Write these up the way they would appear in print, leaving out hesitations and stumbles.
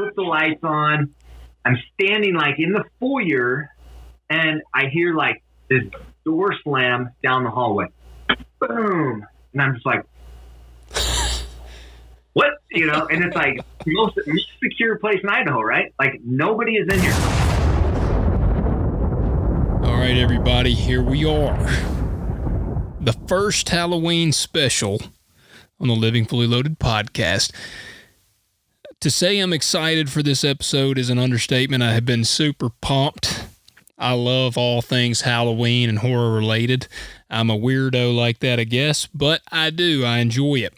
put the lights on. I'm standing like in the foyer, and I hear like this door slam down the hallway. Boom. And I'm just like, what? You know, and it's like most secure place in Idaho, right? Like nobody is in here. All right, everybody, here we are. The first Halloween special on the Living Fully Loaded podcast. To say I'm excited for this episode is an understatement. I have been super pumped. I love all things Halloween and horror related. I'm a weirdo like that, I guess, but I do. I enjoy it.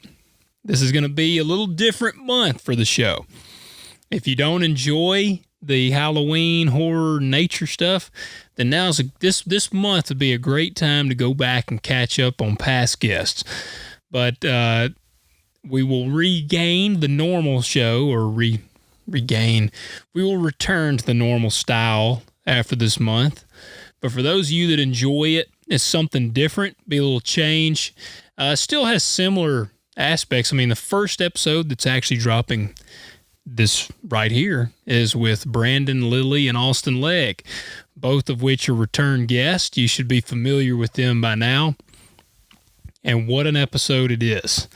This is going to be a little different month for the show. If you don't enjoy the Halloween horror nature stuff, then this month would be a great time to go back and catch up on past guests. But we will regain the normal show, or regain. We will return to the normal style after this month. But for those of you that enjoy it, it's something different, be a little change. Still has similar aspects. I mean, the first episode that's actually dropping this right here is with Brandon Lilly and Austin Legg, both of which are return guests. You should be familiar with them by now. And what an episode it is.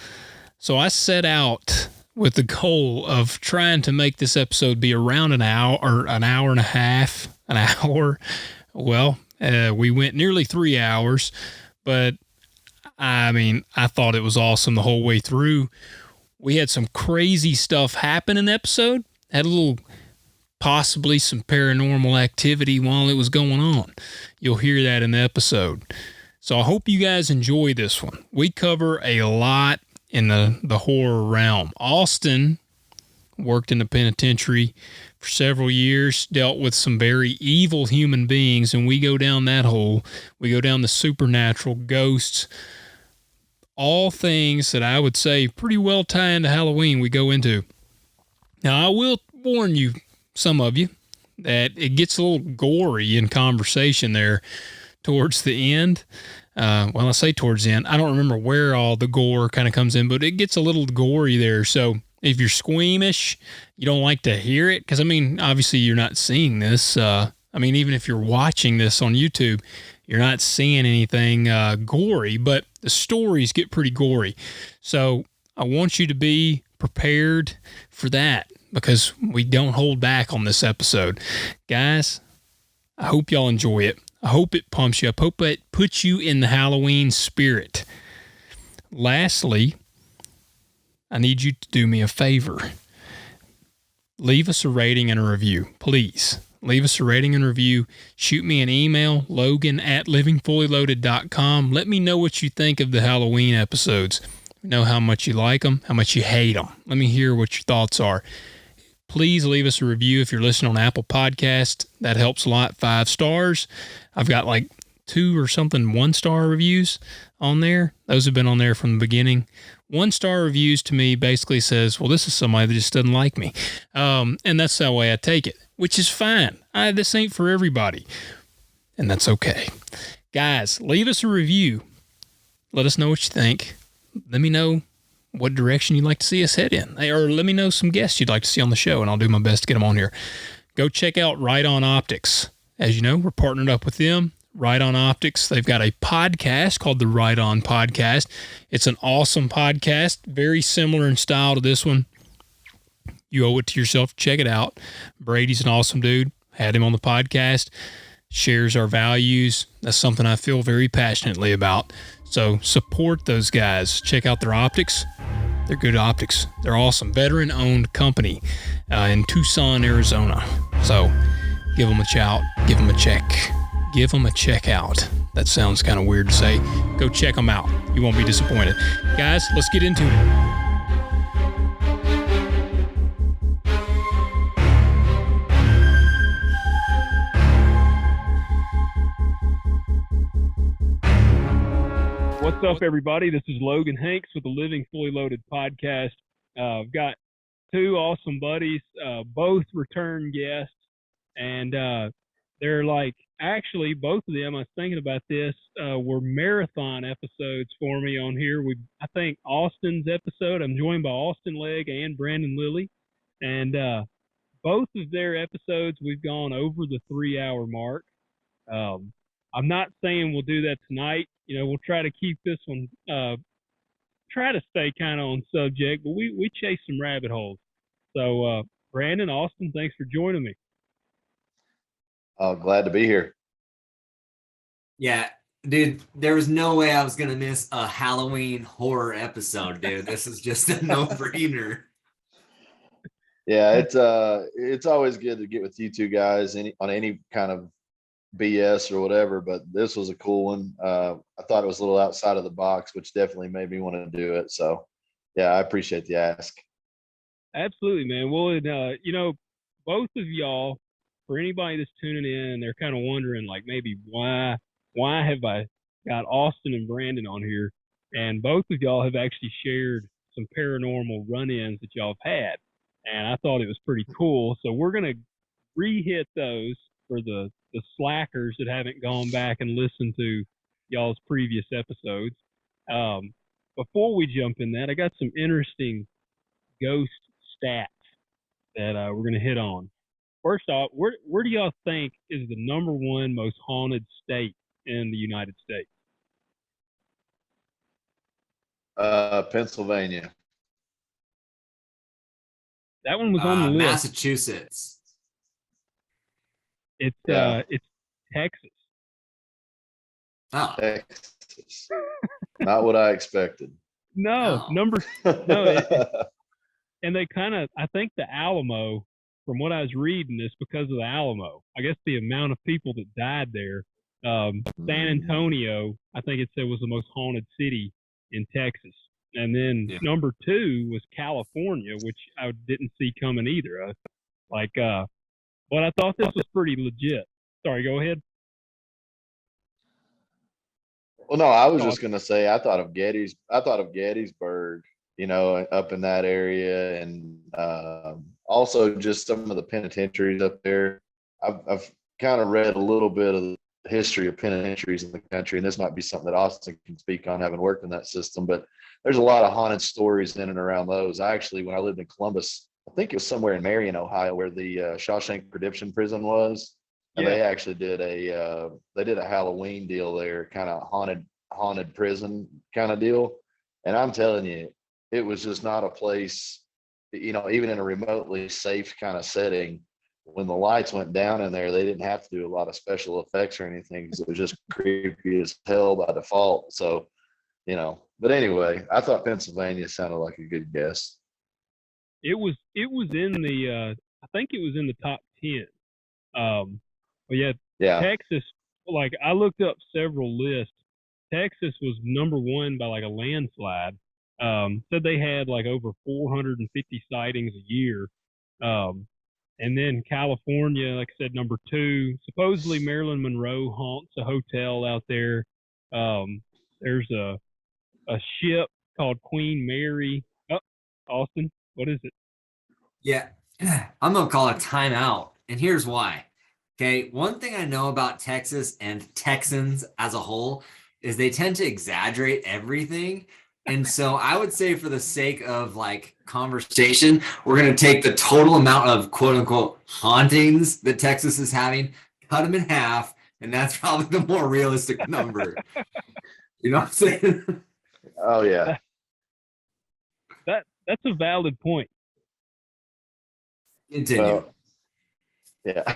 So I set out with the goal of trying to make this episode be around an hour or an hour and a half, an hour. Well, we went nearly 3 hours, but I mean, I thought it was awesome the whole way through. We had some crazy stuff happen in the episode. Had a little, possibly some paranormal activity while it was going on. You'll hear that in the episode. So I hope you guys enjoy this one. We cover a lot in the horror realm. Austin worked in the penitentiary for several years, dealt with some very evil human beings, and we go down that hole. We go down the supernatural, ghosts, all things that I would say pretty well tie into Halloween we go into. Now, I will warn you, some of you, that it gets a little gory in conversation there towards the end. Well, I say towards the end. I don't remember where all the gore kind of comes in, but it gets a little gory there. So if you're squeamish, you don't like to hear it, because, I mean, obviously you're not seeing this. I mean, even if you're watching this on YouTube, you're not seeing anything gory, but the stories get pretty gory. So I want you to be prepared for that, because we don't hold back on this episode. Guys, I hope y'all enjoy it. I hope it pumps you up. I hope it puts you in the Halloween spirit. Lastly, I need you to do me a favor. Leave us a rating and a review, please. Leave us a rating and review. Shoot me an email, logan@livingfullyloaded.com. Let me know what you think of the Halloween episodes. Know how much you like them, how much you hate them. Let me hear what your thoughts are. Please leave us a review if you're listening on Apple Podcast. That helps a lot. 5 stars. I've got like 2 or something 1-star reviews on there. Those have been on there from the beginning. 1-star reviews to me basically says, well, this is somebody that just doesn't like me. And that's the way I take it, which is fine. This ain't for everybody. And that's okay. Guys, leave us a review. Let us know what you think. Let me know what direction you'd like to see us head in. Or let me know some guests you'd like to see on the show, and I'll do my best to get them on here. Go check out Right On Optics. As you know, we're partnered up with them. Right On Optics. They've got a podcast called the Right On Podcast. It's an awesome podcast, very similar in style to this one. You owe it to yourself to check it out. Brady's an awesome dude. Had him on the podcast. Shares our values. That's something I feel very passionately about. So support those guys. Check out their optics. They're good optics. They're awesome. Veteran-owned company in Tucson, Arizona. So give them a shout. Give them a check. Give them a check out. That sounds kind of weird to say. Go check them out. You won't be disappointed. Guys, let's get into it. What's up, everybody? This is Logan Hanks with the Living Fully Loaded podcast. I've got 2 awesome buddies, both return guests, and they're like, actually, both of them, I was thinking about this, were marathon episodes for me on here. I think Austin's episode, I'm joined by Austin Legg and Brandon Lilly, and both of their episodes, we've gone over the 3-hour mark. I'm not saying we'll do that tonight. We'll try to keep this one, try to stay kind of on subject, but we chase some rabbit holes. So, Brandon, Austin, thanks for joining me. Oh, glad to be here. Yeah, dude, there was no way I was going to miss a Halloween horror episode, dude. This is just a no-brainer. Yeah, it's always good to get with you two guys on any kind of BS or whatever, but this was a cool one. I thought it was a little outside of the box, which definitely made me want to do it. So, yeah, I appreciate the ask. Absolutely, man. Well, and, both of y'all, for anybody that's tuning in and they're kind of wondering, like, maybe why have I got Austin and Brandon on here? And both of y'all have actually shared some paranormal run-ins that y'all have had. And I thought it was pretty cool. So we're going to re-hit those for the slackers that haven't gone back and listened to y'all's previous episodes. Before we jump in that, I got some interesting ghost stats that we're going to hit on. First off, where do y'all think is the number one most haunted state in the United States? Pennsylvania. That one was on the list. Massachusetts. It's Texas. Oh. Texas. Not what I expected. No. And they kind of, I think the Alamo, from what I was reading, is because of the Alamo. I guess the amount of people that died there. San Antonio, I think it said, was the most haunted city in Texas. And then number 2 was California, which I didn't see coming either. But I thought this was pretty legit. Sorry, go ahead. Well, no, I was just gonna say I thought of Gettysburg, up in that area, and also just some of the penitentiaries up there. I've kind of read a little bit of the history of penitentiaries in the country, and this might be something that Austin can speak on, having worked in that system. But there's a lot of haunted stories in and around those. Actually, when I lived in Columbus, I think it was somewhere in Marion, Ohio, where the Shawshank Redemption prison was. And they actually did a Halloween deal there, kind of haunted prison kind of deal. And I'm telling you, it was just not a place, even in a remotely safe kind of setting. When the lights went down in there, they didn't have to do a lot of special effects or anything, because it was just creepy as hell by default. So, but anyway, I thought Pennsylvania sounded like a good guess. It was in the I think it was in the top 10. But yeah, Texas, like, I looked up several lists. Texas was number 1 by like a landslide. Said they had like over 450 sightings a year. And then California, like I said, number 2. Supposedly Marilyn Monroe haunts a hotel out there. There's a ship called Queen Mary. Oh, Austin, what is it? Yeah, I'm going to call a timeout. And here's why. Okay, one thing I know about Texas and Texans as a whole is they tend to exaggerate everything. And so I would say, for the sake of like conversation, we're going to take the total amount of quote unquote hauntings that Texas is having, cut them in half, and that's probably the more realistic number. You know what I'm saying? Oh yeah. That's a valid point. Continue. Well, yeah.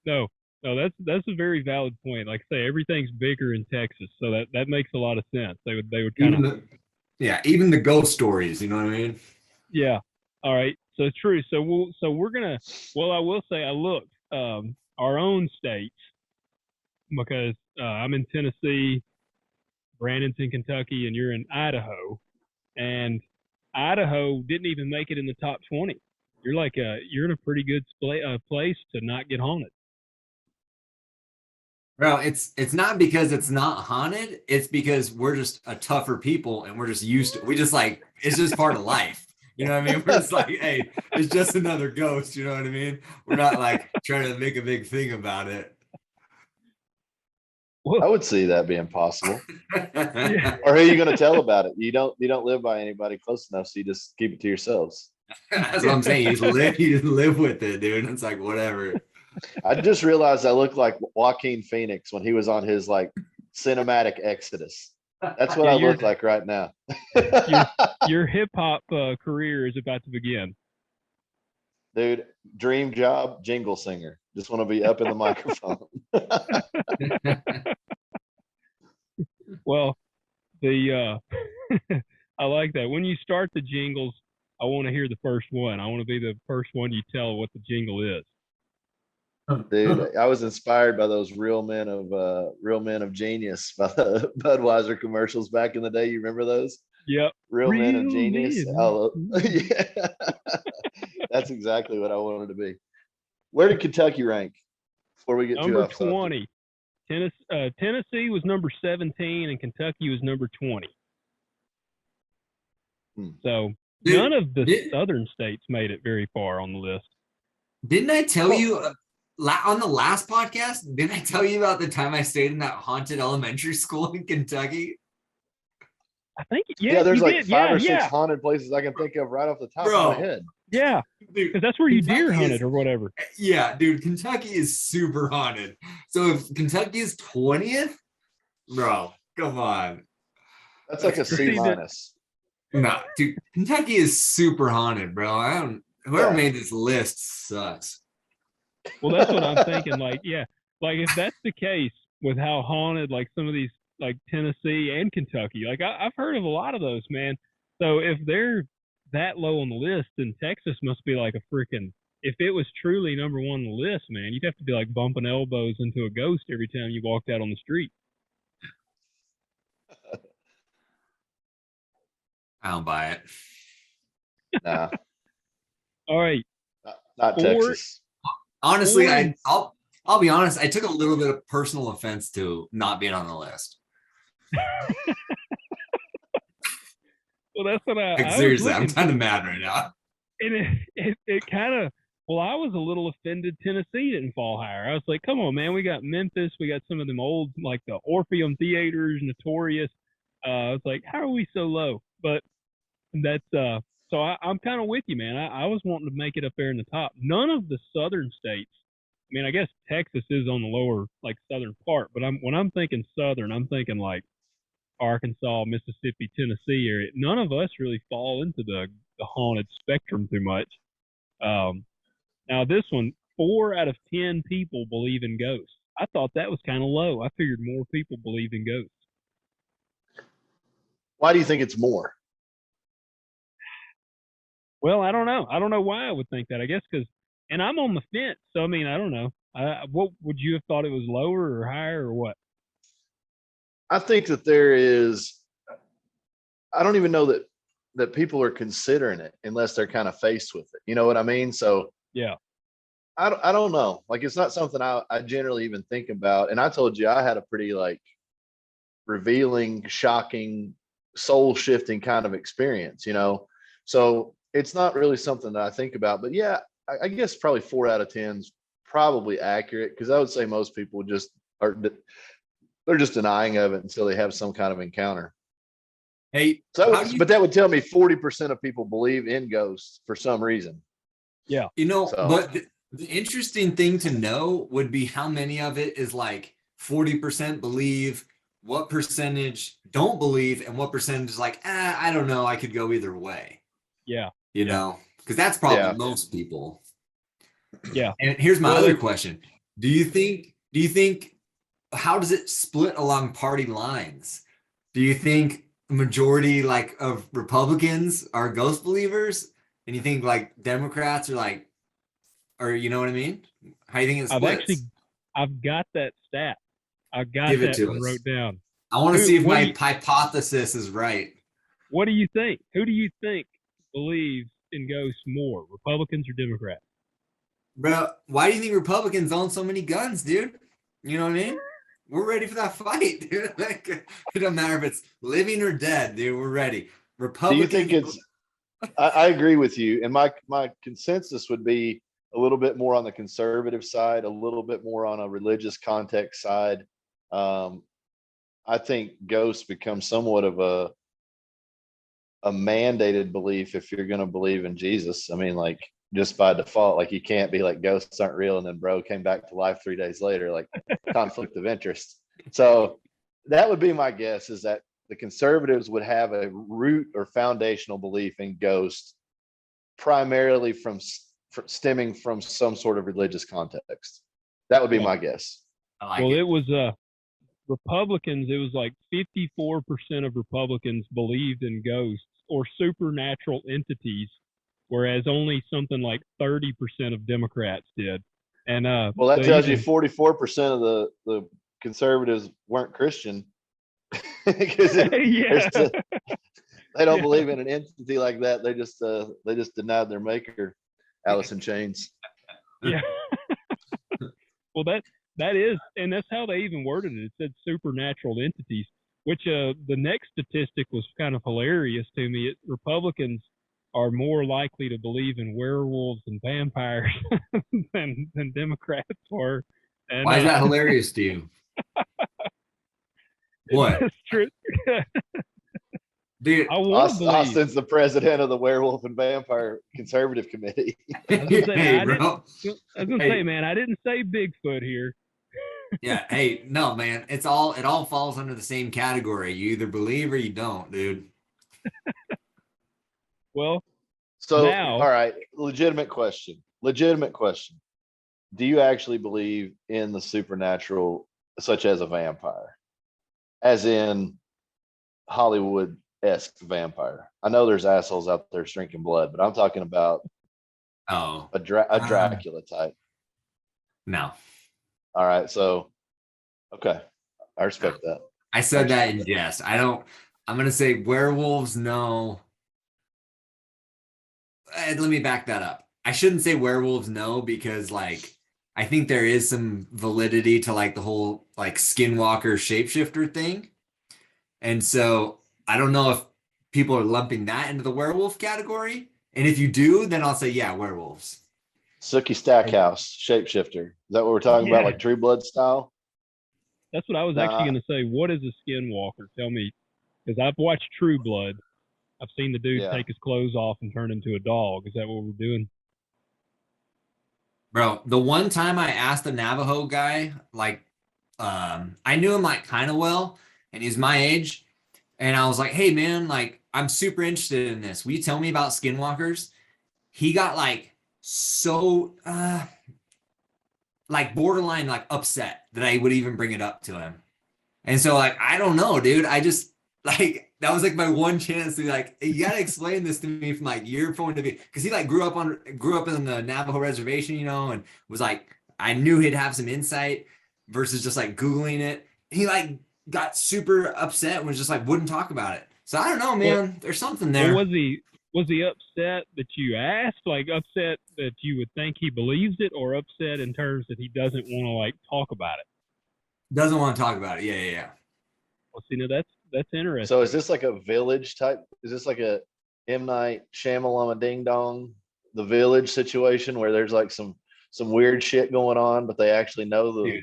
No, that's a very valid point. Like I say, everything's bigger in Texas, so that makes a lot of sense. They would kind of even the ghost stories. You know what I mean? Yeah. All right. So true. So we're gonna. Well, I will say I looked our own states, because I'm in Tennessee, Brandon's in Kentucky, and you're in Idaho, and Idaho didn't even make it in the top 20. You're in a pretty good place to not get haunted. Bro, it's not because it's not haunted. It's because we're just a tougher people, and we're just used to. We just like, it's just part of life. You know what I mean? We're just like, hey, it's just another ghost. You know what I mean? We're not like trying to make a big thing about it. I would see that being possible. Yeah. Or who are you going to tell about it? You don't live by anybody close enough, so you just keep it to yourselves. That's what I'm saying. You just live with it, dude. It's like whatever. I just realized I look like Joaquin Phoenix when he was on his like cinematic exodus. That's what Yeah, I look like right now. Your hip hop career is about to begin. Dude, dream job, jingle singer. Just want to be up in the microphone. Well, the I like that. When you start the jingles, I want to hear the first one. I want to be the first one you tell what the jingle is. Dude, I was inspired by those Real Men of Genius by the Budweiser commercials back in the day. You remember those? Yep. Real Men of Genius. Men. Oh, yeah. That's exactly what I wanted to be. Where did Kentucky rank before we get too Number off subject? 20. Tennessee was number 17 and Kentucky was number 20. So Dude, none of the southern states made it very far on the list. Didn't I tell you on the last podcast? Didn't I tell you about the time I stayed in that haunted elementary school in Kentucky? I think Yeah, there's like did. 5 or 6 haunted places I can think of right off the top of my head. Yeah, because that's where you deer hunted or whatever. Yeah, dude, Kentucky is super haunted. So if Kentucky is 20th, bro, come on. That's like a C minus. No, dude, Kentucky is super haunted, bro. Whoever made this list sucks. Well, that's what I'm thinking. Like, yeah, like if that's the case with how haunted, like some of these, like Tennessee and Kentucky, like I've heard of a lot of those, man. So if they're that low on the list, then Texas must be like a freaking. If it was truly number one on the list, man, you'd have to be like bumping elbows into a ghost every time you walked out on the street. I don't buy it. Nah. All right. Not Texas. Honestly, I'll be honest. I took a little bit of personal offense to not being on the list. Well, that's what seriously, I'm kind of mad right now. And it kind of, well, I was a little offended Tennessee didn't fall higher. I was like, come on, man, we got Memphis, we got some of them old, like the Orpheum Theaters, Notorious. I was like, how are we so low? But that's so I'm kind of with you, man. I was wanting to make it up there in the top. None of the southern states. I mean, I guess Texas is on the lower, like southern part, but when I'm thinking southern, I'm thinking like Arkansas, Mississippi, Tennessee area. None of us really fall into the haunted spectrum too much. Now this one, 4 out of 10 people believe in ghosts. I thought that was kind of low. I figured more people believe in ghosts. Why do you think it's more? Well, I don't know. I don't know why I would think that. I guess because, and I'm on the fence. So, I mean, I don't know. What would you have thought it was lower or higher or what? I think that there is, I don't even know that people are considering it unless they're kind of faced with it. You know what I mean? So yeah, I don't know. Like, it's not something I generally even think about. And I told you I had a pretty like revealing, shocking, soul shifting kind of experience, you know? So it's not really something that I think about, but yeah, I guess probably 4 out of 10 is probably accurate. Cause I would say most people just they're just denying of it until they have some kind of encounter. Hey, so but that would tell me 40% of people believe in ghosts for some reason. Yeah. You know, but the interesting thing to know would be how many of it is like 40% believe, what percentage don't believe, and what percentage is like, I don't know, I could go either way. Yeah. You know, because that's probably most people. Yeah. And here's my other question. Do you think how does it split along party lines? Do you think the majority like of Republicans are ghost believers? And you think like Democrats are like, or you know what I mean? How do you think it splits? I've got that stat. I've got Give it that to us. wrote down. I want to see if my hypothesis is right. What do you think? Who do you think believes in ghosts more, Republicans or Democrats? Bro, why do you think Republicans own so many guns, dude? You know what I mean? We're ready for that fight, dude. Like, it don't matter if it's living or dead, dude. We're ready. Republicans. Do you think it's? I agree with you, and my consensus would be a little bit more on the conservative side, a little bit more on a religious context side, I think ghosts become somewhat of a mandated belief if you're going to believe in Jesus. I mean, like just by default, like you can't be like ghosts aren't real and then bro came back to life 3 days later, like conflict of interest. So that would be my guess, is that the conservatives would have a root or foundational belief in ghosts, primarily stemming from some sort of religious context. That would be my guess. I like Well, it. it was Republicans. It was like 54% of Republicans believed in ghosts or supernatural entities, whereas only something like 30% of Democrats did. And Well, that so tells you even- 44% of the conservatives weren't Christian. Because yeah. they don't Yeah. believe in an entity like that. They just denied their maker. Alice in Chains. Yeah. Well, that is, and that's how they even worded it. It said supernatural entities, which the next statistic was kind of hilarious to me. Republicans are more likely to believe in werewolves and vampires than Democrats were. And, Why is that hilarious to you? What? It's true. Dude, I want to believe. Austin's the president of the Werewolf and Vampire Conservative Committee. I was gonna say, hey, I bro. I was gonna Hey. say, man, I didn't say Bigfoot here. Yeah, hey, no, man. It all falls under the same category. You either believe or you don't, dude. Well, So, Now- all right, legitimate question. Do you actually believe in the supernatural, such as a vampire, as in Hollywood-esque vampire? I know there's assholes out there drinking blood, but I'm talking about Oh, a Dracula type. no. All right, so okay, I respect that. I said that in jest. I'm gonna say werewolves, no. Let me back that up. I shouldn't say werewolves, no, because like I think there is some validity to like the whole like skinwalker shapeshifter thing. And so I don't know if people are lumping that into the werewolf category. And if you do, then I'll say, yeah, werewolves. Sookie Stackhouse, shapeshifter. Is that what we're talking about, Yeah. like True Blood style? that's what I was Nah. actually gonna say. What is a skinwalker? Tell me, because I've watched True Blood. I've seen the dude Yeah. take his clothes off and turn into a dog. Is that what we're doing? Bro, the one time I asked the Navajo guy, like, I knew him like kind of well, and he's my age. And I was like, hey man, like, I'm super interested in this. Will you tell me about skinwalkers? He got like so like borderline like upset that I would even bring it up to him. And so like, I don't know, dude. I just like that was like my one chance to be like, hey, you gotta explain this to me from like your point of view. Cause he like grew up in the Navajo reservation, you know, and was like, I knew he'd have some insight versus just like Googling it. He like got super upset and was just like wouldn't talk about it. So I don't know, man. There's something there. Or was he upset that you asked? Like upset that you would think he believes it, or upset in terms that he doesn't want to like talk about it? Doesn't want to talk about it. Yeah. Well, see, now that's interesting. So is this like a Village type? Is this like a M. Night Shyamalama Ding Dong, The Village situation where there's like some weird shit going on, but they actually know the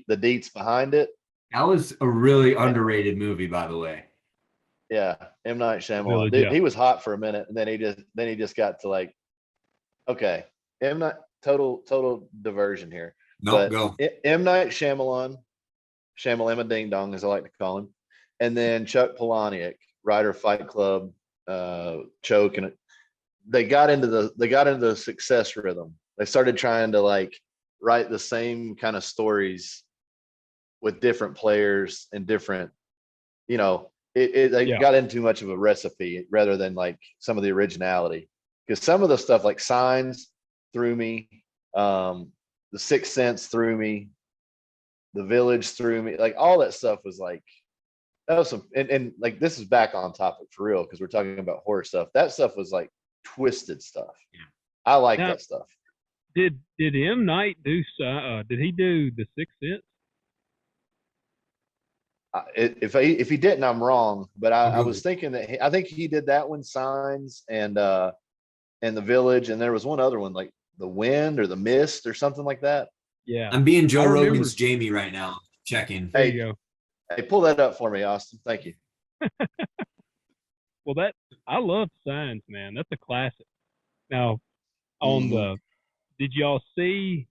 deets behind it? That was a really underrated movie, by the way. Yeah, M. Night Shyamalan. Village, Dude, yeah. he was hot for a minute, and then he just got to like, okay, M. Night, total diversion here. Nope, But go. M. Night Shyamalan, Shyamalama Ding Dong, as I like to call him, and then Chuck Palahniuk, writer of Fight Club, Choke, and they got into the success rhythm. They started trying to like write the same kind of stories with different players and different, you know, they Yeah. got into too much of a recipe rather than like some of the originality. Because some of the stuff like Signs threw me, The Sixth Sense threw me, The Village threw me, like all that stuff was like, that was some, and like this is back on topic for real because we're talking about horror stuff. That stuff was like twisted stuff. Yeah. I like Now- that stuff. Did M. Night do? Did he do The Sixth Sense? If he didn't, I'm wrong. But I Google was it. thinking that I think he did that one, Signs, and The Village, and there was one other one like The Wind or The Mist or something like that. Yeah. I'm being Joe I remember- Rogan's Jamie right now. Checking. There Hey, you go. hey, pull that up for me, Austin. Thank you. Well, I love Signs, man. That's a classic. Now, on Mhm. did y'all see?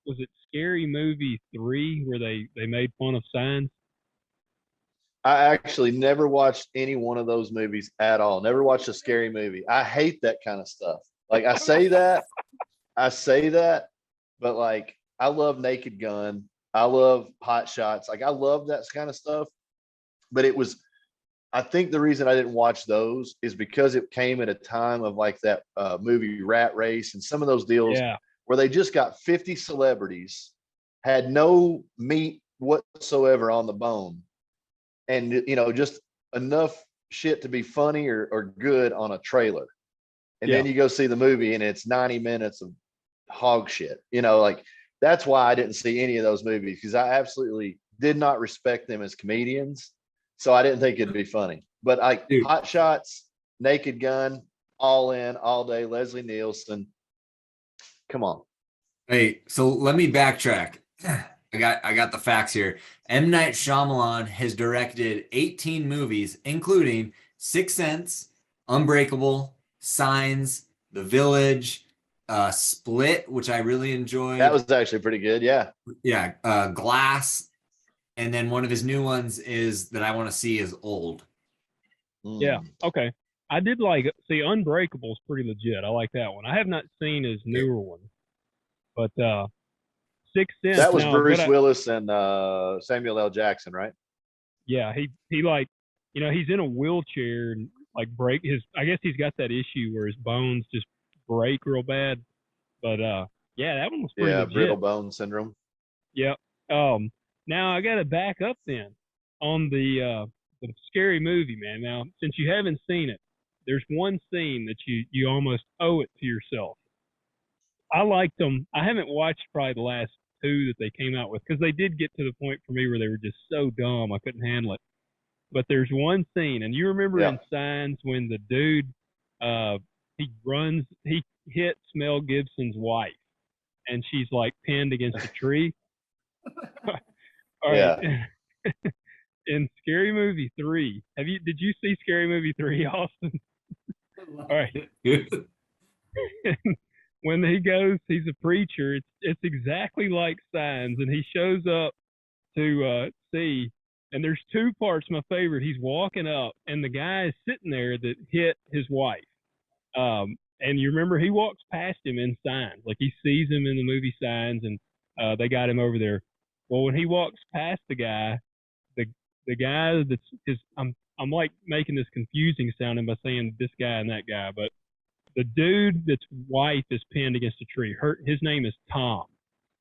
Was it Scary Movie 3 where they made fun of Signs? I actually never watched any one of those movies at all. Never watched a scary movie. I hate that kind of stuff. Like I say that, but like I love Naked Gun. I love Hot Shots. Like I love that kind of stuff. But I think the reason I didn't watch those is because it came at a time of like that movie Rat Race and some of those deals Yeah, where they just got 50 celebrities, had no meat whatsoever on the bone, and just enough shit to be funny or good on a trailer. And yeah. then you go see the movie and it's 90 minutes of hog shit. Like that's why I didn't see any of those movies because I absolutely did not respect them as comedians. So I didn't think it'd be funny. But like Dude, Hot Shots, Naked Gun, All In, All Day, Leslie Nielsen. Come on. hey, so let me backtrack. I got the facts here. M. Night Shyamalan has directed 18 movies, including Sixth Sense, Unbreakable, Signs, The Village, Split, which I really That enjoyed. was actually pretty good. Yeah. Yeah, Glass, and then one of his new ones is that I want to see is Old. Yeah. Mm. Okay. I did see Unbreakable is pretty legit. I like that one. I have not seen his newer one, but Sixth Sense. That was Now, Bruce Willis and Samuel L. Jackson, right? yeah, he like, he's in a wheelchair and like break his. I guess he's got that issue where his bones just break real bad. But yeah, that one was pretty Yeah, brittle legit. bone syndrome. Yep. Now I got to back up then on the Scary Movie, man. Now, since you haven't seen it, there's one scene that you almost owe it to yourself. I liked them. I haven't watched probably the last two that they came out with because they did get to the point for me where they were just so dumb I couldn't handle it. But there's one scene, and you remember Yeah. in Signs when the dude he hits Mel Gibson's wife, and she's like pinned against a tree. All right. Yeah. In Scary Movie 3, did you see Scary Movie 3, Austin? All right. When he goes, he's a preacher. It's exactly like Signs, and he shows up to see. And there's two parts. My favorite. He's walking up, and the guy is sitting there that hit his wife. And you remember he walks past him in Signs, like he sees him in the movie Signs, and they got him over there. Well, when he walks past the guy, the guy that's is I'm like making this confusing sounding by saying this guy and that guy, but the dude that's wife is pinned against a tree. His name is Tom,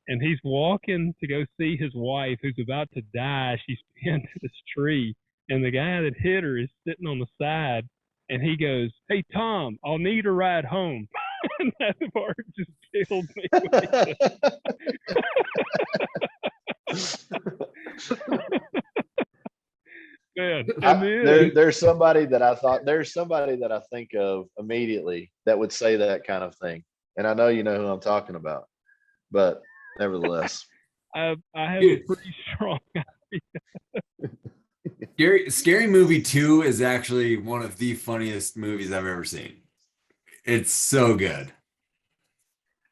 and he's walking to go see his wife who's about to die. She's pinned to this tree, and the guy that hit her is sitting on the side, and he goes, "Hey Tom, I'll need a ride home." And that part just killed me. Man, and then There's somebody that I think of immediately that would say that kind of thing. And I know you know who I'm talking about, but nevertheless. I have a pretty strong Scary Movie 2 is actually one of the funniest movies I've ever seen. It's so good.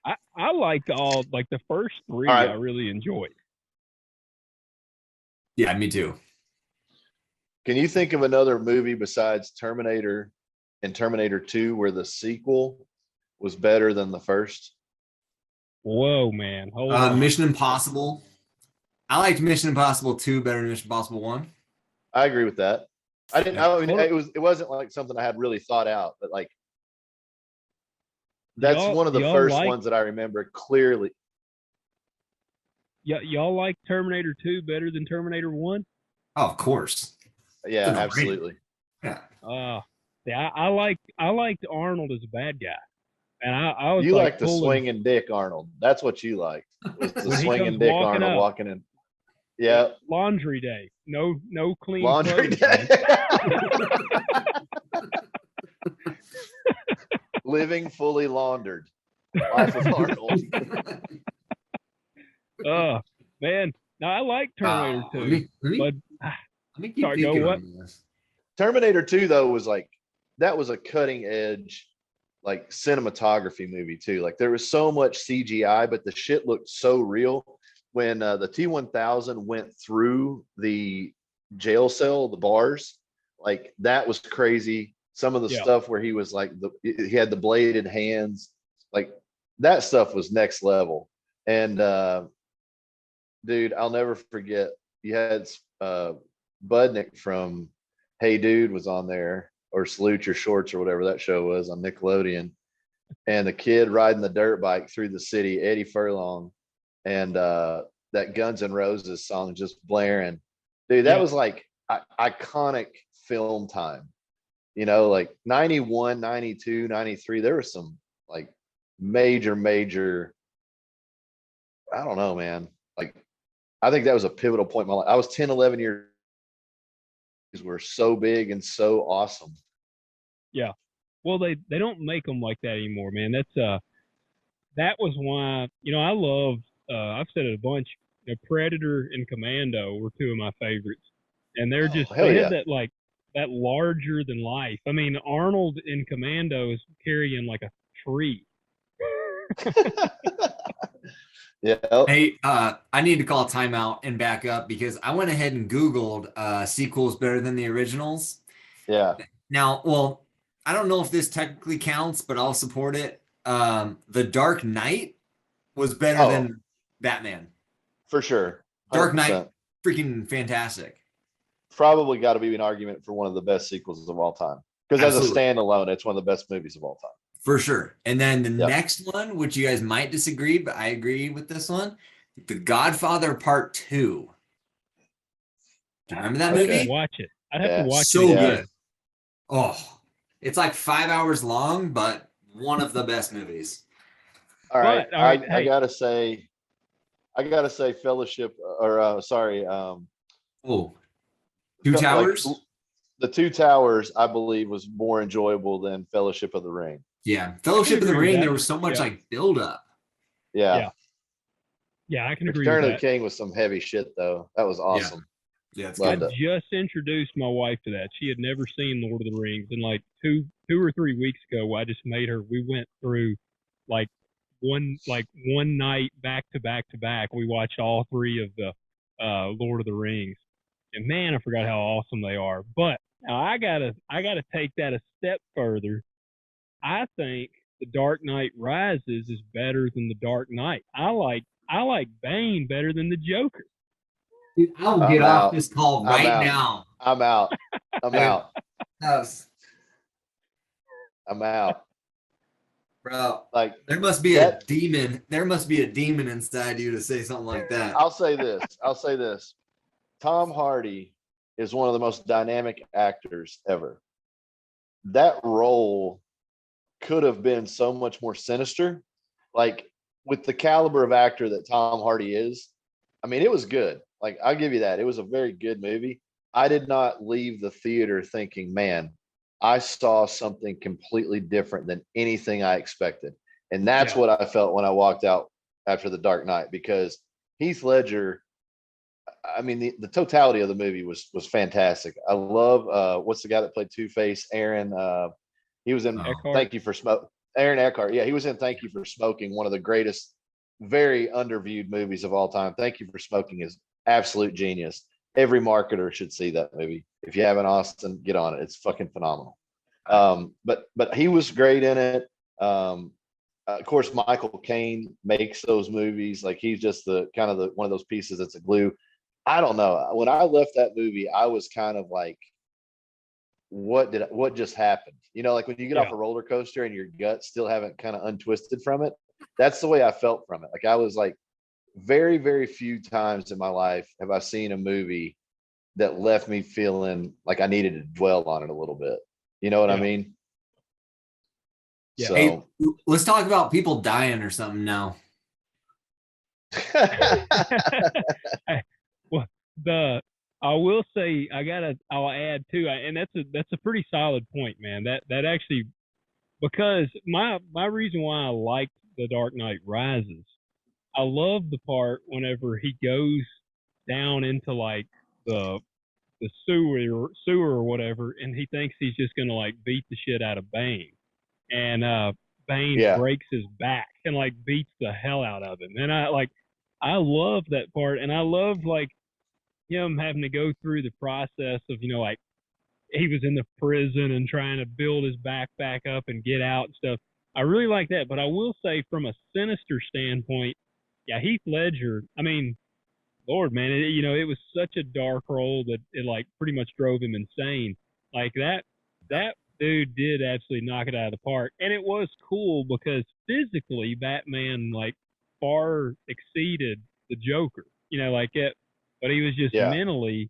I liked the first three. All right. I really enjoyed. Yeah, me too. Can you think of another movie besides Terminator and Terminator 2 where the sequel was better than the first? Whoa, man! Hold on. Mission Impossible. I liked Mission Impossible 2 better than Mission Impossible 1. I agree with that. I mean, it wasn't like something I had really thought out, but like that's one of the first ones that I remember clearly. Yeah, y'all like Terminator 2 better than Terminator 1? Oh, of course. Yeah, absolutely. Yeah. Yeah, I liked Arnold as a bad guy, and I was you like the swinging Dick Arnold. That's what you liked. Was the swinging Dick Arnold walking in. Yeah. Laundry day. No clean laundry clothes, day. Living fully laundered. Life of Arnold. Man, Now I like Terminator Oh, 2, but let me keep sorry, go thinking what? on this. Terminator 2 though was like that was a cutting edge like cinematography movie too. Like there was so much CGI, but the shit looked so real. When the T-1000 went through the jail cell, the bars, like that was crazy. Some of the Yeah. stuff where he was like he had the bladed hands, like that stuff was next level. And dude, I'll never forget. You had Budnick from Hey Dude was on there, or Salute Your Shorts, or whatever that show was on Nickelodeon, and the kid riding the dirt bike through the city, Eddie Furlong, and that Guns N' Roses song just blaring. Dude, that Yeah. was like iconic film time. You know, like 91, 92, 93, there was some like major, I don't know, man. Like, I think that was a pivotal point in my life. I was 10, 11 years were so big and so awesome. Yeah. Well, they don't make them like that anymore, man. That was why, I love, I've said it a bunch, Predator and Commando were two of my favorites. And they're Oh, just, hell they yeah. had that larger than life. I mean, Arnold in Commando is carrying like a tree. Yeah. Hey, I need to call timeout and back up because I went ahead and Googled sequels better than the originals. Yeah. Now, well, I don't know if this technically counts, but I'll support it. The Dark Knight was better Oh. than Batman. For sure. 100%. Dark Knight, freaking fantastic. Probably got to be an argument for one of the best sequels of all time. Because as a Absolutely. standalone, it's one of the best movies of all time. For sure. And then the Yep. next one, which you guys might disagree, but I agree with this one, The Godfather Part 2. Do you remember that I'd have to movie? watch it. I'd have Yeah. to watch So it. Yeah. good. Oh, it's like 5 hours long, but one of the best movies. All right. But, all right, I hey. gotta say Fellowship, or sorry, Oh, Two like, Towers? the Two Towers, I believe, was more enjoyable than Fellowship of the Ring. Yeah. Fellowship of the agree with Ring, that. there was so much Yeah. like build up. Yeah. Yeah, I can agree with Return of the that. King was some heavy shit though. That was awesome. Yeah, it's Loved good. it. Just introduced my wife to that. She had never seen Lord of the Rings, and like two or 3 weeks ago, I just made her. We went through like one night back to back. We watched all three of the Lord of the Rings, and man, I forgot how awesome they are. But now I gotta take that a step further. I think The Dark Knight Rises is better than The Dark Knight. I like Bane better than the Joker. Dude, I will I'm get off out. this call I'm right out. now. I'm out. I'm out. Yes. I'm out. Bro, Like, there must be that- a demon. There must be a demon inside you to say something like that. I'll say this. Tom Hardy is one of the most dynamic actors ever. That role could have been so much more sinister. Like, with the caliber of actor that Tom Hardy is, I mean, it was good. Like, I'll give you that. It was a very good movie. I did not leave the theater thinking, man, I saw something completely different than anything I expected. And that's Yeah. what I felt when I walked out after The Dark Knight, because Heath Ledger, I mean, the totality of the movie was fantastic. I love what's the guy that played Two-Face? Aaron. He was in Eckhart? Thank You for Smoke. Aaron Eckhart. Yeah, he was in Thank You for Smoking, one of the greatest, very underviewed movies of all time. Thank You for Smoking is absolute genius. Every marketer should see that movie. If you haven't, Austin, get on it. It's fucking phenomenal. But he was great in it. Of course, Michael Caine makes those movies. Like, he's just the kind of one of those pieces that's a glue. I don't know. When I left that movie, I was kind of like, what just happened? You know, like when you get off a roller coaster and your gut still haven't kind of untwisted from it. That's the way I felt from it. Like, I was like, very, very few times in my life have I seen a movie that left me feeling like I needed to dwell on it a little bit. You know what I mean? Yeah. So, Hey, let's talk about people dying or something now. Well, I will say I'll add too, and that's a pretty solid point, man. That actually, because my reason why I liked The Dark Knight Rises, I love the part whenever he goes down into like the sewer or whatever, and he thinks he's just gonna like beat the shit out of Bane, and Bane Yeah. breaks his back and like beats the hell out of him, and I love that part, and I love like him having to go through the process of like he was in the prison and trying to build his back up and get out and stuff. I really like that, but I will say from a Sinister standpoint, yeah, Heath Ledger. I mean, Lord, man, it was such a dark role that it like pretty much drove him insane. Like that dude did absolutely knock it out of the park, and it was cool because physically Batman like far exceeded the Joker. Like it, but he was just Yeah. mentally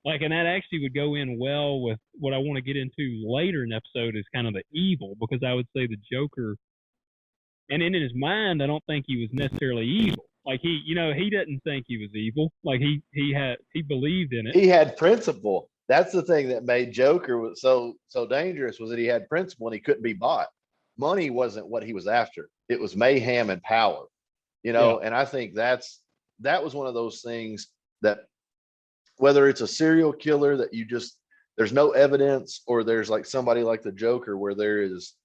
like, and that actually would go in well with what I want to get into later in the episode is kind of the evil, because I would say the Joker, and in his mind, I don't think he was necessarily evil. Like he doesn't think he was evil. Like he believed in it. He had principle. That's the thing that made Joker was so dangerous, was that he had principle and he couldn't be bought. Money wasn't what he was after. It was mayhem and power, Yeah. And I think that was one of those things that, whether it's a serial killer that there's no evidence, or there's like somebody like the Joker where there's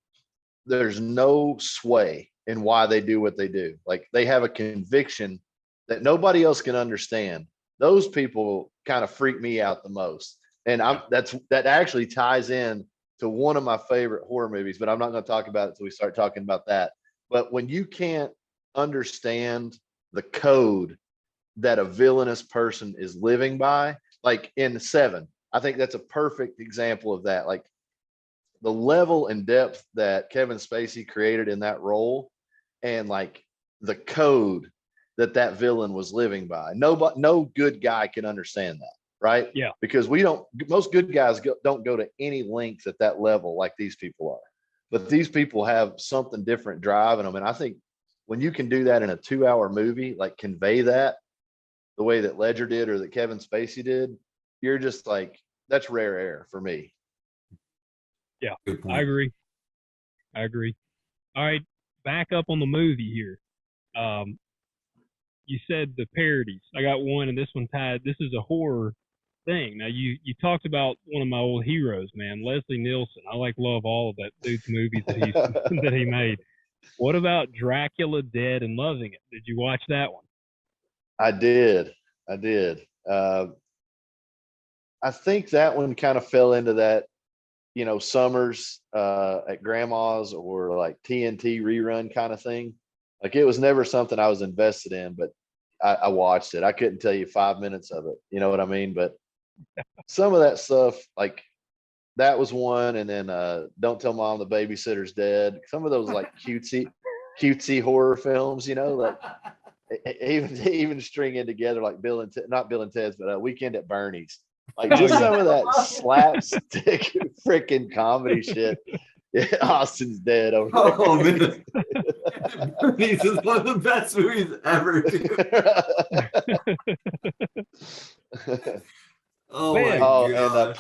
no sway in why they do what they do. Like they have a conviction that nobody else can understand. Those people kind of freak me out the most. And that actually ties in to one of my favorite horror movies, but I'm not going to talk about it until we start talking about that. But when you can't understand the code that a villainous person is living by, like in Seven, I think that's a perfect example of that. Like the level and depth that Kevin Spacey created in that role, and like the code that villain was living by. No good guy can understand that, right? Yeah. Because most good guys don't go to any lengths at that level like these people are. But these people have something different driving them. And I think when you can do that in a 2-hour movie, like convey that the way that Ledger did or that Kevin Spacey did, you're just like, that's rare air for me. Yeah, Good point. I agree. All right, back up on the movie here. You said the parodies. I got one, and this one tied. This is a horror thing. Now, you talked about one of my old heroes, man, Leslie Nielsen. I love all of that dude's movies that he made. What about Dracula Dead and Loving It? Did you watch that one? I did. I think that one kind of fell into that, summers at grandma's or like TNT rerun kind of thing. Like it was never something I was invested in, but I watched it. I couldn't tell you 5 minutes of it. You know what I mean? But some of that stuff, like that was one. And then Don't Tell Mom the Babysitter's Dead. Some of those like cutesy horror films, like even stringing together like not Bill and Ted's, but Weekend at Bernie's. Like just some of that slapstick freaking comedy shit. Yeah, Austin's dead over there. Oh man, Bernie's is one of the best movies ever, dude. Oh Man. my And gosh.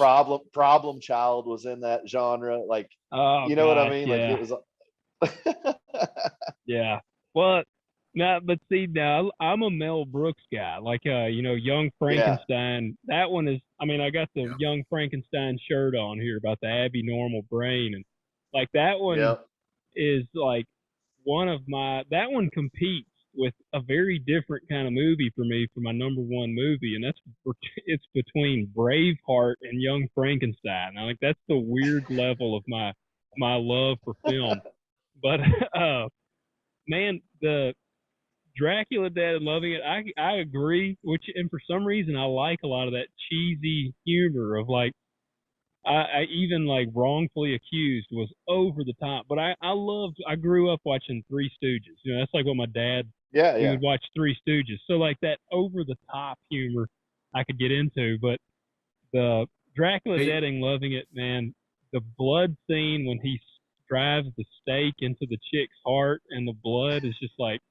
Problem Child was in that genre. Like, Oh, you know what I gosh, mean? yeah. Like it was. Yeah. Well, now, but see, now I'm a Mel Brooks guy. Like, Young Frankenstein. That one is. I mean, I got the Young Frankenstein shirt on here about the Abby Normal Brain, and like that one Yep. is like that one competes with a very different kind of movie for me for my number one movie, and it's between Braveheart and Young Frankenstein. I think that's the weird level of my love for film. But man, the Dracula Dead and Loving It, I agree. And for some reason I like a lot of that cheesy humor of like I even like Wrongfully Accused was over the top, but I grew up watching Three Stooges. That's like what my dad, we would watch Three Stooges. So like that over the top humor I could get into, but the Dracula Dead and Loving It, man, the blood scene when he drives the stake into the chick's heart and the blood is just like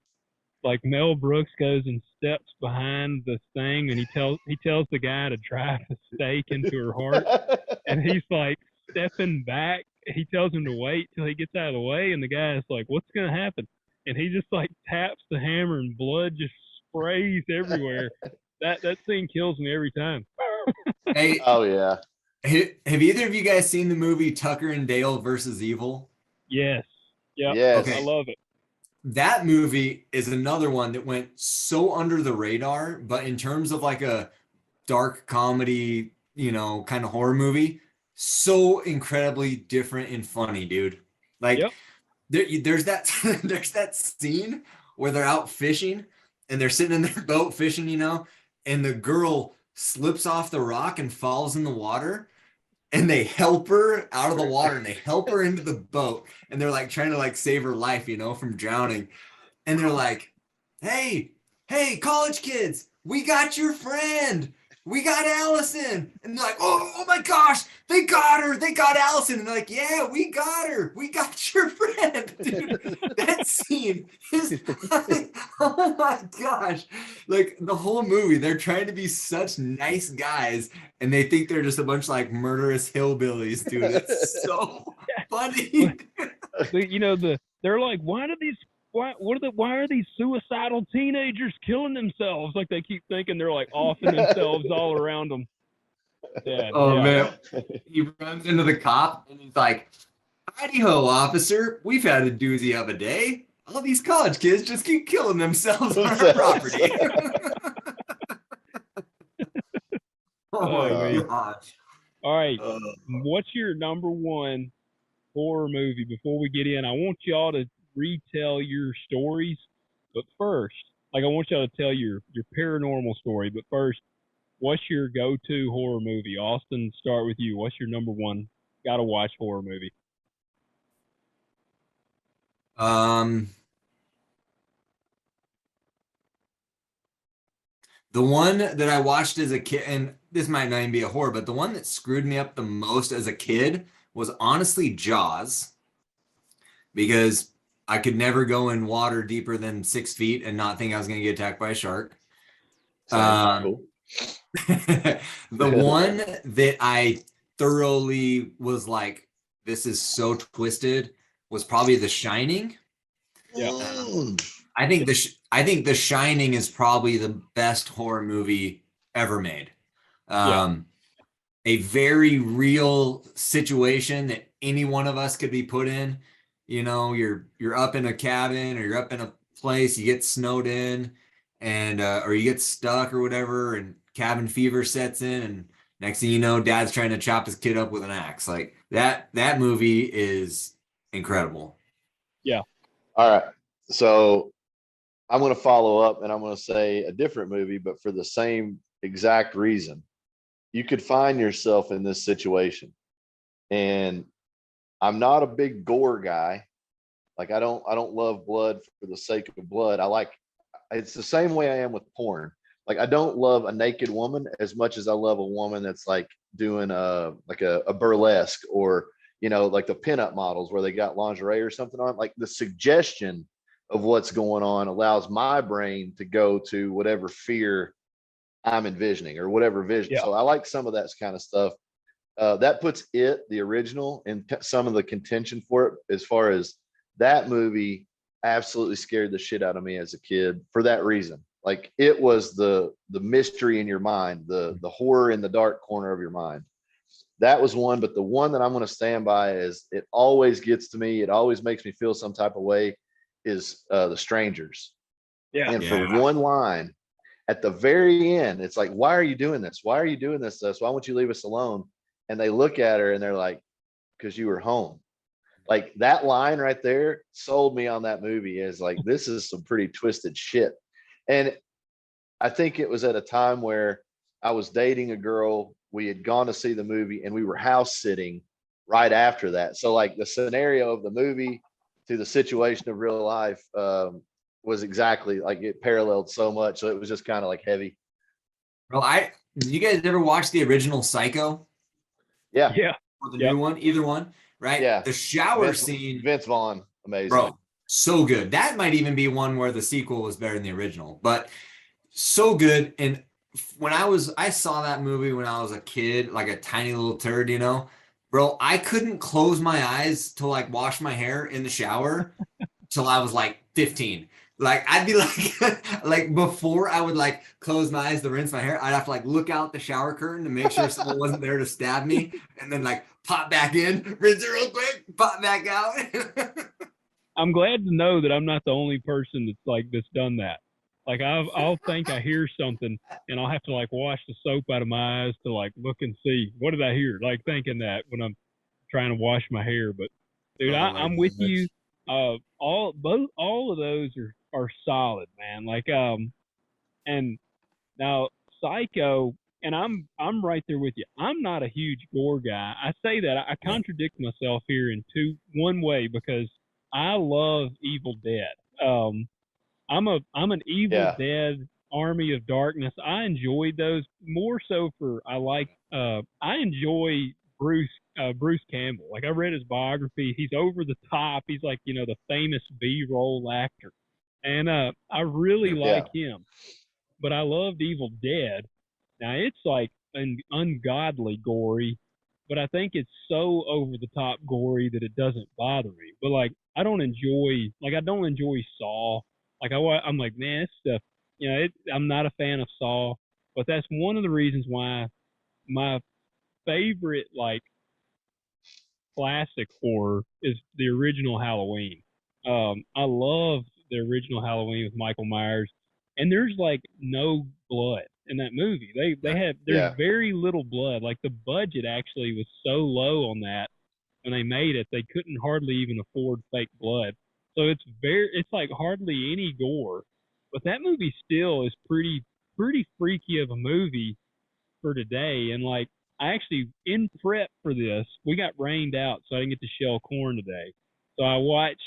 Mel Brooks goes and steps behind the thing and he tells the guy to drive the stake into her heart and he's like stepping back. He tells him to wait till he gets out of the way and the guy is like, what's going to happen? And he just like taps the hammer and blood just sprays everywhere. That scene kills me every time. Hey, Oh yeah. have either of you guys seen the movie Tucker and Dale versus Evil? Yes. Yep. Yes. I Okay. love it. That movie is another one that went so under the radar, but in terms of like a dark comedy, kind of horror movie, so incredibly different and funny, dude. Like Yep. there's that there's that scene where they're out fishing and they're sitting in their boat fishing, and the girl slips off the rock and falls in the water, and they help her out of the water and they help her into the boat, and they're like trying to like save her life, from drowning. And they're like, hey, college kids, we got your friend. We got Allison. And they're like, oh my gosh, they got her. They got Allison. And they're like, yeah, we got her. We got your friend. Dude, that scene is like, oh my gosh. Like the whole movie, they're trying to be such nice guys and they think they're just a bunch of like murderous hillbillies, dude. It's so funny. They're like, why are these suicidal teenagers killing themselves? Like they keep thinking they're like offing themselves all around them. Yeah. Oh man, he runs into the cop and he's like, "Howdy ho, officer. We've had a doozy of a day. All these college kids just keep killing themselves on our property." Oh my gosh! All right, what's your number one horror movie? Before we get in, I want y'all to retell your stories, but first, I want y'all to tell your paranormal story. But first, what's your go-to horror movie? Austin, start with you. What's your number one gotta watch horror movie? The one that I watched as a kid, and this might not even be a horror, but the one that screwed me up the most as a kid was honestly Jaws, because I could never go in water deeper than 6 feet and not think I was going to get attacked by a shark. Cool. The one that I thoroughly was like, this is so twisted, was probably The Shining. Yeah. I think The Shining is probably the best horror movie ever made. A very real situation that any one of us could be put in. You're up in a cabin or you're up in a place, you get snowed in and or you get stuck or whatever, and cabin fever sets in, and next thing you know, dad's trying to chop his kid up with an axe. Like that movie is incredible. Yeah. All right. So I'm going to follow up and I'm going to say a different movie, but for the same exact reason. You could find yourself in this situation. And I'm not a big gore guy. Like I don't love blood for the sake of blood. It's the same way I am with porn. Like I don't love a naked woman as much as I love a woman that's like doing a burlesque, or like the pinup models where they got lingerie or something on. Like the suggestion of what's going on allows my brain to go to whatever fear I'm envisioning or whatever vision. Yeah. So I like some of that kind of stuff. That puts the original, in some of the contention for it, as far as that movie absolutely scared the shit out of me as a kid for that reason. Like it was the mystery in your mind, the horror in the dark corner of your mind. That was one, but the one that I'm going to stand by is it always gets to me. It always makes me feel some type of way, is The Strangers. Yeah. And for one line at the very end, it's like, why are you doing this? Why are you doing this to us? Why won't you leave us alone? And they look at her and they're like, because you were home. Like that line right there sold me on that movie, is like, this is some pretty twisted shit. And I think it was at a time where I was dating a girl. We had gone to see the movie and we were house sitting right after that. So like the scenario of the movie to the situation of real life was exactly like, it paralleled so much. So it was just kind of like heavy. Well, you guys ever watch the original Psycho? Yeah. Yeah. Or the new one, either one, right? Yeah. The shower scene, Vince Vaughn, amazing. bro, so good. That might even be one where the sequel was better than the original, but so good. And when I saw that movie when I was a kid, like a tiny little turd, bro, I couldn't close my eyes to like wash my hair in the shower till I was like 15. Like I'd be like, like before I would like close my eyes to rinse my hair, I'd have to like look out the shower curtain to make sure someone wasn't there to stab me, and then like pop back in, rinse it real quick, pop back out. I'm glad to know that I'm not the only person that's done that. Like I'll think I hear something and I'll have to like wash the soap out of my eyes to like look and see what did I hear. Like thinking that when I'm trying to wash my hair. But dude, I'm with you. All of those are solid, man. Like and now Psycho, and I'm right there with you. I'm not a huge gore guy. I say that I contradict myself here in one way because I love Evil Dead. I'm an Evil Dead Army of Darkness. I enjoyed those more so I enjoy Bruce Campbell. Like I read his biography. He's over the top. He's like, the famous B-roll actor. And I really like him. But I loved Evil Dead. Now it's like an ungodly gory, but I think it's so over the top gory that it doesn't bother me. But like I don't enjoy Saw. Like I'm like, man, this stuff, I'm not a fan of Saw, but that's one of the reasons why my favorite like classic horror is the original Halloween. I love the original Halloween with Michael Myers, and there's like no blood in that movie. There's very little blood. Like the budget actually was so low on that when they made it, they couldn't hardly even afford fake blood. So it's like hardly any gore, but that movie still is pretty freaky of a movie for today. And like I actually in prep for this, we got rained out, so I didn't get to shell corn today. So I was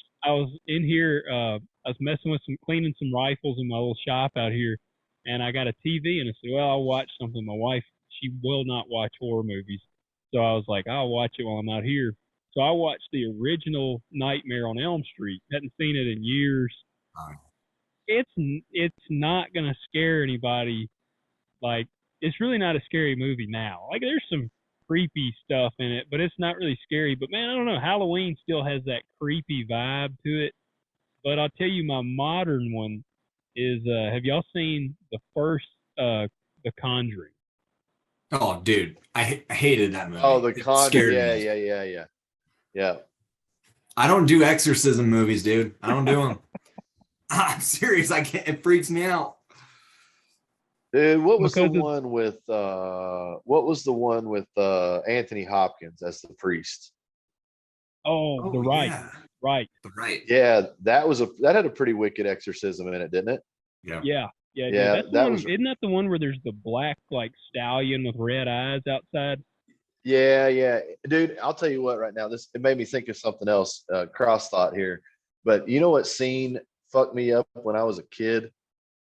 in here, I was messing with cleaning some rifles in my little shop out here, and I got a TV, and I said, well, I'll watch something. My wife, she will not watch horror movies, so I was like, I'll watch it while I'm out here. So I watched the original Nightmare on Elm Street. Hadn't seen it in years. It's not gonna scare anybody. Like it's really not a scary movie now. Like there's some creepy stuff in it, but it's not really scary. But man, I don't know. Halloween still has that creepy vibe to it. But I'll tell you, my modern one is. Have y'all seen the first The Conjuring? Oh, dude, I hated that movie. Oh, The Conjuring. Yeah. Yeah. I don't do exorcism movies, dude. I don't do them. I'm serious. I can't. It freaks me out. Dude, what was the one with Anthony Hopkins as the priest? Oh, The Rite. Yeah. Right. The Rite. Yeah, that had a pretty wicked exorcism in it, didn't it? Yeah. Yeah, isn't that the one where there's the black like stallion with red eyes outside? Yeah. Dude, I'll tell you what right now, it made me think of something else, cross thought here. But you know what scene fucked me up when I was a kid?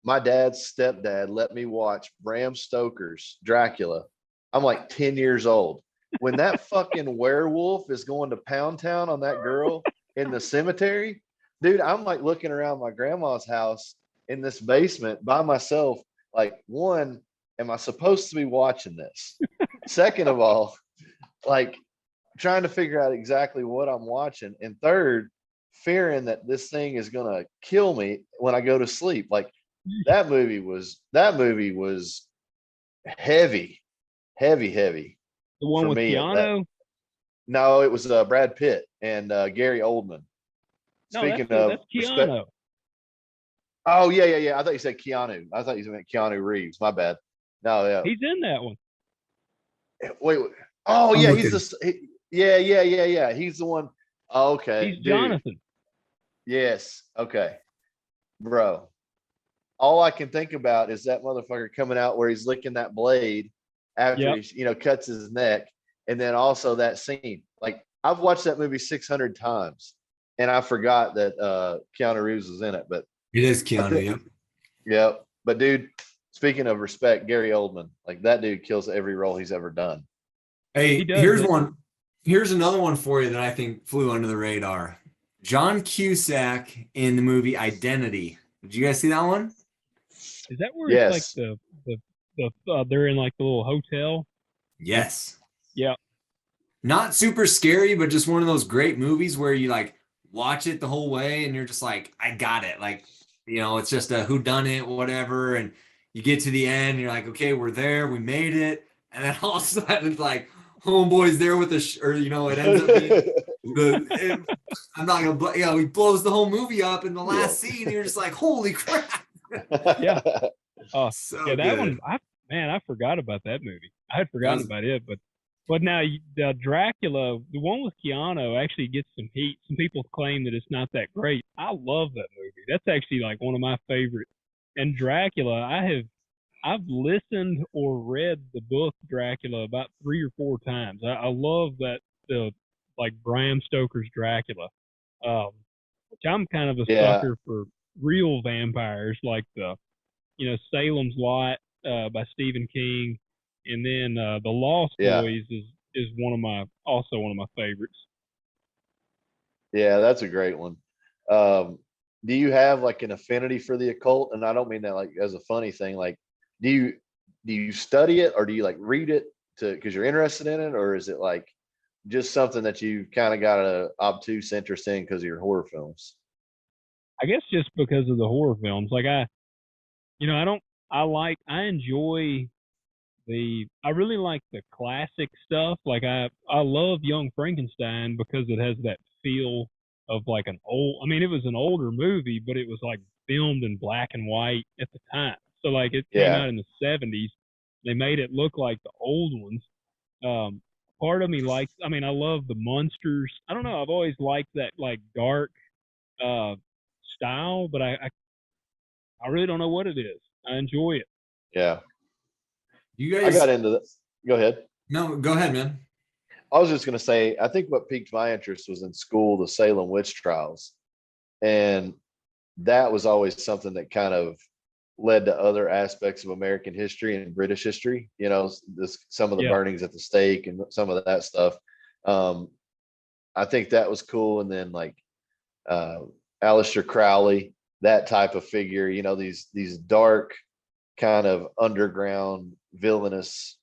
My dad's stepdad let me watch Bram Stoker's Dracula. I'm like 10 years old. When that fucking werewolf is going to Pound Town on that girl in the cemetery, dude, I'm like looking around my grandma's house in this basement by myself. Like, one, am I supposed to be watching this? Second of all, like trying to figure out exactly what I'm watching. And third, fearing that this thing is going to kill me when I go to sleep. Like that movie was heavy. The one for with me. Keanu? No, it was Brad Pitt and Gary Oldman. Speaking of that's Keanu. Oh yeah. I thought you said Keanu. I thought you meant Keanu Reeves. My bad. No, yeah. He's in that one. Wait. Oh yeah, yeah. He's the one. Oh, okay. He's Jonathan. Yes. Okay. Bro. All I can think about is that motherfucker coming out where he's licking that blade after he, cuts his neck. And then also that scene. Like I've watched that movie 600 times and I forgot that Keanu Reeves was in it, but it is Keanu. Yeah. But dude, speaking of respect, Gary Oldman, like that dude kills every role he's ever done. Hey, here's one. Here's another one for you that I think flew under the radar. John Cusack in the movie Identity. Did you guys see that one? Is that where it's like the they're in like the little hotel? Yes. Yeah. Not super scary, but just one of those great movies where you like watch it the whole way and you're just like, I got it. Like it's just a whodunit, whatever. And you get to the end, and you're like, okay, we're there, we made it. And then all of a sudden, it's like, homeboy's there with or it ends up being I'm not gonna, he blows the whole movie up in the last scene. And you're just like, holy crap! Yeah. Oh, So yeah, that good. one. I forgot about that movie. I had forgotten about it, but now the Dracula, the one with Keanu, actually gets some heat. Some people claim that it's not that great. I love that movie. That's actually like one of my favorite. And Dracula, I've listened or read the book Dracula about 3 or 4 times. I love that the like Bram Stoker's Dracula, which I'm kind of a Yeah, sucker for real vampires like Salem's Lot by Stephen King, and then The Lost yeah, Boys is one of my favorites. yeah. That's a great one. Um, do you have like an affinity for the occult? And I don't mean that like as a funny thing. Like, do you study it or do you like read it because you're interested in it, or is it like just something that you kind of got a obtuse interest in because of your horror films? I guess just because of the horror films, like I don't I enjoy I really like the classic stuff. Like I love Young Frankenstein because it has that feel of like an old. I mean, it was an older movie, but it was like filmed in black and white at the time. So like it came Yeah, out in the '70s. They made it look like the old ones. Um, Part of me likes. I mean, I love the monsters. I don't know. I've always liked that like dark uh, style, but I really don't know what it is. I enjoy it. yeah. You I got guys, into that. Go ahead. no, go ahead, man. I was just going to say, I think what piqued my interest was in school, the Salem witch trials. And that was always something that kind of led to other aspects of American history and British history, some of the Yeah, burnings at the stake and some of that stuff. Um, I think that was cool. And then like uh, Aleister Crowley, that type of figure, these dark kind of underground villainous,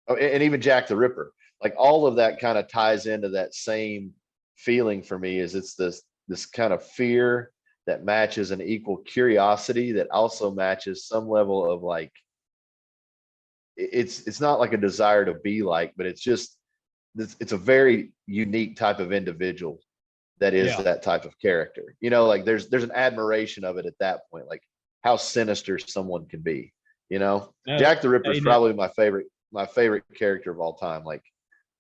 and even Jack the Ripper, like all of that kind of ties into that same feeling for me. Is it's this kind of fear that matches an equal curiosity that also matches some level of like it's not like a desire to be like, but it's a very unique type of individual that is yeah. that type of character. Like there's an admiration of it at that point, like how sinister someone can be. No, Jack the Ripper is hey, now, probably my favorite character of all time. Like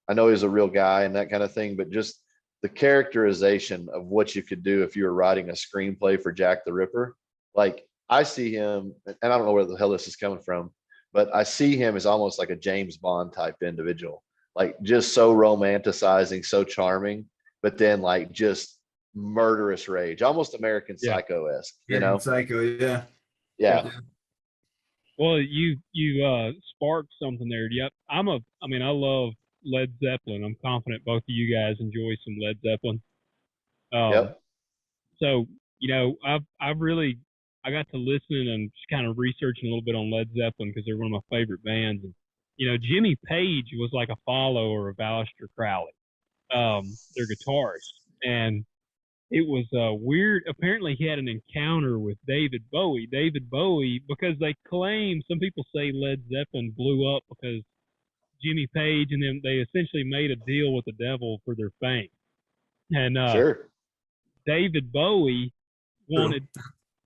I know he's a real guy and that kind of thing, but just the characterization of what you could do if you were writing a screenplay for Jack the Ripper. Like I see him, and I don't know where the hell this is coming from, but I see him as almost like a James Bond type individual, like just so romanticizing, so charming, but then like just murderous rage, almost American yeah. Psycho-esque, American Psycho, yeah. Yeah. Well, you sparked something there. Yep. I mean, I love Led Zeppelin. I'm confident both of you guys enjoy some Led Zeppelin. Um, Yep. so I've really I got to listen and just kind of researching a little bit on Led Zeppelin because they're one of my favorite bands. And Jimmy Page was like a follower of Aleister Crowley, their guitarist, and it was weird. Apparently, he had an encounter with David Bowie. David Bowie, because they claim, some people say Led Zeppelin blew up because Jimmy Page and them, they essentially made a deal with the devil for their fame. And Sure. David Bowie True. wanted,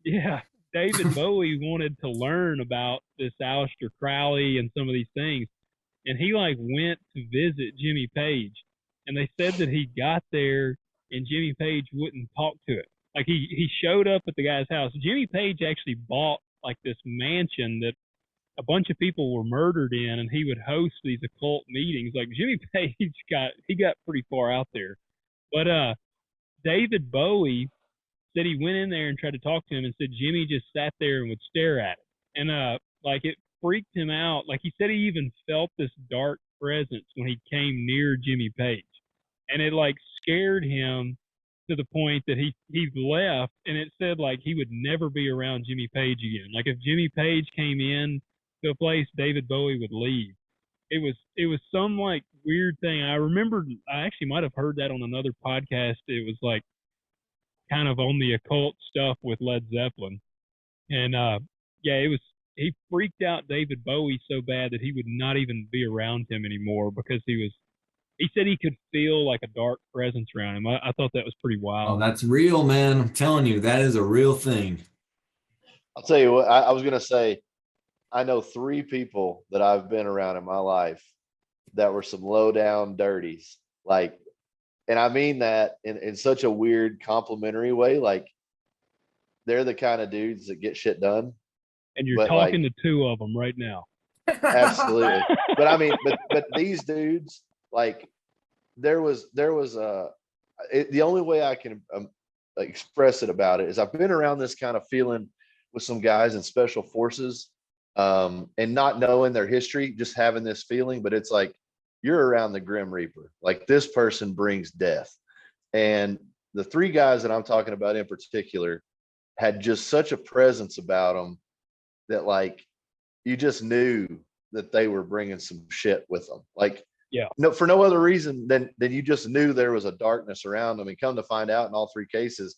yeah, David Bowie wanted to learn about this Aleister Crowley and some of these things. And he like went to visit Jimmy Page. And they said that he got there and Jimmy Page wouldn't talk to him. Like he showed up at the guy's house. Jimmy Page actually bought like this mansion that a bunch of people were murdered in, and he would host these occult meetings. Like Jimmy Page got pretty far out there. But David Bowie said he went in there and tried to talk to him and said Jimmy just sat there and would stare at him. And like it freaked him out. Like he said he even felt this dark presence when he came near Jimmy Page. And it like scared him to the point that he left, and it said like he would never be around Jimmy Page again. Like if Jimmy Page came in to a place, David Bowie would leave. It was some like weird thing. I remember I actually might have heard that on another podcast. It was like kind of on the occult stuff with Led Zeppelin. And he freaked out David Bowie so bad that he would not even be around him anymore because he said he could feel like a dark presence around him. I thought that was pretty Oh, wild. that's real, man. I'm telling you, that is a real thing. I'll tell you what, I was going to say, I know 3 people that I've been around in my life that were some low down dirties. Like, and I mean that in such a weird complimentary way. Like, they're the kind of dudes that get shit done. And you're But talking to 2 of them right now. Absolutely. But I mean, but these dudes, like, there was the only way I can express it about it is I've been around this kind of feeling with some guys in special forces, and not knowing their history, just having this feeling, but it's like you're around the Grim Reaper. Like, this person brings death. And the 3 guys that I'm talking about in particular had just such a presence about them that, like, you just knew that they were bringing some shit with them. Like, yeah, no, for no other reason than you just knew there was a darkness around them. And come to find out, in all 3 cases,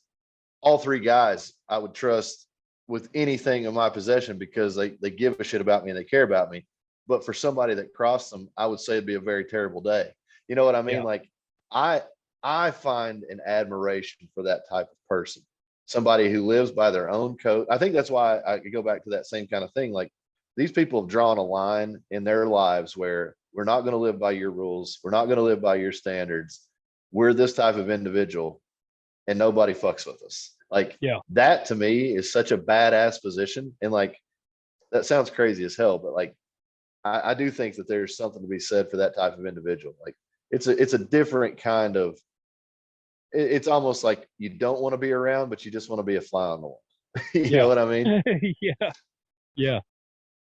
all 3 guys I would trust with anything in my possession because they give a shit about me and they care about me. But for somebody that crossed them, I would say it'd be a very terrible day. You know what I mean? Yeah. Like, I find an admiration for that type of person, somebody who lives by their own code. I think that's why I could go back to that same kind of thing. Like, these people have drawn a line in their lives where we're not going to live by your rules. We're not going to live by your standards. We're this type of individual and nobody fucks with us. Like, yeah, that to me is such a badass position. And, like, that sounds crazy as hell, but, like, I do think that there's something to be said for that type of individual. Like, it's a different kind of, it's almost like you don't want to be around, but you just want to be a fly on the wall. You know what I mean? Yeah.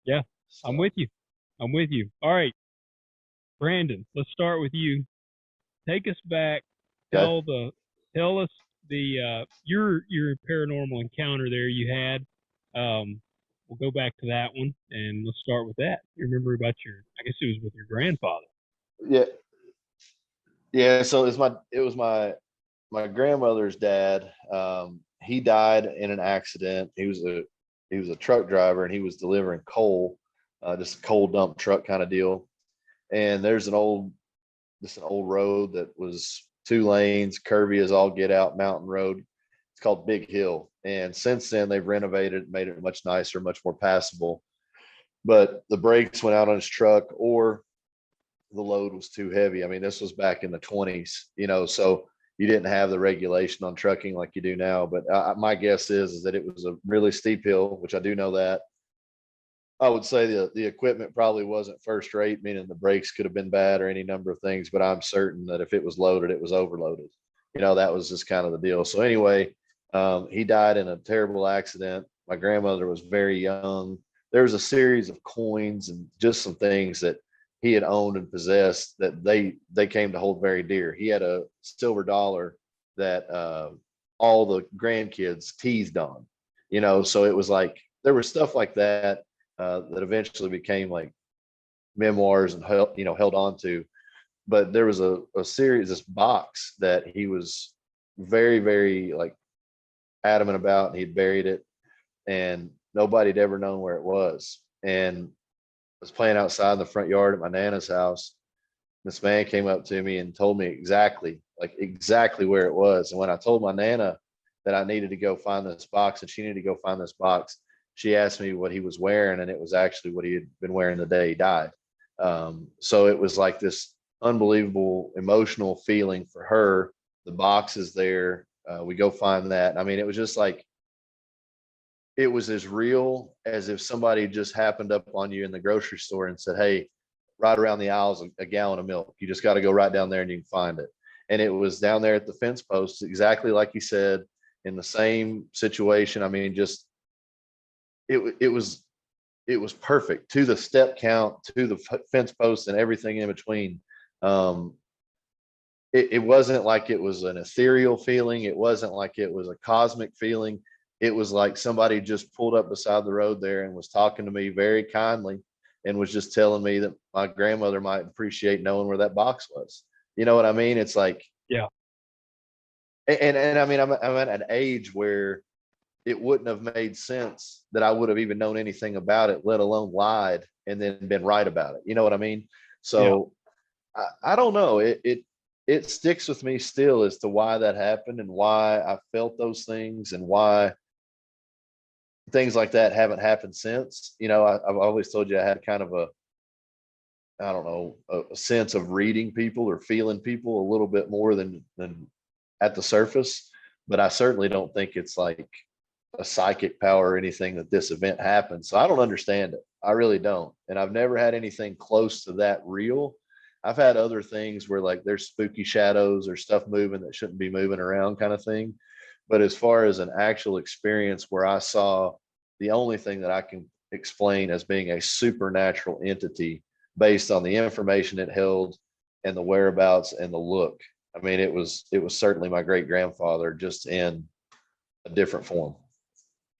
So, I'm with you. All right, Brandon, let's start with you. Take us back. Okay. Tell us your paranormal encounter there you had. We'll go back to that one and let's start with that. You remember about I guess it was with your grandfather. Yeah. So it was my grandmother's dad. He died in an accident. He was a truck driver and he was delivering coal, just a coal dump truck kind of deal. And there's an old road that was 2 lanes, curvy as all get out, mountain road. It's called Big Hill. And since then they've renovated, made it much nicer, much more passable. But the brakes went out on his truck or the load was too heavy. I mean, this was back in the 20s, so you didn't have the regulation on trucking like you do now. But my guess is that it was a really steep hill, which I do know that. I would say the equipment probably wasn't first rate, meaning the brakes could have been bad or any number of things, but I'm certain that if it was loaded, it was overloaded. That was just kind of the deal. So anyway, he died in a terrible accident. My grandmother was very young. There was a series of coins and just some things that he had owned and possessed that they came to hold very dear. He had a silver dollar that all the grandkids teased on, so it was like there was stuff like that that eventually became like memoirs and held on to. But there was a series, this box that he was very, very like adamant about, and he'd buried it and nobody had ever known where it was. And I was playing outside in the front yard at my Nana's house. This man came up to me and told me exactly where it was. And when I told my Nana that I needed to go find this box and she needed to go find this box, she asked me what he was wearing, and it was actually what he had been wearing the day he died. So it was like this unbelievable emotional feeling for her. The box is there. We go find that. I mean, it was just like, it was as real as if somebody just happened up on you in the grocery store and said, hey, right around the aisles, a gallon of milk. You just got to go right down there and you can find it. And it was down there at the fence post, exactly like you said, in the same situation. I mean, just, it was perfect to the step count, to the fence post and everything in between. It wasn't like it was an ethereal feeling. It wasn't like it was a cosmic feeling. It was like somebody just pulled up beside the road there and was talking to me very kindly and was just telling me that my grandmother might appreciate knowing where that box was. You know what I mean? It's like, yeah, And I mean, I'm at an age where it wouldn't have made sense that I would have even known anything about it, let alone lied and then been right about it. You know what I mean? So I don't know. It sticks with me still as to why that happened and why I felt those things and why things like that haven't happened since. You know, I've always told you I had kind of a, I don't know, a sense of reading people or feeling people a little bit more than at the surface. But I certainly don't think it's like a psychic power or anything that this event happened. So I don't understand it. I really don't. And I've never had anything close to that real. I've had other things where like there's spooky shadows or stuff moving that shouldn't be moving around kind of thing. But as far as an actual experience where I saw the only thing that I can explain as being a supernatural entity based on the information it held and the whereabouts and the look. I mean, it was certainly my great grandfather, just in a different form.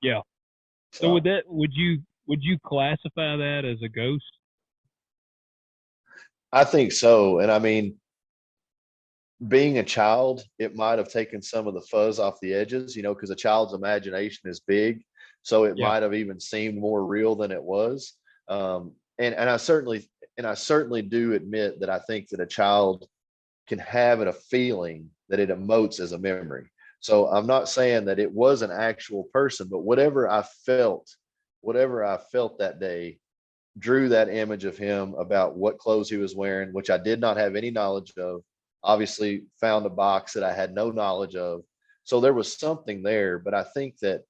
Yeah. So would you classify that as a ghost? I think so. And I mean, being a child, it might have taken some of the fuzz off the edges, you know, because a child's imagination is big. So it might have even seemed more real than it was. And I certainly do admit that I think that a child can have a feeling that it emotes as a memory. So I'm not saying that it was an actual person, but whatever I felt that day drew that image of him about what clothes he was wearing, which I did not have any knowledge of. Obviously found a box that I had no knowledge of. So there was something there, but I think that,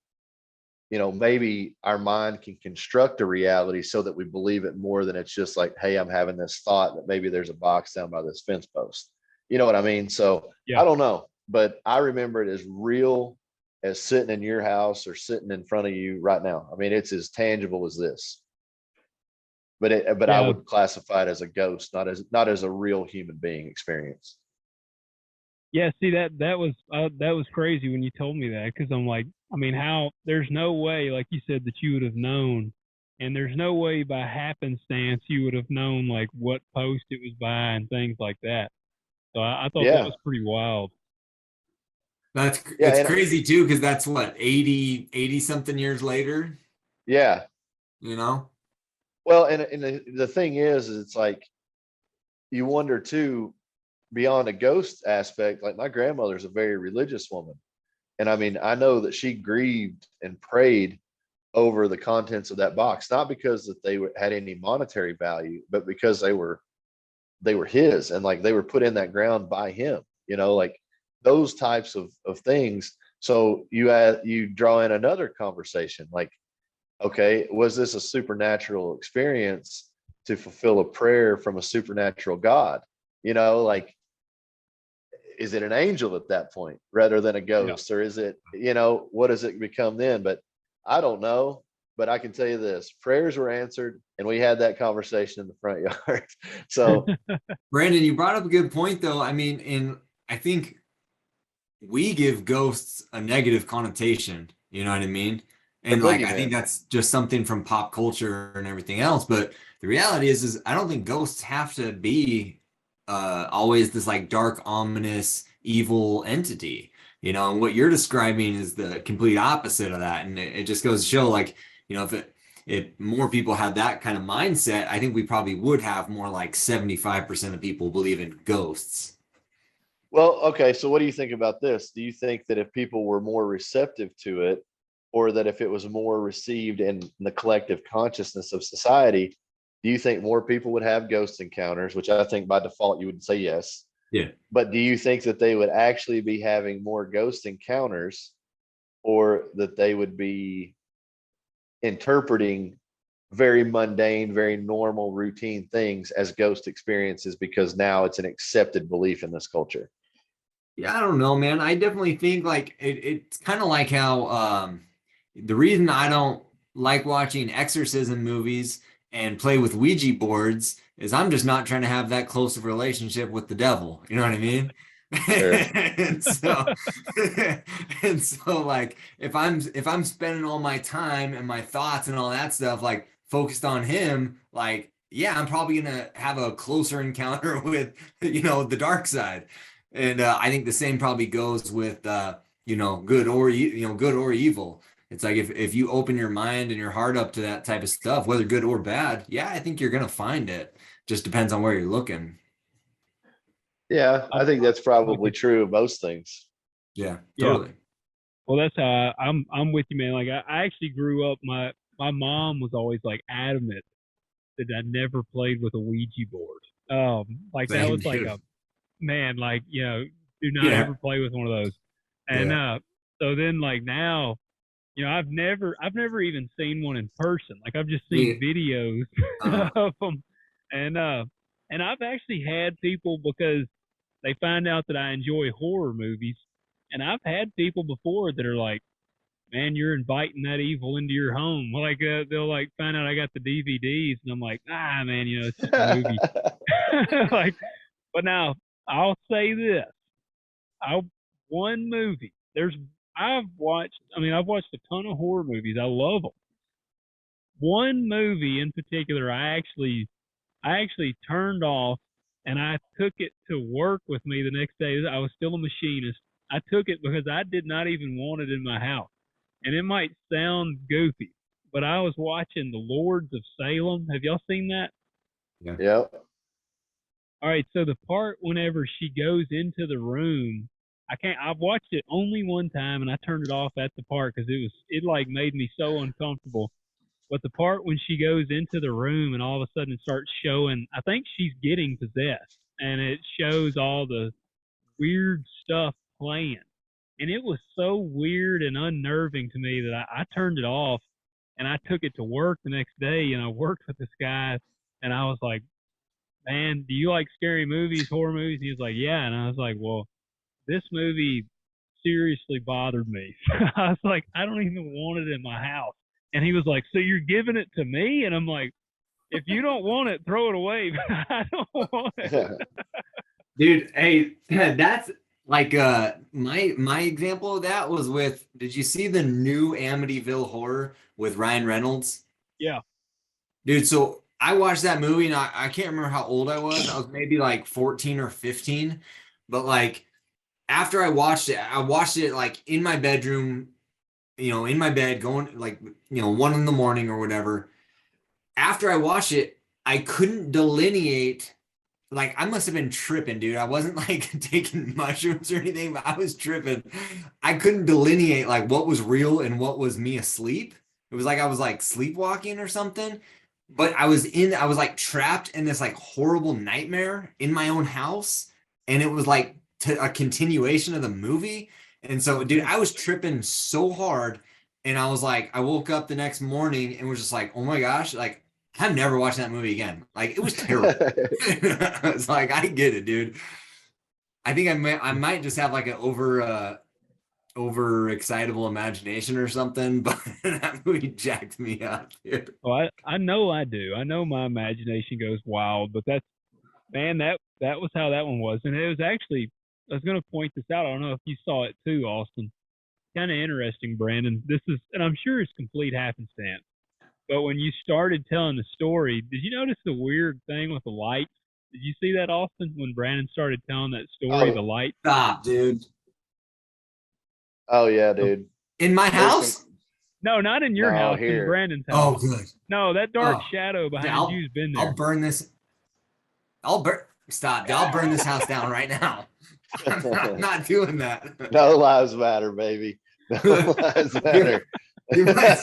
you know, maybe our mind can construct a reality so that we believe it more than it's just like, hey, I'm having this thought that maybe there's a box down by this fence post. You know what I mean? So I don't know, but I remember it as real as sitting in your house or sitting in front of you right now. I mean, it's as tangible as this. But I would classify it as a ghost, not as a real human being experience. Yeah, see that was crazy when you told me that, because I'm like, I mean, there's no way, like you said, that you would have known, and there's no way by happenstance you would have known like what post it was by and things like that. So I thought that was pretty wild. It's crazy too, because that's what 80 something years later. Yeah, you know. Well, and the thing is it's like you wonder too, beyond a ghost aspect, like my grandmother's a very religious woman. And I mean, I know that she grieved and prayed over the contents of that box, not because that they had any monetary value, but because they were his, and like they were put in that ground by him, you know, like those types of things. So you draw in another conversation, like, okay, was this a supernatural experience to fulfill a prayer from a supernatural God? You know, like, is it an angel at that point rather than a ghost? Or is it, you know, what does it become then? But I don't know. But I can tell you this, prayers were answered, and we had that conversation in the front yard. So Brandon, you brought up a good point though. I mean, I think we give ghosts a negative connotation, you know what I mean? And like, I think that's just something from pop culture and everything else. But the reality is I don't think ghosts have to be always this like dark, ominous, evil entity, you know. And what you're describing is the complete opposite of that. And it just goes to show, like, you know, if more people had that kind of mindset, I think we probably would have more like 75% of people believe in ghosts. Well, okay. So what do you think about this? Do you think that if people were more receptive to it, or that if it was more received in the collective consciousness of society, do you think more people would have ghost encounters? Which I think by default you would say yes. Yeah. But do you think that they would actually be having more ghost encounters, or that they would be interpreting very mundane, very normal, routine things as ghost experiences because now it's an accepted belief in this culture? Yeah, I don't know, man. I definitely think like it's kind of like how the reason I don't like watching exorcism movies and play with Ouija boards is I'm just not trying to have that close of a relationship with the devil. You know what I mean? Sure. and so like if I'm spending all my time and my thoughts and all that stuff like focused on him, like, yeah, I'm probably gonna have a closer encounter with, you know, the dark side. And I think the same probably goes with good or good or evil. It's like if you open your mind and your heart up to that type of stuff, whether good or bad, yeah, I think you're gonna find it. Just depends on where you're looking. Yeah, I think that's probably Okay. true of most things. Yeah, Yeah. totally. Well, that's how I'm with you, man. Like I actually grew up. My mom was always like adamant that I never played with a Ouija board. Like that Same, was like dude. a man. Like do not Yeah, ever play with one of those. And yeah. so then like now, I've never even seen one in person. Like I've just seen Me, videos uh, of them, and I've actually had people because they find out that I enjoy horror movies, and I've had people before that are like, "Man, you're inviting that evil into your home." Like they'll like find out I got the DVDs, and I'm like, "Ah, man, it's just a movie." Like, but now I'll say this: I one movie. I've watched a ton of horror movies. I love them. One movie in particular, I actually turned off, and I took it to work with me the next day. I was still a machinist. I took it because I did not even want it in my house. And it might sound goofy, but I was watching The Lords of Salem. Have y'all seen that? yeah. Yep. All right, so the part whenever she goes into the room, I've watched it only one time and I turned it off at the part because it like made me so uncomfortable. But the part when she goes into the room and all of a sudden starts showing, I think she's getting possessed, and it shows all the weird stuff playing. And it was so weird and unnerving to me that I turned it off, and I took it to work the next day, and I worked with this guy, and I was like, "Man, do you like scary movies, horror movies?" And he was like, "Yeah." And I was like, "Well, this movie seriously bothered me." I was like, "I don't even want it in my house." And he was like, "So you're giving it to me?" And I'm like, "If you don't want it, throw it away." I don't want it. Dude, hey, that's like my example of that was with, did you see the new Amityville Horror with Ryan Reynolds? Yeah. Dude, so I watched that movie and I can't remember how old I was. I was maybe like 14 or 15. But like after I watched it like in my bedroom, in my bed, going like, 1 in the morning or whatever. After I watched it, I couldn't delineate. Like I must have been tripping, dude. I wasn't like taking mushrooms or anything, but I was tripping. I couldn't delineate like what was real and what was me asleep. It was like I was like sleepwalking or something. But I was like trapped in this like horrible nightmare in my own house. And it was like a continuation of the movie. And so, dude, I was tripping so hard. And I was like, I woke up the next morning and was just like, oh my gosh, like I'm never watching that movie again. Like it was terrible. It's like I get it, dude. I think I might just have like an over excitable imagination or something, but that movie jacked me up, dude. Well, I know I do. I know my imagination goes wild, but that was how that one was. And it was actually, I was going to point this out. I don't know if you saw it too, Austin. Kind of interesting, Brandon. And I'm sure it's complete happenstance. But when you started telling the story, did you notice the weird thing with the lights? Did you see that, Austin, when Brandon started telling that story, the Oh, light? Stop, dude. oh yeah, dude. In my There's some house? No, not in your no house, in here. Brandon's house. Oh, good. No, that dark Oh, shadow yeah, behind you's been I'll there. burn this. I'll burn. Stop, dude. I'll burn this house down right now. I'm not doing that. No lives matter, baby. No lives matter. You're right.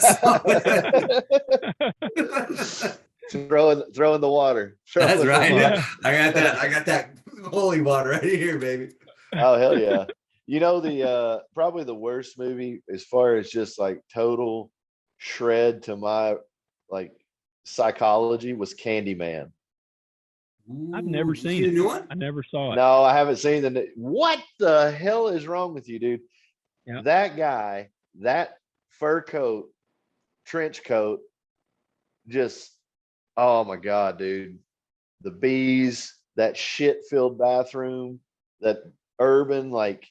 Throw in the water. Throw That's in the right. water. I got that holy water right here, baby. Oh hell yeah. You know the probably the worst movie as far as just like total shred to my like psychology was Candyman. I've never Ooh, did you seen see the it. new one? I never saw it. No, I haven't seen what the hell is wrong with you, dude? Yeah. That guy, that fur coat, trench coat, just oh my god, dude. The bees, that shit filled bathroom, that urban like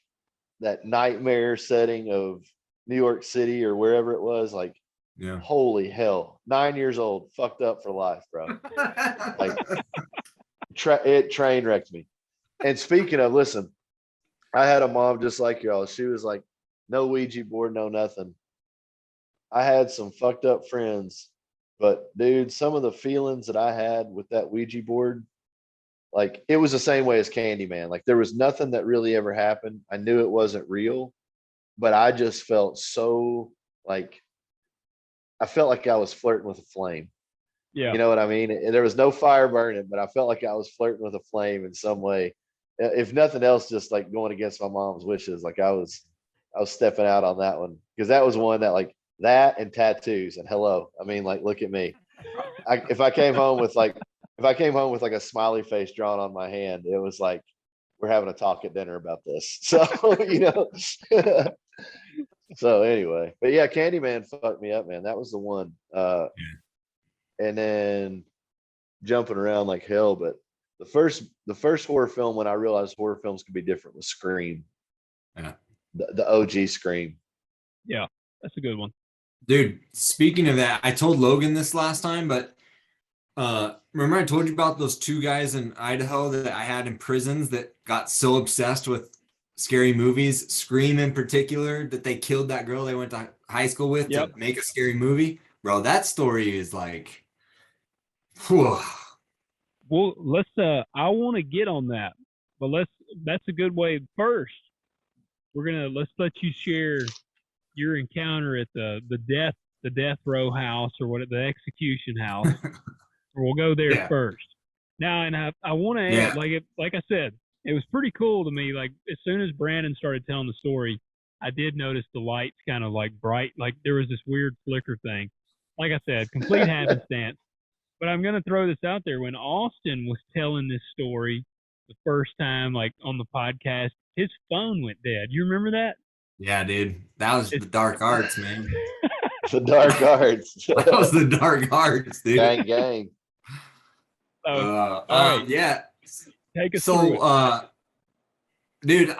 that nightmare setting of New York City or wherever it was, like Yeah. holy hell. 9 years old, fucked up for life, bro. Like it train wrecked me. And speaking of, listen, I had a mom just like y'all. She was like, no Ouija board, no nothing. I had some fucked up friends, but dude, some of the feelings that I had with that Ouija board, like it was the same way as Candyman. Like there was nothing that really ever happened. I knew it wasn't real, but I just felt so like I felt like I was flirting with a flame. Yeah. You know what I mean? There was no fire burning, but I felt like I was flirting with a flame in some way. If nothing else, just like going against my mom's wishes. Like I was stepping out on that one because that was one that like that and tattoos and hello. I mean, like, look at me. If I came home with like a smiley face drawn on my hand, it was like we're having a talk at dinner about this. So you know. So anyway, but yeah, Candyman fucked me up, man. That was the one. And then jumping around like hell. But the first horror film when I realized horror films could be different was Scream. Yeah. The OG Scream. Yeah, that's a good one. Dude, speaking of that, I told Logan this last time, but remember I told you about those two guys in Idaho that I had in prisons that got so obsessed with scary movies, Scream in particular, that they killed that girl they went to high school with to make a scary movie? Bro, that story is like, whew. Well, let's I want to get on that, but that's a good way. First, let's let you share your encounter at the death row house or what, the execution house. We'll go there first. Now, and I want to add, like I said, it was pretty cool to me. Like as soon as Brandon started telling the story, I did notice the lights kind of like bright, like there was this weird flicker thing. Like I said, complete happenstance. But I'm going to throw this out there. When Austin was telling this story the first time, like on the podcast, his phone went dead. You remember that? Yeah, dude. That was the dark arts, man. The dark arts. That was the dark arts, dude. Gang. All right. Yeah. Take us through it. Dude,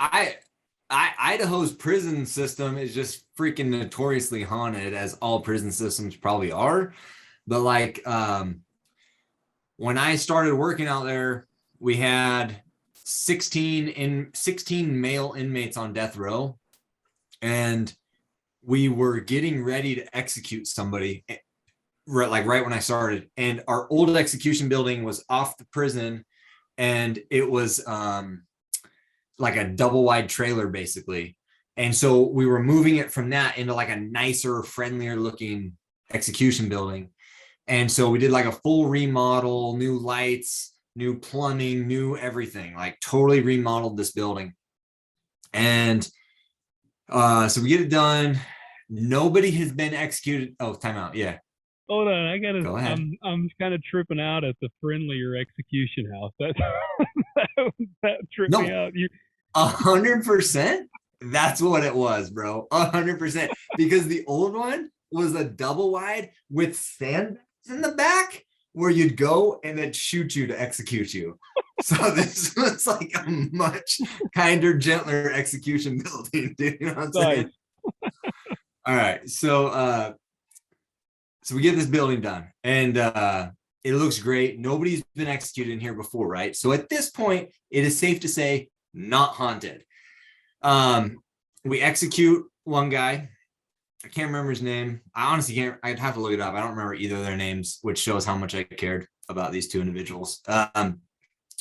Idaho's prison system is just freaking notoriously haunted, as all prison systems probably are. But like, when I started working out there, we had 16 male inmates on death row, and we were getting ready to execute somebody right when I started. And our old execution building was off the prison, and it was like a double wide trailer basically. And so we were moving it from that into like a nicer, friendlier looking execution building. And so we did like a full remodel, new lights, new plumbing, new everything, like totally remodeled this building. And so we get it done. Nobody has been executed. Oh, timeout. Yeah. Hold on, Go ahead. I'm kind of tripping out at the friendlier execution house. That tripped me out. 100%. That's what it was, bro. 100%. Because the old one was a double wide with sandbags in the back where you'd go and they'd shoot you to execute you. So this was like a much kinder, gentler execution building, dude. You know what I'm saying? All right. So we get this building done, and it looks great. Nobody's been executed in here before, right? So at this point, it is safe to say not haunted. We execute one guy. I can't remember his name. I honestly can't. I'd have to look it up. I don't remember either of their names, which shows how much I cared about these two individuals.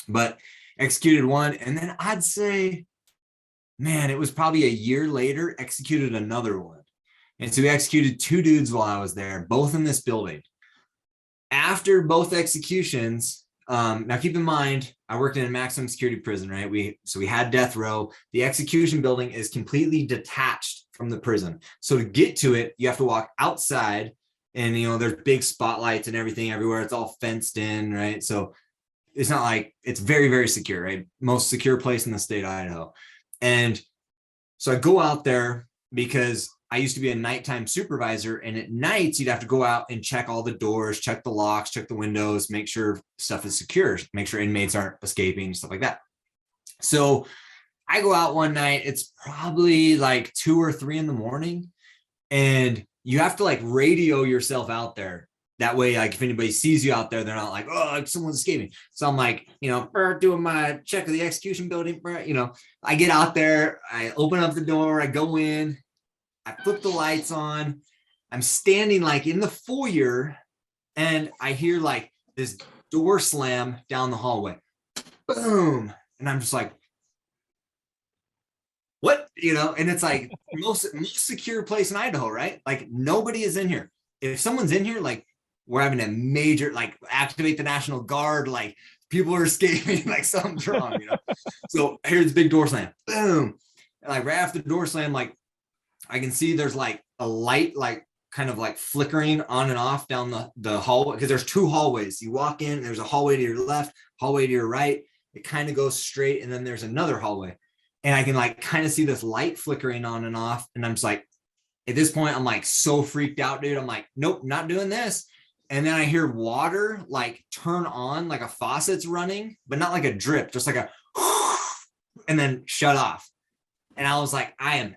But executed one, and then I'd say, man, it was probably a year later, executed another one. And so we executed two dudes while I was there, both in this building. After both executions, now keep in mind, I worked in a maximum security prison, right? We had death row. The execution building is completely detached from the prison. So to get to it, you have to walk outside, and there's big spotlights and everything everywhere. It's all fenced in, right? So it's not like, it's very, very secure, right? Most secure place in the state of Idaho. And so I go out there because I used to be a nighttime supervisor, and at nights you'd have to go out and check all the doors, check the locks, check the windows, make sure stuff is secure, make sure inmates aren't escaping, stuff like that. So I go out one night, it's probably like 2 or 3 in the morning, and you have to like radio yourself out there That way, like if anybody sees you out there, they're not like, oh, someone's escaping. So I'm like, doing my check of the execution building. I get out there, I open up the door, I go in, I flip the lights on. I'm standing like in the foyer, and I hear like this door slam down the hallway. Boom. And I'm just like, what? And it's like most secure place in Idaho, right? Like nobody is in here. If someone's in here, like we're having a major, like activate the National Guard, like people are escaping, like something's wrong, So I hear this big door slam. Boom. And like right after the door slam, like I can see there's like a light, like kind of like flickering on and off down the hallway, because there's 2 hallways. You walk in, there's a hallway to your left, hallway to your right. It kind of goes straight, and then there's another hallway. And I can like kind of see this light flickering on and off. And I'm just like, at this point, I'm like so freaked out, dude. I'm like, nope, not doing this. And then I hear water like turn on, like a faucet's running, but not like a drip, just like a, and then shut off. And I was like, I am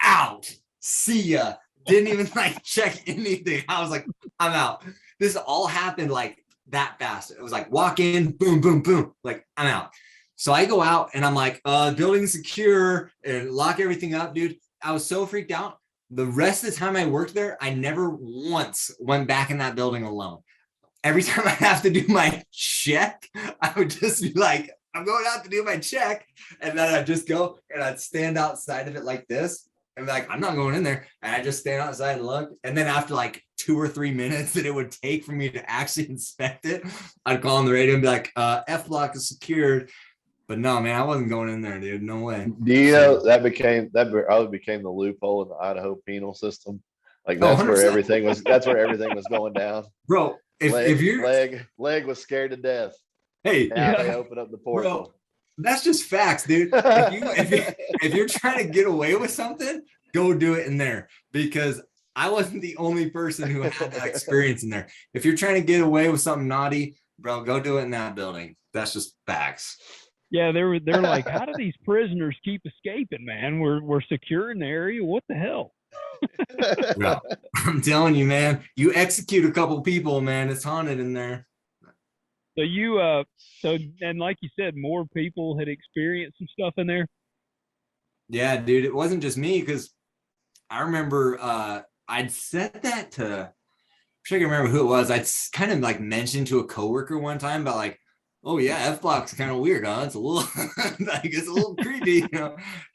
out. See ya. Didn't even like check anything. I was like, I'm out. This all happened like that fast. It was like walk in, boom, boom, boom. Like I'm out. So I go out and I'm like, building secure and lock everything up, dude. I was so freaked out. The rest of the time I worked there, I never once went back in that building alone. Every time I have to do my check, I would just be like, I'm going out to do my check. And then I'd just go and I'd stand outside of it like this. And be like, I'm not going in there. And I just stand outside and look. And then after like 2 or 3 minutes that it would take for me to actually inspect it, I'd call on the radio and be like, F block is secured. But no, man, I wasn't going in there, dude. No way. Do you know that became the loophole in the Idaho penal system? Like that's where everything was. That's where everything was going down, bro. If you're leg was scared to death. Hey, now they open up the portal. Bro, that's just facts, dude. If you're trying to get away with something, go do it in there, because I wasn't the only person who had that experience in there. If you're trying to get away with something naughty, bro, go do it in that building. That's just facts. Yeah, they're like, how do these prisoners keep escaping, man? We're secure in the area. What the hell? No, I'm telling you, man. You execute a couple people, man. It's haunted in there. So and like you said, more people had experienced some stuff in there. Yeah, dude. It wasn't just me, because I remember I'd said that to, I'm sure I can remember who it was. I'd kind of like mentioned to a coworker one time about like, oh yeah, F block's kind of weird, huh? It's a little like it's a little creepy,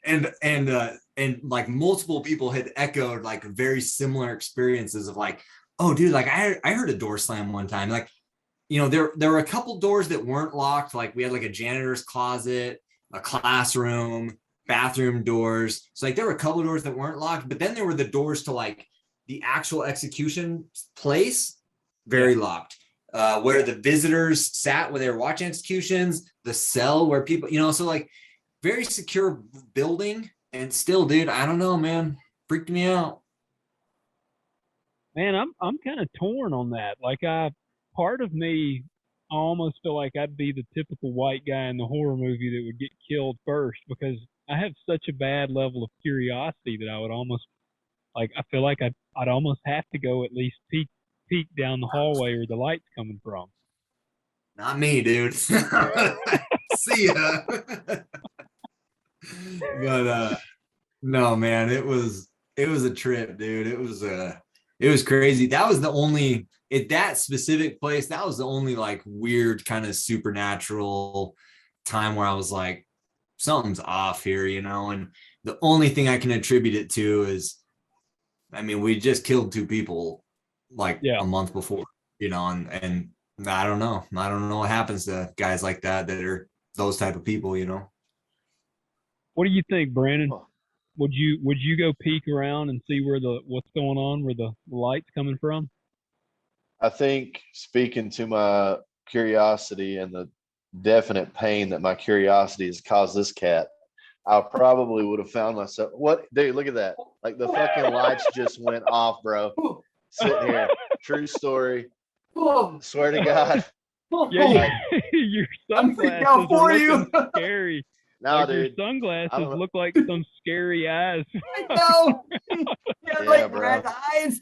and like multiple people had echoed like very similar experiences of like, oh dude, like I heard a door slam one time. Like, there were a couple doors that weren't locked. Like we had like a janitor's closet, a classroom, bathroom doors. So like there were a couple doors that weren't locked, but then there were the doors to like the actual execution place, very locked. Where the visitors sat when they were watching executions, the cell where people, so like very secure building. And still, dude, I don't know, man, freaked me out. Man, I'm kind of torn on that. Like part of me, I almost feel like I'd be the typical white guy in the horror movie that would get killed first, because I have such a bad level of curiosity that I would almost like, I feel like I'd almost have to go at least peek down the hallway where the light's coming from. Not me, dude. See ya. But no, man, it was a trip, dude. It was crazy. That was the only, at that specific place, that was the only like weird kind of supernatural time where I was like, something's off here, and the only thing I can attribute it to is, I mean, we just killed 2 people like a month before, and I don't know what happens to guys like that are those type of people, What do you think, Brandon? Would you go peek around and see what's going on, where the light's coming from? I think, speaking to my curiosity and the definite pain that my curiosity has caused this cat, I probably would have found myself. What, dude? Look at that! Like the fucking lights just went off, bro. Sitting here, true story. Swear to God. Yeah, your sunglasses are looking scary. No, like dude. Your sunglasses look like some scary eyes. I know. Yeah, like bro. red eyes.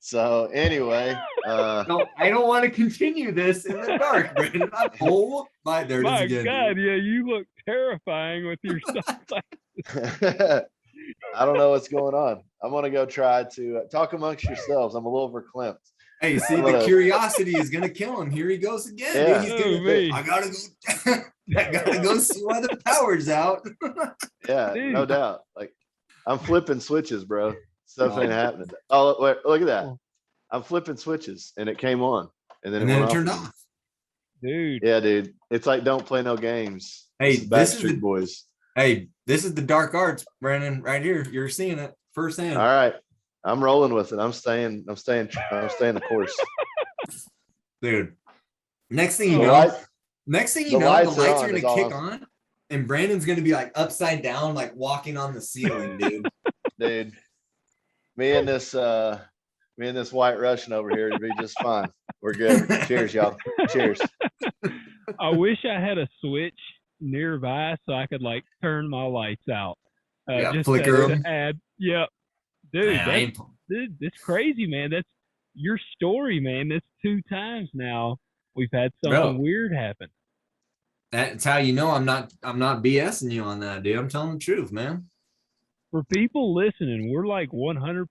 So anyway, No, I don't want to continue this in the dark, Brandon. Oh my, there it is My again. God, dude. yeah, you look terrifying with your sunglasses. I don't know what's going on. I'm gonna go try to talk amongst yourselves. I'm a little verklempt. Hey, see, I'm the gonna- curiosity is gonna kill him. Here he goes again. Yeah. Dude. He's Oh, gonna, me. I gotta go. I gotta go see why the power's out. Yeah, no Dude. doubt. Like I'm flipping switches, bro. Stuff Oh. ain't happening. Oh, wait, look at that. I'm flipping switches and it came on. And then And it then went it turned again. off. Dude. Yeah, dude. It's like don't play no games. Hey, this is Backstreet the- Boys. Hey, this is the dark arts, Brandon, right here. You're seeing it firsthand. All right. I'm rolling with it. I'm staying the course. Dude. Next thing you The know, light- the the lights lights are are on, gonna is all kick I'm- on, and Brandon's gonna be like upside down, like walking on the ceiling, dude. dude. Me and this white Russian over here to be just fine. We're good. Cheers, y'all. Cheers. I wish I had a switch nearby so I could like turn my lights out. Yeah, Just flicker to 'em. add. Yep. Dude, Man, I ain't- dude, that's crazy, man. That's your story, man. That's 2 times now we've had something Bro. weird happen. That's how you know I'm not BSing you on that, dude. I'm telling the truth, man. For people listening, we're like 100%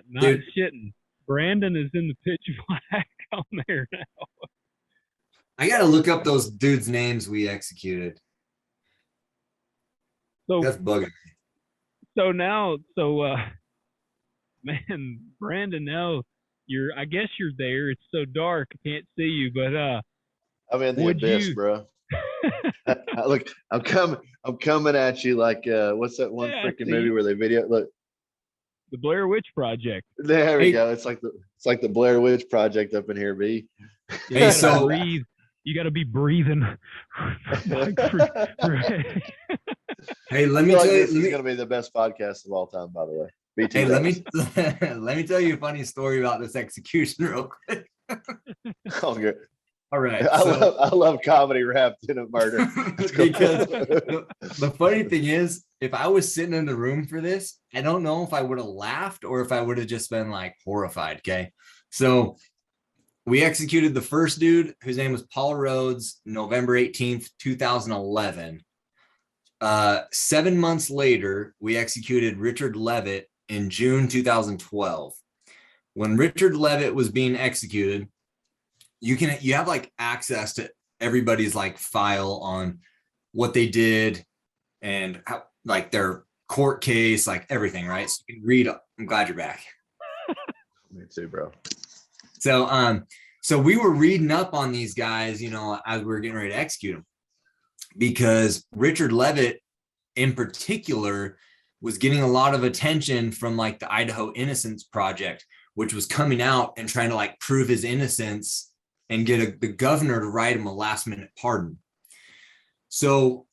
not Dude. shitting. Brandon is in the pitch black on there now. I gotta look up those dudes' names we executed. So That's bugging. so now man, Brandon, now I guess you're there. It's so dark, I can't see you, but I'm in the Would abyss, you- bro. Look, I'm coming at you like what's that one Yeah, I freaking see movie you. where they video look the Blair Witch Project. there we Hey. go. It's like the Blair Witch Project up in here, B. You Hey, gotta so- breathe. You gotta be breathing. like Hey, let I me feel like tell you. this is gonna be the best podcast of all time, by the way. BT Hey, let Dubs. me let me tell you a funny story about this execution real quick. Oh, good. All right. I love comedy wrapped in a murder. because the funny thing is, if I was sitting in the room for this, I don't know if I would have laughed or if I would have just been like horrified. Okay. So we executed the first dude whose name was Paul Rhodes, November 18th, 2011. 7 months later, we executed Richard Levitt in June 2012. When Richard Levitt was being executed, you have like access to everybody's like file on what they did and how, like their court case, like everything, right? So you can read. I'm glad you're back. Me too, bro. So we were reading up on these guys, you know, as we were getting ready to execute them, because Richard Levitt in particular was getting a lot of attention from like the Idaho Innocence Project, which was coming out and trying to like prove his innocence and get the governor to write him a last minute pardon. So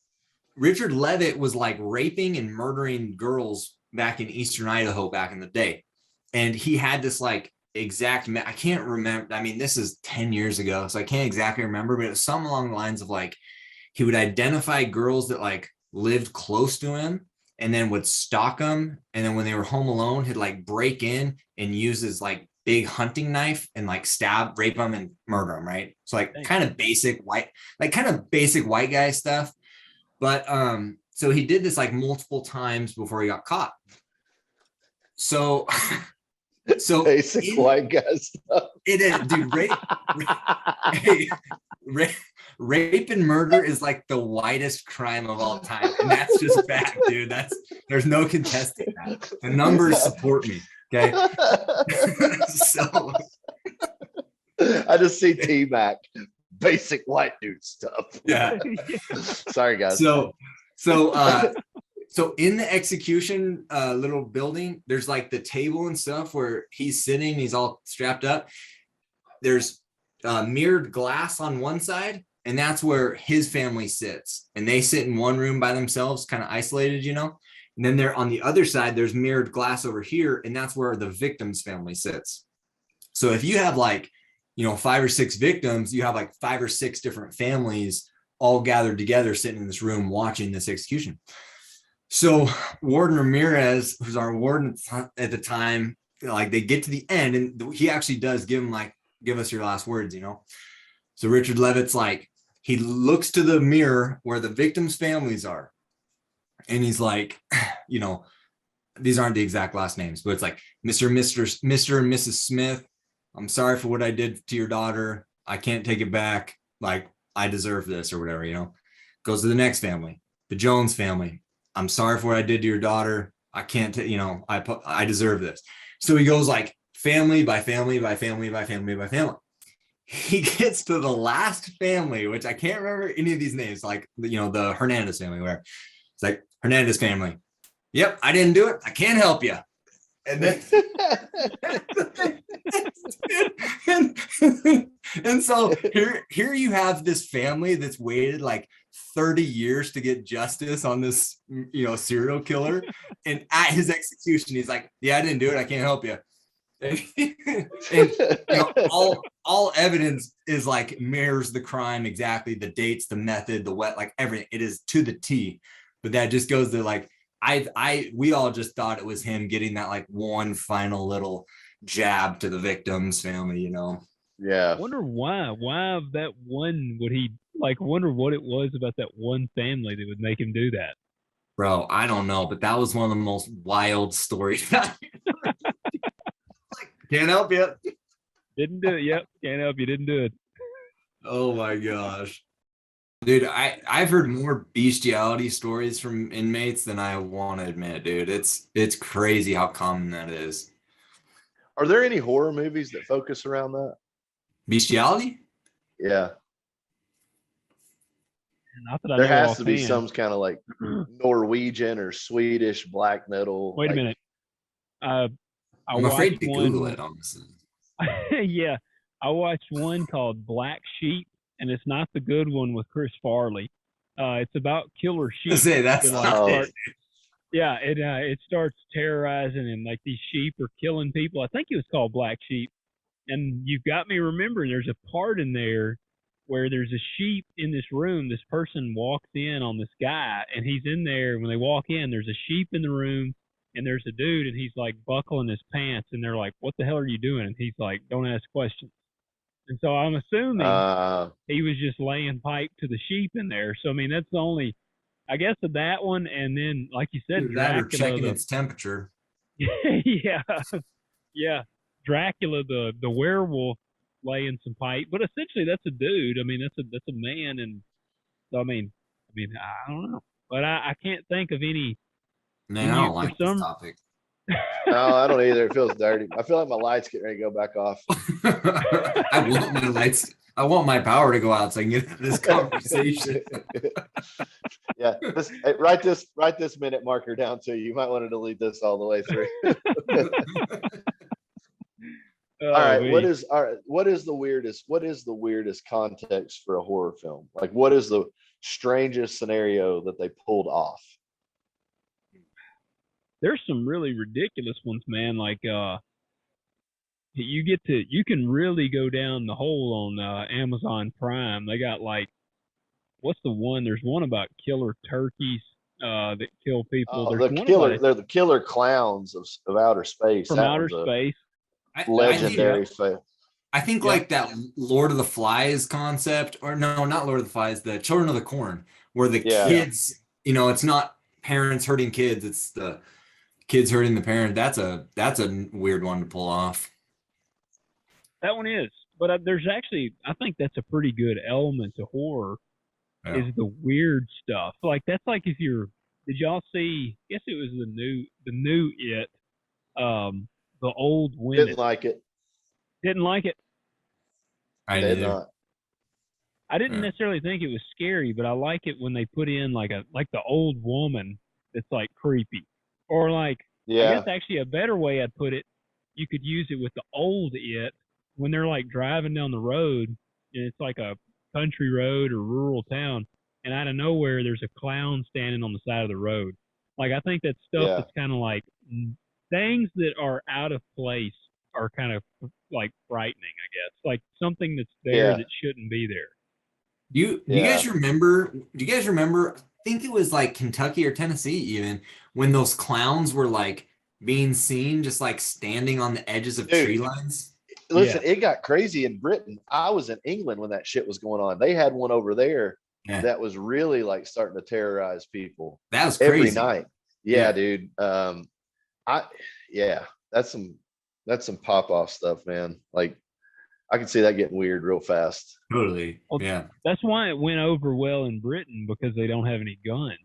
Richard Levitt was like raping and murdering girls back in Eastern Idaho back in the day. And he had this like exact, I can't remember. I mean, this is 10 years ago, so I can't exactly remember, but it was something along the lines of like, he would identify girls that like lived close to him and then would stalk them. And then when they were home alone, he'd like break in and use his like big hunting knife and like stab, rape them and murder them. Right. So like kind of basic white guy stuff. But so he did this like multiple times before he got caught. So Basic white guy stuff. It is, dude. Rape and murder is like the whitest crime of all time, and that's just fact, dude. There's no contesting that. The numbers support me. Okay, so I just see T-Mac. Basic white dude stuff. yeah. Sorry, guys. So in the execution little building, there's like the table and stuff where he's sitting, he's all strapped up. There's mirrored glass on one side, and that's where his family sits. And they sit in one room by themselves, kind of isolated, you know? And then they're on the other side, there's mirrored glass over here, and that's where the victim's family sits. So if you have like, you know, 5 or 6 victims, you have like 5 or 6 different families all gathered together, sitting in this room watching this execution. So Warden Ramirez, who's our warden at the time, like they get to the end, and he actually does give him like, give us your last words, you know. So Richard Levitt's like, he looks to the mirror where the victims' families are, and he's like, you know, these aren't the exact last names, but it's like Mr. and Mrs. Smith, I'm sorry for what I did to your daughter. I can't take it back. Like, I deserve this or whatever, you know. Goes to the next family, the Jones family. I'm sorry for what I did to your daughter. I can't, you know, I deserve this. So he goes like family by family by family by family by family. He gets to the last family, which I can't remember any of these names, like, you know, the Hernandez family, where it's like Hernandez family. Yep, I didn't do it. I can't help you. And then and so here you have this family that's waited like 30 years to get justice on this, you know, serial killer. And at his execution, he's like, yeah, I didn't do it. I can't help you. And you know, all evidence is like mirrors the crime exactly, the dates, the method, the like everything. It is to the T. But that just goes to like, we all just thought it was him getting that like one final little jab to the victim's family, you know. Yeah. I wonder why that one would he like, wonder what it was about that one family that would make him do that. Bro, I don't know, but that was one of the most wild stories. Like, can't help you. Didn't do it. Yep. Can't help you. Didn't do it. Oh my gosh. Dude, I've heard more bestiality stories from inmates than I want to admit, dude. It's crazy how common that is. Are there any horror movies that focus around that? Bestiality? Yeah. Not that I There know has to be offhand. some kind of like Norwegian or Swedish black metal. Wait a like, minute. I'm afraid to Google it, honestly. Yeah, I watched one called Black Sheep, and it's not the good one with Chris Farley. It's about killer sheep. Say that's that, not start, yeah, it starts terrorizing, and like these sheep are killing people. I think it was called Black Sheep. And you've got me remembering there's a part in there where there's a sheep in this room. This person walks in on this guy, and he's in there. When they walk in, there's a sheep in the room, and there's a dude, and he's like buckling his pants, and they're like, "What the hell are you doing?" And he's like, "Don't ask questions." And so I'm assuming he was just laying pipe to the sheep in there. So I mean, that's the only, I guess, of that one. And then, like you said, that or Dracula, checking its temperature. yeah, yeah, Dracula, the werewolf, laying some pipe. But essentially, that's a dude. I mean, that's a man. And so I mean, I don't know, but I can't think of any. Man, I don't like this topic. No, I don't either. It feels dirty. I feel like my light's getting ready to go back off. I want my lights. I want my power to go out so I can get this conversation. Yeah, write this minute marker down too. You might want to delete this all the way through. All right, what is the weirdest context for a horror film? Like, what is the strangest scenario that they pulled off? There's some really ridiculous ones, man. Like you can really go down the hole on Amazon Prime. They got like, what's the one? There's one about killer turkeys that kill people. They're the killer clowns of outer space. From outer space. Legendary. I think like that Lord of the Flies concept, or no, not Lord of the Flies, the Children of the Corn, where the kids, you know, it's not parents hurting kids, it's the kids hurting the parent. That's a weird one to pull off. That one is, but there's actually, I think that's a pretty good element to horror. Yeah. Is the weird stuff. Like that's like did y'all see? I guess it was the new It, the old women. Didn't like it. Didn't like it. I did not. I didn't necessarily think it was scary, but I like it when they put in like the old woman that's like creepy. Or like, I guess actually a better way I'd put it, you could use it with the old It when they're like driving down the road and it's like a country road or rural town, and out of nowhere there's a clown standing on the side of the road. Like I think that stuff that's kind of like things that are out of place are kind of like frightening, I guess. Like something that's there that shouldn't be there. Do you guys remember? I think it was like Kentucky or Tennessee, even when those clowns were like being seen just like standing on the edges of Dude. tree lines. Listen, it got crazy in Britain. I was in England when that shit was going on. They had one over there Yeah. that was really like starting to terrorize people That was every crazy. night. Yeah, dude. That's some pop off stuff, man. Like I can see that getting weird real fast. Totally. Well, yeah. That's why it went over well in Britain, because they don't have any guns.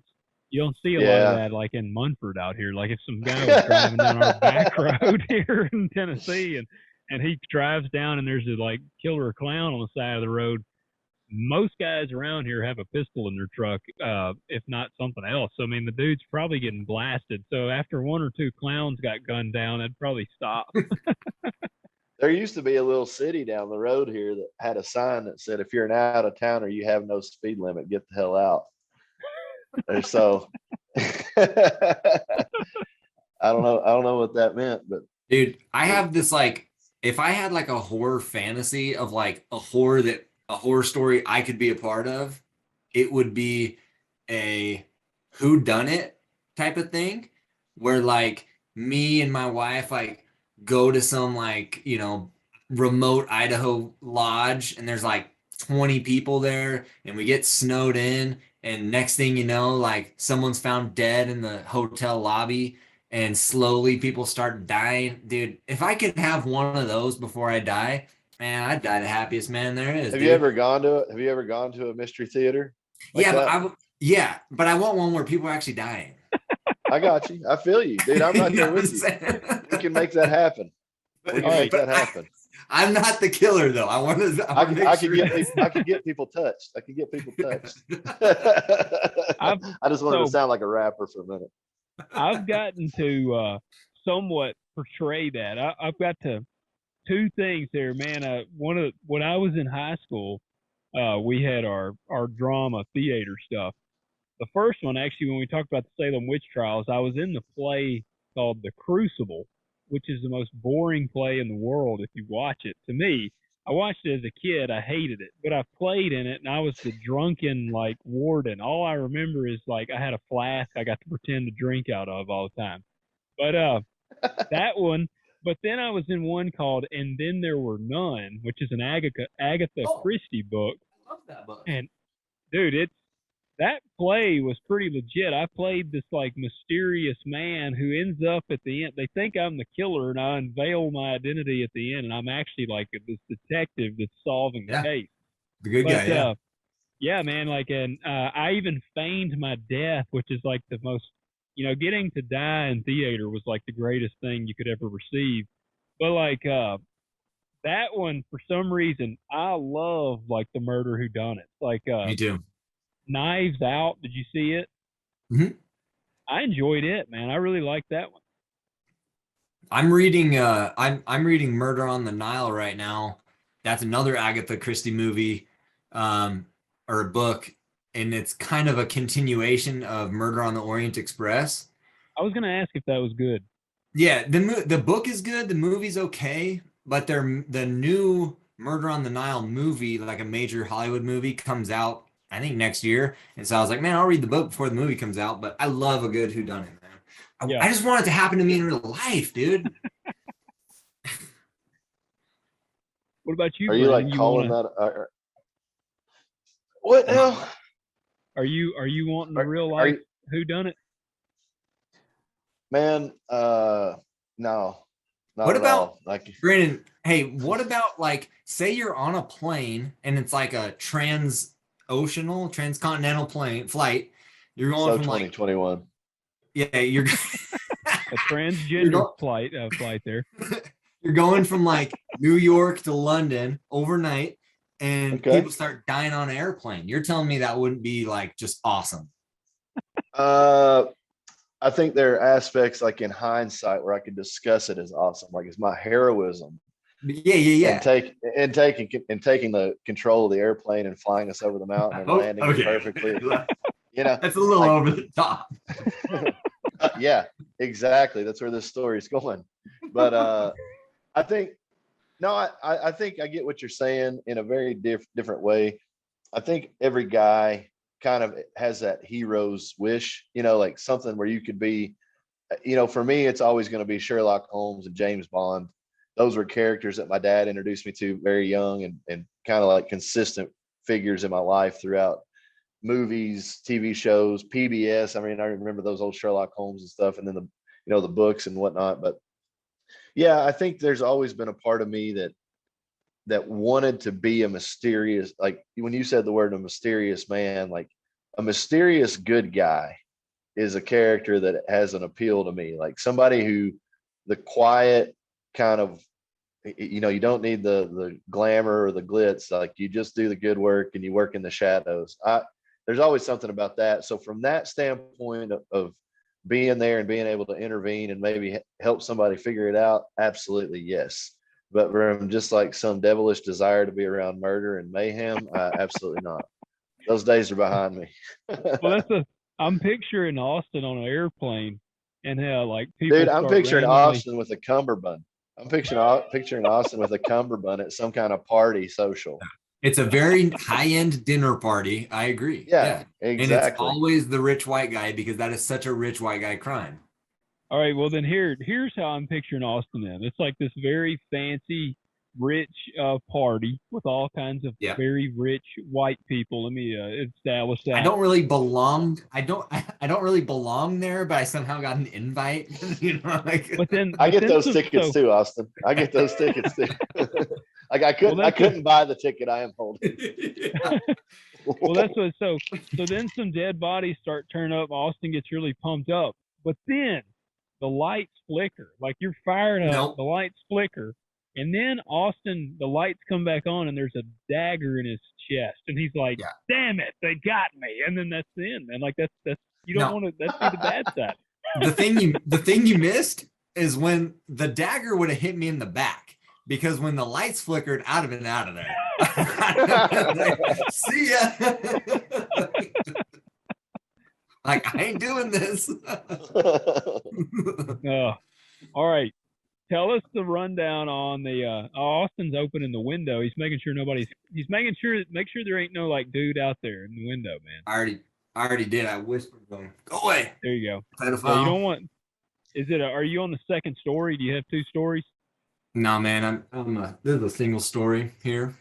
You don't see a lot Yeah. of that like in Munford out here. Like if some guy was driving down our back road here in Tennessee and he drives down and there's a like killer clown on the side of the road, most guys around here have a pistol in their truck, if not something else. So, I mean, the dude's probably getting blasted. So after one or two clowns got gunned down, it'd probably stop. There used to be a little city down the road here that had a sign that said, if you're an out of towner, you have no speed limit, get the hell out. And so I don't know what that meant, but dude, I have this like, if I had like a horror fantasy of like a horror story I could be a part of, it would be a whodunit type of thing where like me and my wife like go to some like, remote Idaho lodge and there's like 20 people there and we get snowed in and next thing you know, like someone's found dead in the hotel lobby and slowly people start dying. Dude, if I could have one of those before I die, man, I'd die the happiest man there is. Have you ever gone to a mystery theater? Like but I want one where people are actually dying. I got you. I feel you, dude. I'm right there with you. We can make that happen. I'm not the killer though. I could get people touched. I just wanted to sound like a rapper for a minute. I've gotten to somewhat portray that. I've got to two things there, man. When I was in high school, we had our drama theater stuff. The first one, actually, when we talked about the Salem witch trials, I was in the play called The Crucible, which is the most boring play in the world if you watch it. To me, I watched it as a kid. I hated it, but I played in it, and I was the drunken like warden. All I remember is like I had a flask I got to pretend to drink out of all the time. But that one. But then I was in one called "And Then There Were None," which is an Agatha Christie book. I love that book. And dude, that play was pretty legit. I played this like mysterious man who ends up at the end. They think I'm the killer, and I unveil my identity at the end, and I'm actually like this detective that's solving the case. The good guy, yeah, man. Like, and I even feigned my death, which is like the most, getting to die in theater was like the greatest thing you could ever receive. But like that one, for some reason, I love like the murder whodunit. Like, me too. Knives Out. Did you see it? Mm-hmm. I enjoyed it, man. I really liked that one. I'm reading I'm reading Murder on the Nile right now. That's another Agatha Christie movie or a book, and it's kind of a continuation of Murder on the Orient Express. I was going to ask if that was good. Yeah, the book is good, the movie's okay, but the new Murder on the Nile movie, like a major Hollywood movie, comes out I think next year. And so I was like, man, I'll read the book before the movie comes out, but I love a good whodunit, man. I just want it to happen to me in real life, dude. What about you? Are you like calling that? What now? Are you wanting a real life whodunit? Man, no. What about like Brandon? Hey, what about like say you're on a plane and it's like a transcontinental flight. You're going from 2021. Like, yeah, you're a transgender flight there. You're going from like New York to London overnight, and people start dying on an airplane. You're telling me that wouldn't be like just awesome? I think there are aspects like in hindsight where I could discuss it as awesome, like it's my heroism. Yeah. And taking the control of the airplane and flying us over the mountain and landing it perfectly. That's a little over the top. Yeah, exactly. That's where this story is going. But I think I think I get what you're saying in a very different way. I think every guy kind of has that hero's wish, like something where you could be for me, it's always going to be Sherlock Holmes and James Bond. Those were characters that my dad introduced me to very young, and kind of like consistent figures in my life throughout movies, TV shows, PBS. I mean, I remember those old Sherlock Holmes and stuff, and then the books and whatnot. But yeah, I think there's always been a part of me that wanted to be a mysterious, like when you said the word a mysterious man, like a mysterious good guy is a character that has an appeal to me. Like somebody who the quiet kind of, you don't need the glamour or the glitz. Like you just do the good work and you work in the shadows. There's always something about that. So from that standpoint of being there and being able to intervene and maybe help somebody figure it out, absolutely yes. But from just like some devilish desire to be around murder and mayhem, absolutely not. Those days are behind me. Well, I'm picturing Austin on an airplane and how like people. Dude, I'm picturing randomly... Austin with a cummerbund. I'm picturing Austin with a cummerbund at some kind of party social. It's a very high-end dinner party. I agree. Yeah, exactly. And it's always the rich white guy because that is such a rich white guy crime. All right, well then here's how I'm picturing Austin then. It's like this very fancy, rich party with all kinds of very rich white people. Let me establish that. I don't really belong. I don't really belong there, but I somehow got an invite. But then I get those tickets too, Austin. I get those tickets too. Like I couldn't buy the ticket I am holding. Well, that's what. So then some dead bodies start turning up. Austin gets really pumped up, but then the lights flicker. Like you're firing up, the lights flicker, and then Austin, the lights come back on, and there's a dagger in his chest, and he's like, "Damn it, they got me!" And then that's the end, man. Like that's you don't want to. That's be the bad side. The thing you missed is when the dagger would have hit me in the back. Because when the lights flickered, I'd have been out of there. See ya. Like, I ain't doing this. All right. Tell us the rundown on the Austin's opening the window. He's making sure make sure there ain't no like dude out there in the window, man. I already did. I whispered to him, go away. There you go. Pedophile. So you don't want, are you on the second story? Do you have two stories? No, man, this is a single story here.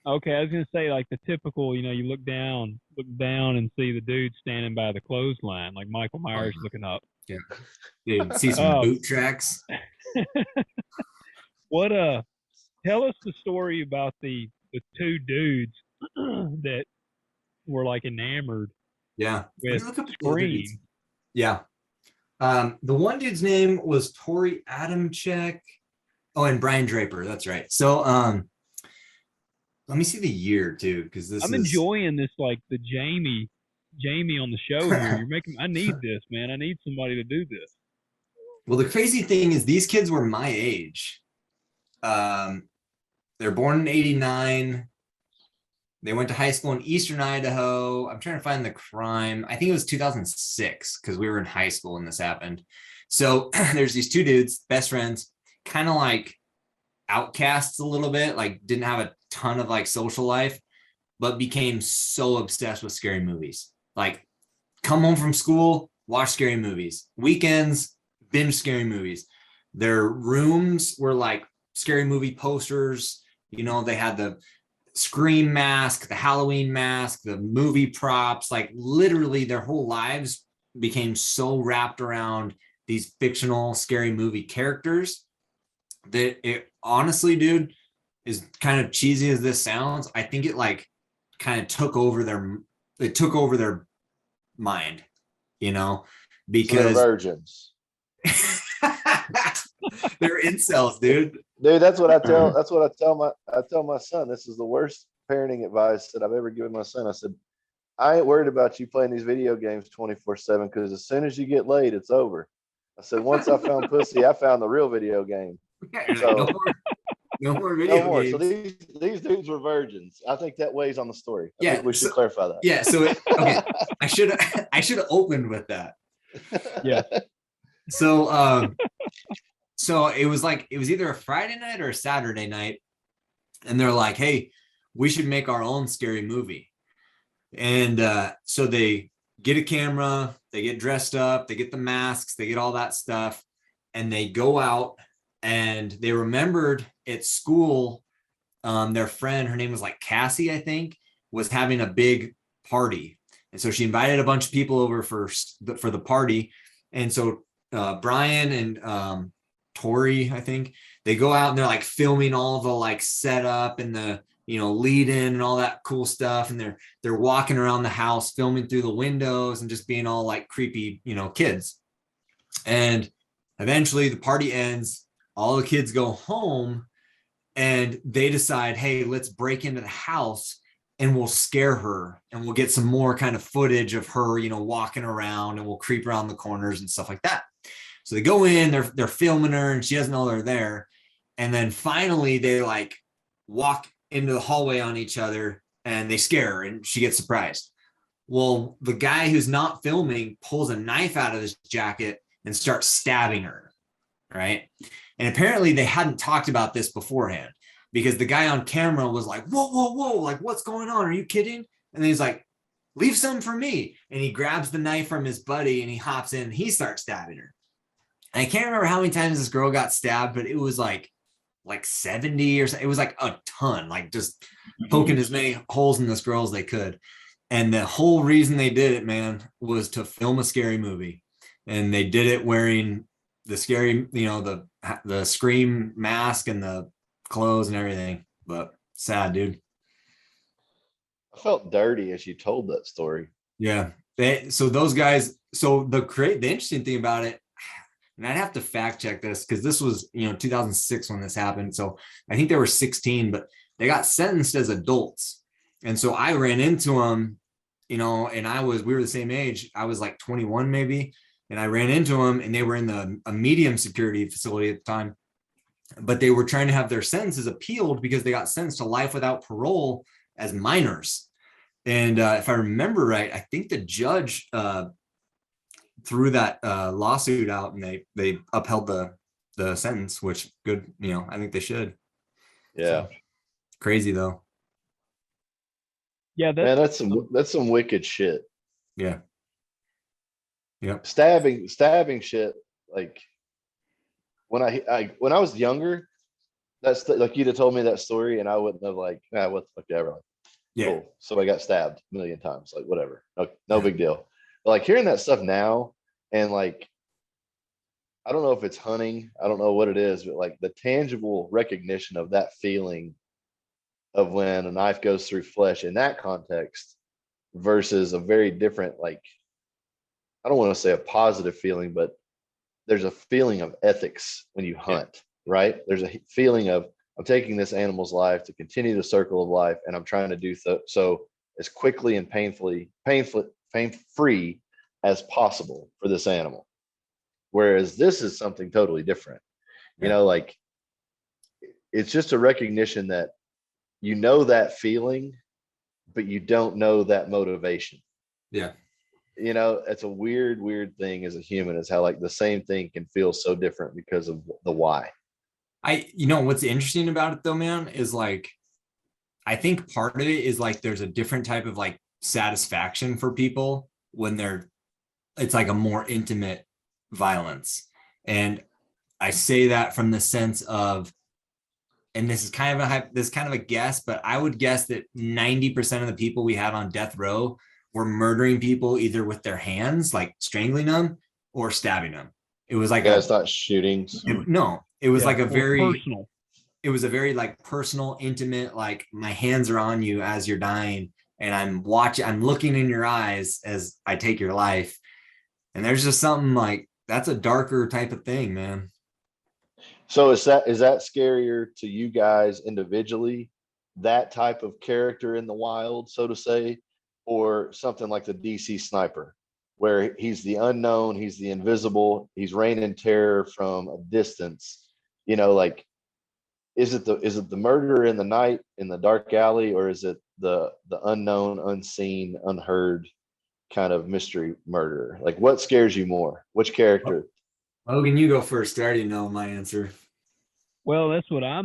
Okay, I was gonna say like the typical, you look down and see the dude standing by the clothesline, like Michael Myers looking up. Yeah, dude, see some boot tracks. Tell us the story about the two dudes that were like enamored. Yeah, with Scream. Yeah, the one dude's name was Tori Adamczyk. Oh, and Brian Draper. That's right. So, let me see the year too, because I'm enjoying this, like the Jamie on the show here. I need this, man. I need somebody to do this. Well, the crazy thing is these kids were my age. They're born in 89. They went to high school in Eastern Idaho. I'm trying to find the crime. I think it was 2006 because we were in high school when this happened. So there's these two dudes, best friends, kind of like outcasts a little bit, like didn't have a ton of like social life, but became so obsessed with scary movies. Like come home from school, watch scary movies. Weekends, binge scary movies. Their rooms were like scary movie posters. They had the Scream mask, the Halloween mask, the movie props, like literally their whole lives became so wrapped around these fictional scary movie characters that it honestly, dude, is kind of cheesy as this sounds. I think it like kind of took over their mind, because so they're virgins. They're incels, dude. Dude, that's what I tell my son. This is the worst parenting advice that I've ever given my son. I said, I ain't worried about you playing these video games 24/7 because as soon as you get laid, it's over. I said, once I found pussy, I found the real video game. So, no more video games. So these dudes were virgins. I think that weighs on the story. I think we should clarify that. Yeah. So okay, I should have opened with that. Yeah. So so it was either a Friday night or a Saturday night, and they're like, "Hey, we should make our own scary movie." And so they get a camera, they get dressed up, they get the masks, they get all that stuff, and they go out, and they remembered at school, their friend, her name was like Cassie, I think, was having a big party. And so she invited a bunch of people over for the party. And so Brian and Tori, I think, they go out and they're like filming all the like setup and the, lead in and all that cool stuff. And they're walking around the house, filming through the windows and just being all like creepy, kids. And eventually the party ends, all the kids go home, and they decide, hey, let's break into the house and we'll scare her, and we'll get some more kind of footage of her, walking around, and we'll creep around the corners and stuff like that. So they go in, they're filming her, and she doesn't know they're there. And then finally they like walk into the hallway on each other, and they scare her, and she gets surprised. Well, the guy who's not filming pulls a knife out of his jacket and starts stabbing her, right? And apparently they hadn't talked about this beforehand, because the guy on camera was like, whoa, like, what's going on? Are you kidding? And he's like, leave some for me. And he grabs the knife from his buddy and he hops in and he starts stabbing her. And I can't remember how many times this girl got stabbed, but it was like 70 or so. It was like a ton, like just poking as many holes in this girl as they could. And the whole reason they did it, man, was to film a scary movie. And they did it wearing the scary, the Scream mask and the clothes and everything. But sad, dude. I felt dirty as you told that story. Yeah. Those guys, the interesting thing about it, and I'd have to fact check this because this was 2006 when this happened, so I think they were 16, but they got sentenced as adults. And so I ran into them, and we were the same age. I was like 21 maybe, and I ran into them, and they were in a medium security facility at the time, but they were trying to have their sentences appealed because they got sentenced to life without parole as minors. And if I remember right, I think the judge threw that lawsuit out, and they upheld the sentence, which good, I think they should. Yeah. So, crazy though. Yeah, that's some wicked shit. Yeah. Yep. Stabbing shit. Like when I was younger, that's like you'd have told me that story and I wouldn't have like, what the fuck ever. Like, Yeah. cool. So I got stabbed a million times. Like whatever. No big deal. But like hearing that stuff now, and like I don't know if it's hunting, I don't know what it is, but like the tangible recognition of that feeling of when a knife goes through flesh in that context versus a very different, like, I don't want to say a positive feeling, but there's a feeling of ethics when you hunt, right? There's a feeling of I'm taking this animal's life to continue the circle of life, and I'm trying to do so as quickly and pain-free as possible for this animal. Whereas this is something totally different. Like it's just a recognition that that feeling, but you don't know that motivation. Yeah. It's a weird thing as a human, is how like the same thing can feel so different because of the why. What's interesting about it though, man, is like, I think part of it is like, there's a different type of like satisfaction for people when it's like a more intimate violence. And I say that from the sense of, and this is kind of a guess, but I would guess that 90% of the people we had on death row were murdering people either with their hands, like strangling them, or stabbing them. It was like it's not shootings. It was like a very personal. It was a very like personal, intimate, like my hands are on you as you're dying, and I'm looking in your eyes as I take your life. And there's just something like, that's a darker type of thing, man. So is that scarier to you guys individually, that type of character in the wild, so to say, or something like the DC sniper, where he's the unknown, he's the invisible, he's raining terror from a distance? Like, is it the murder in the night in the dark alley, or is it the unknown, unseen, unheard kind of mystery murderer? Like, what scares you more? Which character? Logan, you go first. I already know my answer. Well, that's what I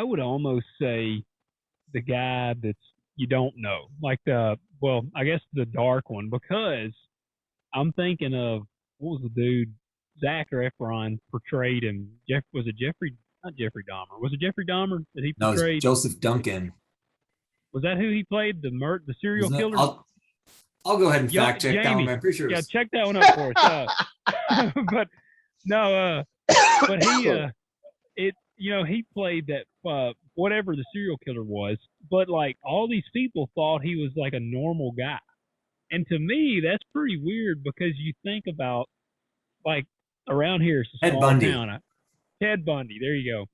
would almost say the guy that's you don't know, like I guess the dark one, because I'm thinking of what was the dude Zach Efron portrayed him. Was it Jeffrey? Not Jeffrey Dahmer. Was it Jeffrey Dahmer that he No, it's portrayed? Joseph Duncan. Was that who he played? The serial Wasn't it? killer? I'll go ahead and Yeah, fact check that one. Jamie. I'm pretty sure. Yeah, check that one up for us. But no, but he he played that whatever the serial killer was, but like all these people thought he was like a normal guy. And to me, that's pretty weird because you think about like around here, it's a Ted small Bundy. town. Ted Bundy, there you go.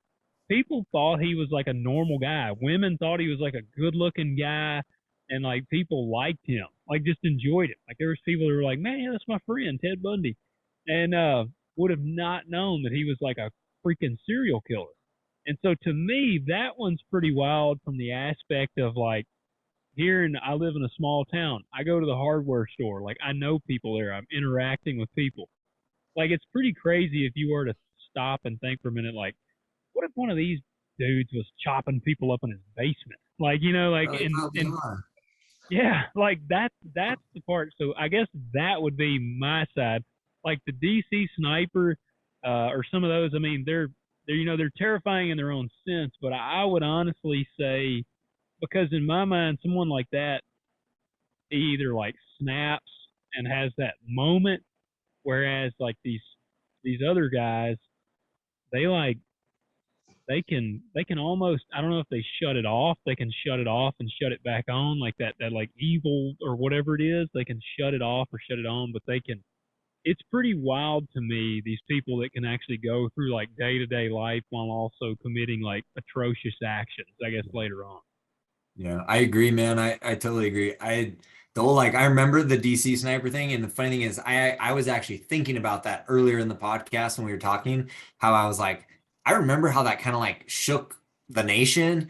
People thought he was like a normal guy. Women thought he was like a good looking guy, and like people liked him, like just enjoyed it. Like there was people who were like, man, that's my friend Ted Bundy, and would have not known that he was like a freaking serial killer. And so to me, that one's pretty wild from the aspect of like I live in a small town. I go to the hardware store. Like I know people there. I'm interacting with people. Like it's pretty crazy if you were to stop and think for a minute, like, what if one of these dudes was chopping people up in his basement? Like, and yeah, like that's the part. So I guess that would be my side. Like the DC sniper, or some of those, I mean, they're terrifying in their own sense, but I would honestly say, because in my mind, someone like that either like snaps and has that moment, whereas like these other guys, they can almost, I don't know if they shut it off. They can shut it off and shut it back on, like that like evil or whatever it is. They can shut it off or shut it on, but it's pretty wild to me, these people that can actually go through like day-to-day life while also committing like atrocious actions, I guess, later on. Yeah, I agree, man. I totally agree. I remember the DC sniper thing, and the funny thing is I was actually thinking about that earlier in the podcast when we were talking, how I was like, I remember how that kind of like shook the nation,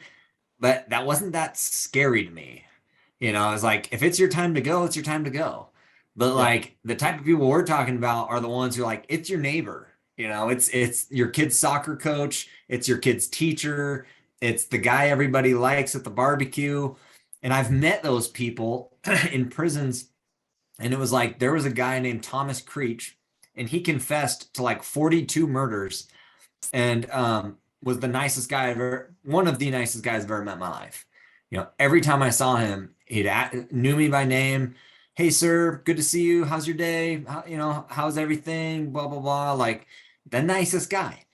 but that wasn't that scary to me. I was like, if it's your time to go, it's your time to go. But like the type of people we're talking about are the ones who are like, it's your neighbor. It's your kid's soccer coach, it's your kid's teacher, it's the guy everybody likes at the barbecue. And I've met those people in prisons. And it was like, there was a guy named Thomas Creech, and he confessed to like 42 murders, and was the nicest guy one of the nicest guys I've ever met in my life. Every time I saw him, knew me by name. Hey, sir, good to see you. How's your day? How's everything? Blah, blah, blah. Like the nicest guy.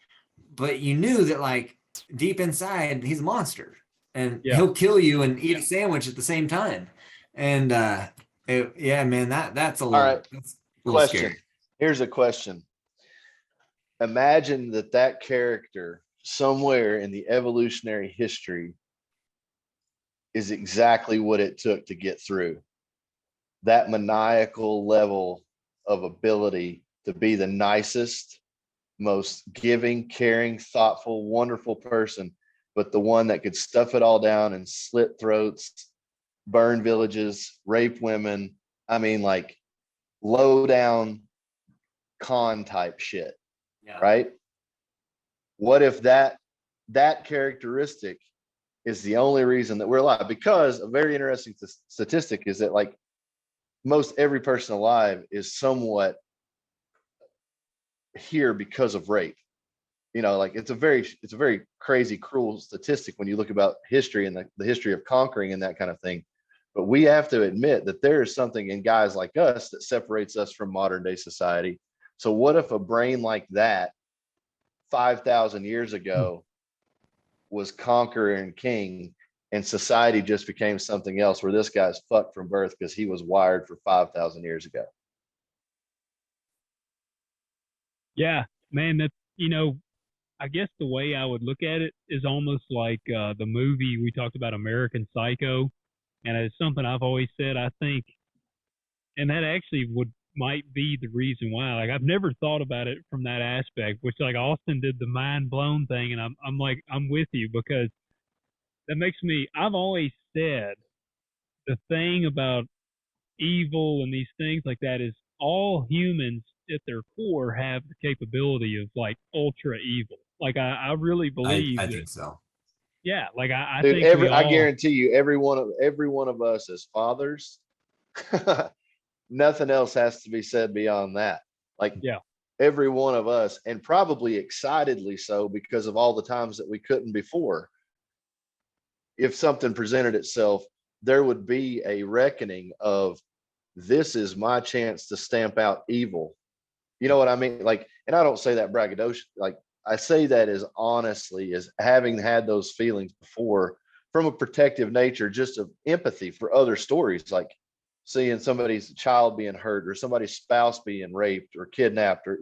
But you knew that like deep inside, he's a monster, and he'll kill you and eat a sandwich at the same time. And man, that's a little, all right. That's a little Question. scary. Here's a question. Imagine that character somewhere in the evolutionary history is exactly what it took to get through. That maniacal level of ability to be the nicest, most giving, caring, thoughtful, wonderful person, but the one that could stuff it all down and slit throats, burn villages, rape women. I mean, like low down con type shit. Yeah. Right? What if that characteristic is the only reason that we're alive? Because a very interesting statistic is that like most every person alive is somewhat here because of rape. Like it's a very crazy, cruel statistic when you look about history and the history of conquering and that kind of thing. But we have to admit that there is something in guys like us that separates us from modern day society. So what if a brain like that 5,000 years ago was conqueror and king, and society just became something else, where this guy's fucked from birth because he was wired for 5,000 years ago? Yeah, man, that's, I guess the way I would look at it is almost like the movie we talked about, American Psycho. And it's something I've always said, I think, and that actually might be the reason why. Like I've never thought about it from that aspect, which like Austin did the mind blown thing, and I'm like, I'm with you, because that makes me, I've always said the thing about evil and these things like that is all humans at their core have the capability of like ultra evil. Like I really believe I think so. Yeah, like I Dude, think I guarantee you, every one of us as fathers nothing else has to be said beyond that. Like, Yeah. every one of us, and probably excitedly so because of all the times that we couldn't before, if something presented itself, there would be a reckoning of, this is my chance to stamp out evil. You know what I mean? Like, and I don't say that braggadocio, like, I say that as honestly as having had those feelings before, from a protective nature, just of empathy for other stories, like seeing somebody's child being hurt or somebody's spouse being raped or kidnapped, or,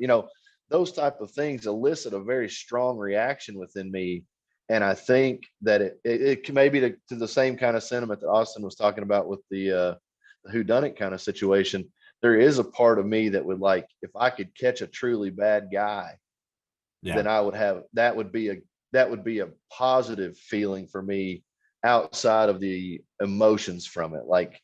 those type of things elicit a very strong reaction within me. And I think that it may be to the same kind of sentiment that Austin was talking about with the whodunit kind of situation. There is a part of me that would like, if I could catch a truly bad guy, then I would have, that would be a positive feeling for me outside of the emotions from it. Like,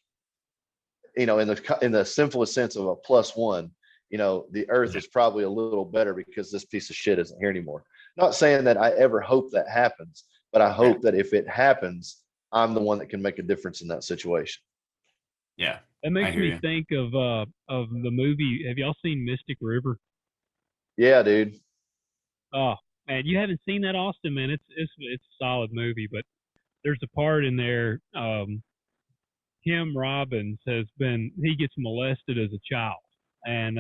in the simplest sense of a +1, the earth is probably a little better because this piece of shit isn't here anymore. Not saying that I ever hope that happens, but I hope that if it happens, I'm the one that can make a difference in that situation. Yeah. That makes me think of the movie. Have y'all seen Mystic River? Yeah, dude. Oh man, you haven't seen that, Austin? Man, it's a solid movie, but there's a part in there. Tim Robbins he gets molested as a child, and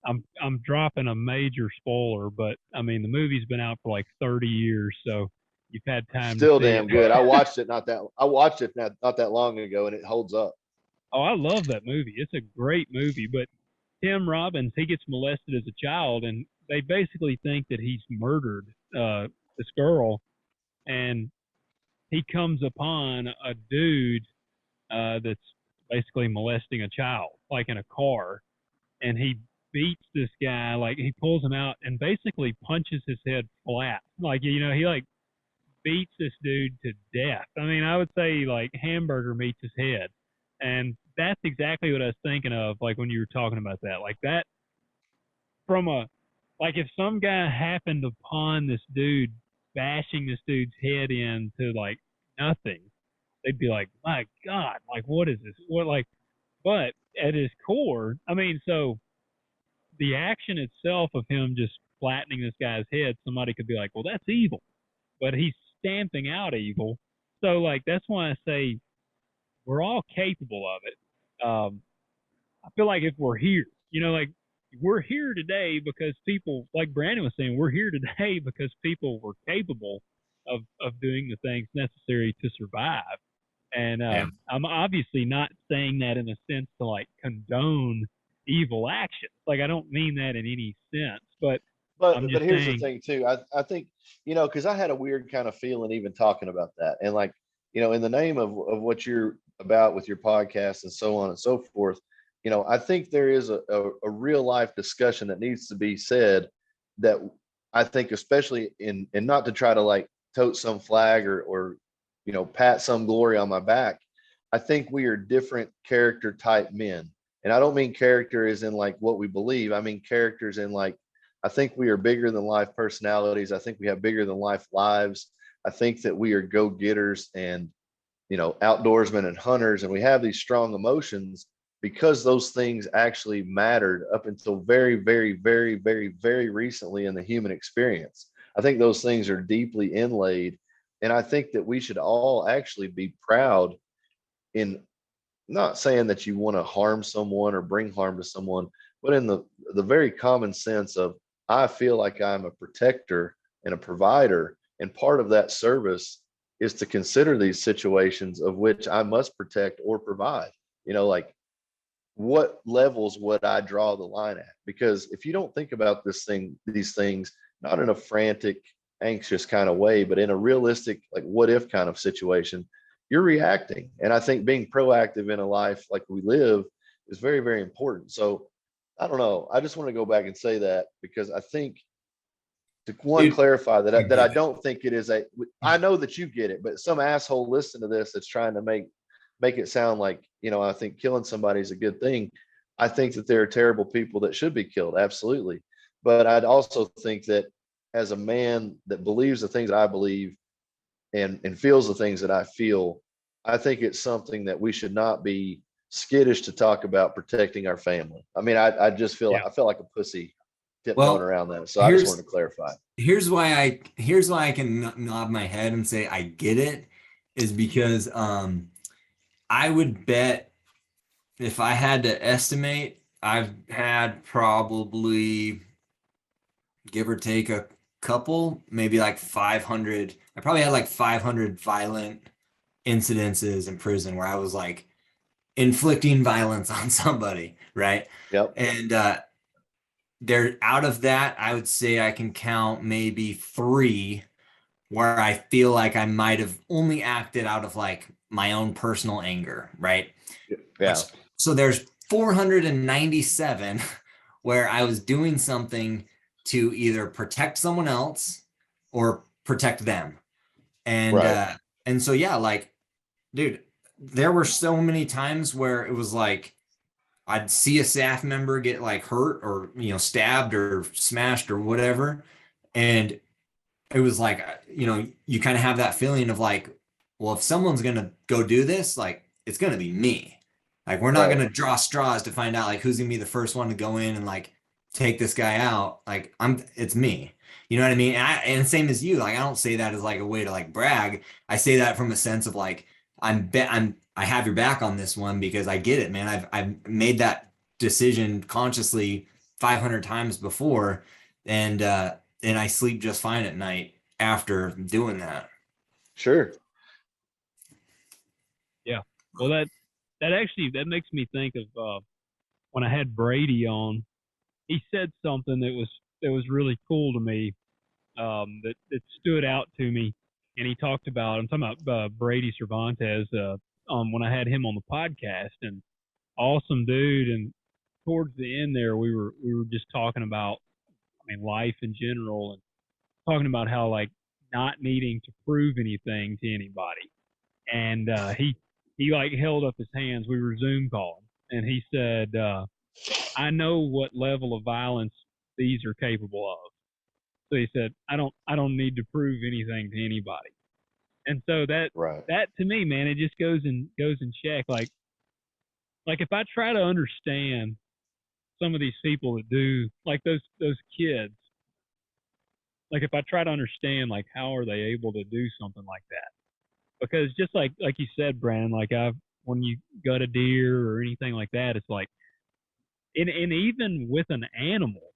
I'm dropping a major spoiler, but I mean the movie's been out for like 30 years, so you've had time. Still to see damn good. I watched it not that long ago, and it holds up. Oh, I love that movie. It's a great movie, but Tim Robbins, he gets molested as a child, and they basically think that he's murdered this girl, and he comes upon a dude that's basically molesting a child, like in a car, and he beats this guy, like he pulls him out and basically punches his head flat, like he like beats this dude to death. I mean, I would say like hamburger meets his head, and that's exactly what I was thinking of, like when you were talking about that, like that like if some guy happened upon this dude bashing this dude's head into like nothing, they'd be like, my God, like what is this? But at his core, I mean, so the action itself of him just flattening this guy's head, somebody could be like, well, that's evil, but he's stamping out evil. So like that's why I say we're all capable of it. I feel like if we're here, like we're here today because people, like Brandon was saying, we're here today because people were capable of doing the things necessary to survive. And I'm obviously not saying that in a sense to like condone evil actions. Like I don't mean that in any sense, but here's the thing too. I think, because I had a weird kind of feeling even talking about that, and like, in the name of what you're about with your podcast and so on and so forth, I think there is a real life discussion that needs to be said, that I think, especially and not to try to like tote some flag or pat some glory on my back. I think we are different character type men. And I don't mean character as in like what we believe. I mean characters in like, I think we are bigger than life personalities. I think we have bigger than life lives. I think that we are go-getters and, outdoorsmen and hunters, and we have these strong emotions because those things actually mattered up until very, very, very, very, very recently in the human experience. I think those things are deeply inlaid. And I think that we should all actually be proud, in not saying that you want to harm someone or bring harm to someone, but in the very common sense of, I feel like I'm a protector and a provider. And part of that service is to consider these situations of which I must protect or provide. Like what levels would I draw the line at? Because if you don't think about these things, not in a frantic, anxious kind of way, but in a realistic, like what if kind of situation, you're reacting. And I think being proactive in a life like we live is very, very important. So I don't know. I just want to go back and say that, because I think to clarify that I don't think it is I know that you get it, but some asshole listen to this that's trying to make it sound like, I think killing somebody is a good thing. I think that there are terrible people that should be killed. Absolutely. But I'd also think that as a man that believes the things that I believe and feels the things that I feel, I think it's something that we should not be skittish to talk about protecting our family. I mean, I just feel I felt like a pussy Well, tiptoeing around that. So I just wanted to clarify. Here's why I can nod my head and say I get it, is because I would bet, if I had to estimate, I've had probably, give or take, a couple, maybe like 500. I probably had like 500 violent incidences in prison where I was like inflicting violence on somebody, right? Yep. And there, out of that, I would say I can count maybe 3 where I feel like I might have only acted out of like my own personal anger, right? Yeah. So there's 497 where I was doing something to either protect someone else or protect them. And Right. And so yeah, like, dude, there were so many times where it was like I'd see a staff member get like hurt or, stabbed or smashed or whatever, and it was like, you kind of have that feeling of like, well, if someone's gonna go do this, like, it's gonna be me. Like, we're not Right. gonna draw straws to find out like who's gonna be the first one to go in and like take this guy out. Like, it's me. You know what I mean? And same as you. Like, I don't say that as like a way to like brag. I say that from a sense of like, I have your back on this one because I get it, man. I've made that decision consciously 500 times before, and I sleep just fine at night after doing that. Sure. Well, that makes me think of when I had Brady on. He said something that was really cool to me, that stood out to me, and he talked about. I'm talking about Brady Cervantes. When I had him on the podcast, and awesome dude. And towards the end there, we were just talking about, life in general, and talking about how like not needing to prove anything to anybody. And he like held up his hands. We were Zoom calling, and he said, I know what level of violence these are capable of. So he said, I don't need to prove anything to anybody. And so that to me, man, it just goes in check. Like if I try to understand some of these people that do, like those kids, like if I try to understand like how are they able to do something like that? Because just like you said, Brandon, like when you gut a deer or anything like that, it's like, and even with an animal,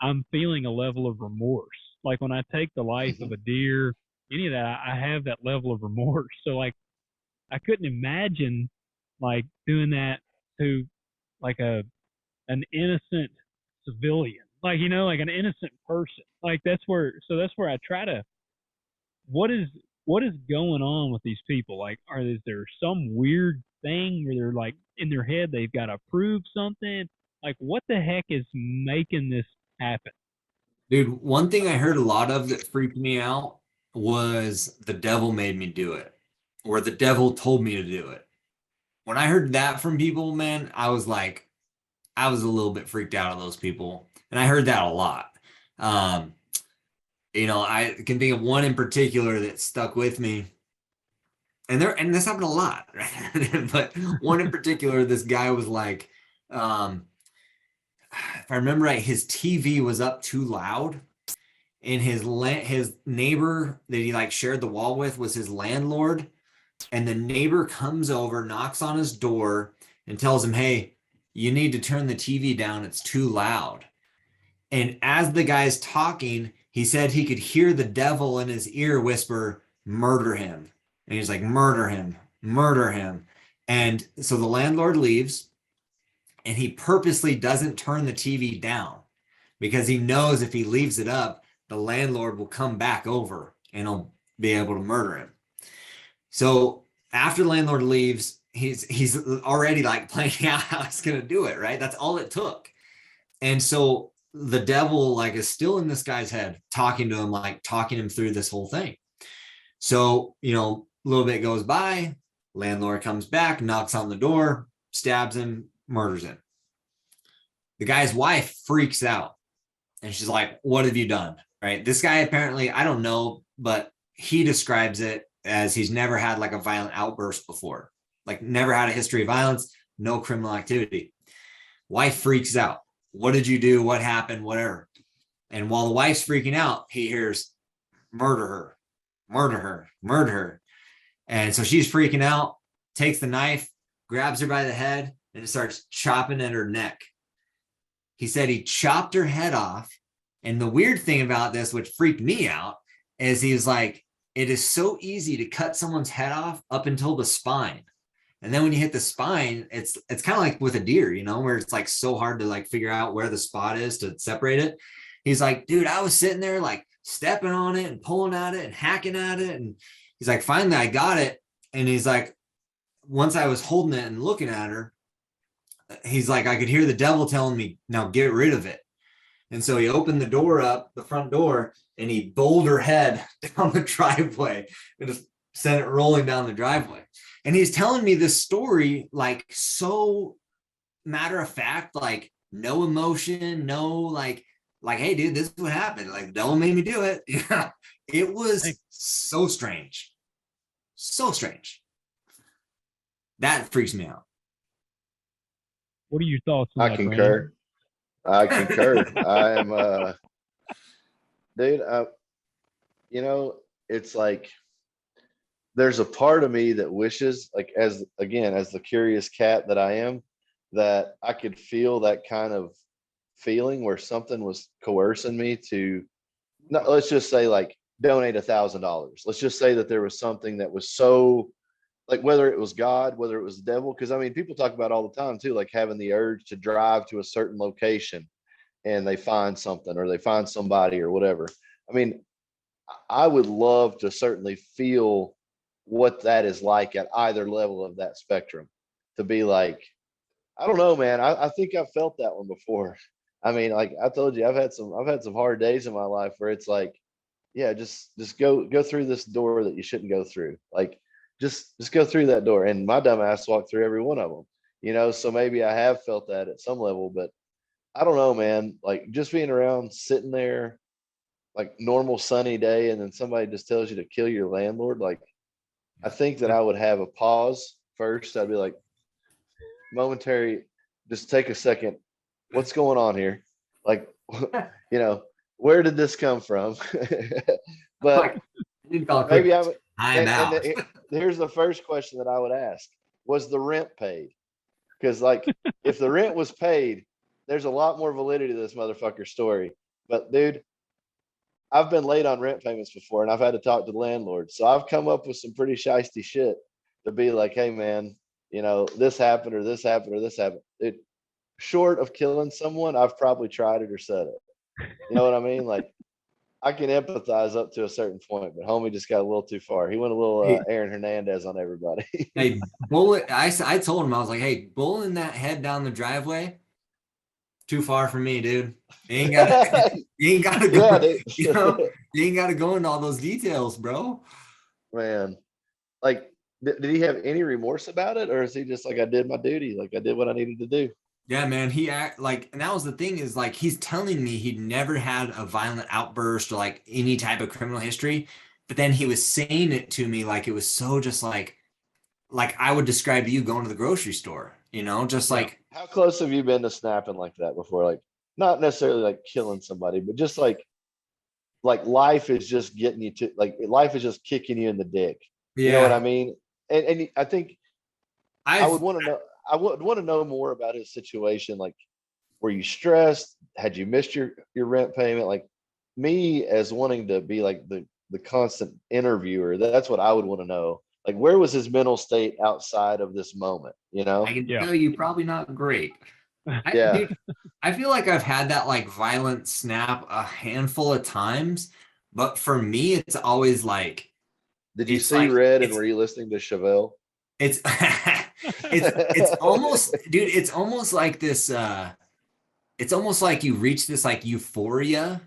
I'm feeling a level of remorse. Like when I take the life of a deer, any of that, I have that level of remorse. So like, I couldn't imagine like doing that to like an innocent civilian, like, like an innocent person. Like that's where I try to, what is going on with these people? Like, is there some weird thing where they're like in their head, they've got to prove something? Like, what the heck is making this happen? Dude, one thing I heard a lot of that freaked me out was the devil made me do it, or the devil told me to do it. When I heard that from people, man, I was a little bit freaked out of those people. And I heard that a lot. I can think of one in particular that stuck with me. And this happened a lot, right? But one in particular, this guy was like, if I remember right, his TV was up too loud, and his neighbor that he like shared the wall with was his landlord, and the neighbor comes over, knocks on his door, and tells him, "Hey, you need to turn the TV down. It's too loud." And as the guy's talking, he said he could hear the devil in his ear whisper, "Murder him." And he's like, "Murder him, murder him." And so the landlord leaves, and he purposely doesn't turn the TV down because he knows if he leaves it up, the landlord will come back over and he'll be able to murder him. So after the landlord leaves, he's already like planning out how he's going to do it, right? That's all it took. And so the devil like is still in this guy's head, talking to him, like talking him through this whole thing. So, a little bit goes by, landlord comes back, knocks on the door, stabs him, murders him. The guy's wife freaks out, and she's like, "What have you done?" Right? This guy apparently, I don't know, but he describes it as he's never had like a violent outburst before, like never had a history of violence, no criminal activity. Wife freaks out. What did you do? What happened? Whatever. And while the wife's freaking out, he hears murder her, murder her, murder her. And so she's freaking out, takes the knife, grabs her by the head, and starts chopping at her neck. He said he chopped her head off. And the weird thing about this, which freaked me out, is he was like, it is so easy to cut someone's head off up until the spine. And then when you hit the spine, it's kind of like with a deer, you know, where it's like so hard to like figure out where the spot is to separate it. He's like, dude, I was sitting there like stepping on it and pulling at it and hacking at it. And he's like, finally I got it. And he's like, once I was holding it and looking at her, he's like, I could hear the devil telling me, now get rid of it. And so he opened the door up, the front door, and he bowled her head down the driveway and just sent it rolling down the driveway. And he's telling me this story like so matter of fact, like no emotion, no like, hey, dude, this is what happened. Like, the devil made me do it. Yeah, it was so strange. So strange. That freaks me out. What are your thoughts on I that, concur. I concur. I am, dude, you know, it's like, there's a part of me that wishes, like, as the curious cat that I am, that I could feel that kind of feeling where something was coercing me to, no, let's just say like donate $1,000. Let's just say that there was something that was so, like, whether it was God, whether it was the devil, because I mean, people talk about all the time too, like having the urge to drive to a certain location and they find something or they find somebody or whatever. I mean, I would love to certainly feel what that is like at either level of that spectrum, to be like, I don't know, man. I think I've felt that one before. I mean, like I told you, I've had some hard days in my life where it's like, yeah, just go through this door that you shouldn't go through. Like, just go through that door. And my dumb ass walked through every one of them, you know? So maybe I have felt that at some level, but I don't know, man. Like, just being around, sitting there, like normal sunny day, and then somebody just tells you to kill your landlord. Like, I think that I would have a pause first. I'd be like, momentary, just take a second. What's going on here? Like, you know, where did this come from? But maybe I would. I'm out. Here's the first question that I would ask: was the rent paid? Because, like, if the rent was paid, there's a lot more validity to this motherfucker story. But, dude, I've been late on rent payments before, and I've had to talk to the landlord. So I've come up with some pretty shiesty shit to be like, hey, man, you know, this happened or this happened or this happened. It, short of killing someone, I've probably tried it or said it. You know what I mean? Like, I can empathize up to a certain point, but homie just got a little too far. He went a little Aaron Hernandez on everybody. Hey, bullet. I told him, I was like, hey, bulling that head down the driveway, too far for me, dude. You ain't gotta go. Yeah, you know, you ain't gotta go into all those details, bro. Man, like, did he have any remorse about it, or is he just like, I did my duty, like I did what I needed to do? Yeah, man. He act like, and that was the thing, is like, he's telling me he'd never had a violent outburst or like any type of criminal history, but then he was saying it to me like it was so just like I would describe you going to the grocery store, you know, just like. How close have you been to snapping like that before? Like, not necessarily like killing somebody, but just like life is just getting you to, like, life is just kicking you in the dick. Yeah. You know what I mean? And I think I would want to know. I would want to know more about his situation. Like, were you stressed? Had you missed your rent payment? Like, me as wanting to be like the constant interviewer, that's what I would want to know. Like, where was his mental state outside of this moment? You know? I can tell you probably not great. Yeah. Dude, I feel like I've had that like violent snap a handful of times, but for me, it's always like. Did you see like, Red and were you listening to Chevelle? It's it's almost, dude, it's almost like this it's almost like you reach this like euphoria,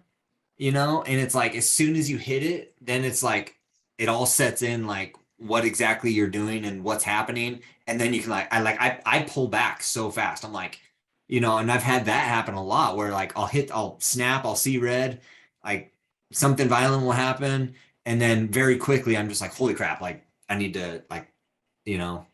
you know, and it's like as soon as you hit it, then it's like it all sets in like what exactly you're doing and what's happening, and then you can like I pull back so fast. I'm like, you know, and I've had that happen a lot where like I'll snap, I'll see red, like something violent will happen, and then very quickly I'm just like, holy crap, like I need to, like, you know,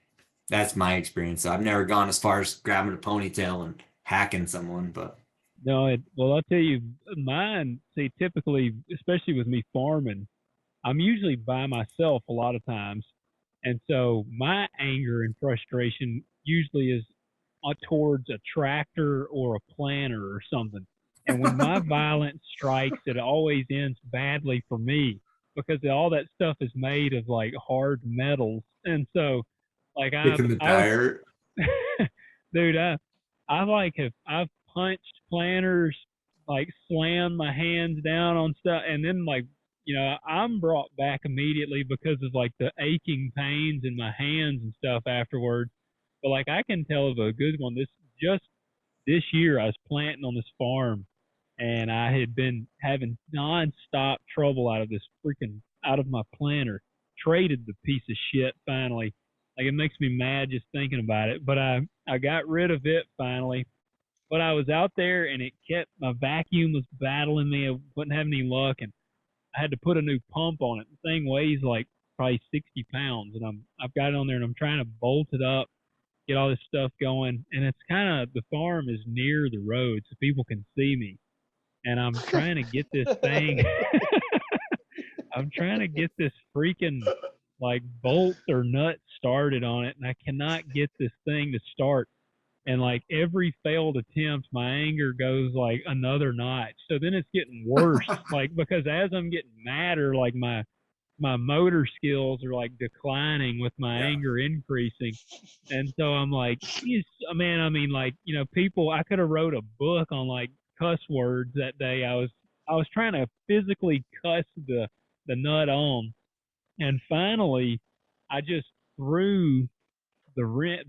That's my experience. I've never gone as far as grabbing a ponytail and hacking someone, but No, well, I'll tell you, mine, see, typically, especially with me farming, I'm usually by myself a lot of times. And so my anger and frustration usually is towards a tractor or a planter or something. And when my violence strikes, it always ends badly for me because all that stuff is made of like hard metals. And so, like, kicking the I was, tire. dude, I've punched planters, like slammed my hands down on stuff, and then like I'm brought back immediately because of like the aching pains in my hands and stuff afterwards. But like I can tell of a good one. Just this year I was planting on this farm, and I had been having nonstop trouble out of my planter. Traded the piece of shit finally. Like it makes me mad just thinking about it. But I got rid of it finally. But I was out there and it kept my vacuum was battling me. I wasn't having any luck, and I had to put a new pump on it. The thing weighs like probably 60 pounds, and I've got it on there and I'm trying to bolt it up, get all this stuff going. And it's kind of the farm is near the road, so people can see me. And I'm trying to get this thing. I'm trying to get this freaking like bolt or nut started on it, and I cannot get this thing to start. And like every failed attempt, my anger goes like another notch. So then it's getting worse, like because as I'm getting madder, like my motor skills are like declining with my anger increasing. And so I'm like, man, I mean, like people. I could have wrote a book on like cuss words that day. I was trying to physically cuss the nut on, and finally, I just threw the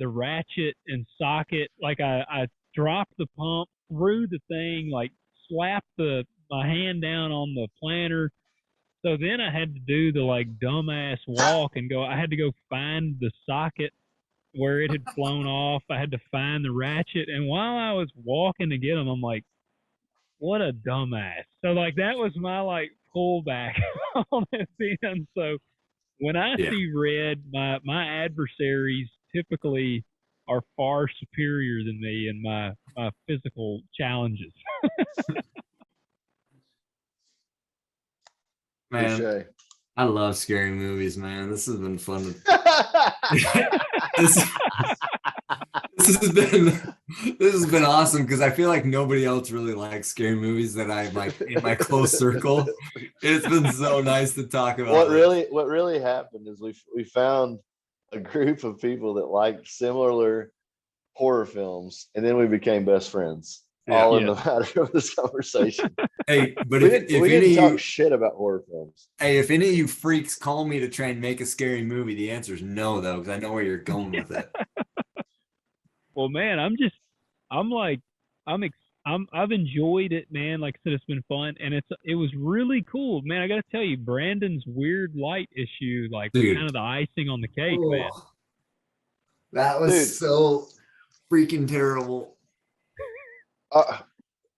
ratchet and socket. Like I dropped the pump, threw the thing, like slapped my hand down on the planter. So then I had to do the like dumbass walk and go. I had to go find the socket where it had flown off. I had to find the ratchet, and while I was walking to get them, I'm like, what a dumbass. So like that was my like pullback on it then. So when I see red, my adversaries typically are far superior than me in my physical challenges. Man, Touche. I love scary movies, man. This has been fun. this, this has been awesome because I feel like nobody else really likes scary movies that I like in my close circle. It's been so nice to talk about. What really happened is we found a group of people that liked similar horror films, and then we became best friends. All in the matter of this conversation. Hey, but we if didn't any talk shit about horror films. Hey, if any of you freaks call me to try and make a scary movie, the answer is no, though, because I know where you're going with it. Well, man, I've enjoyed it, man. Like I said, it's been fun, and it was really cool, man. I got to tell you, Brandon's weird light issue, like kind of the icing on the cake, man. That was so freaking terrible.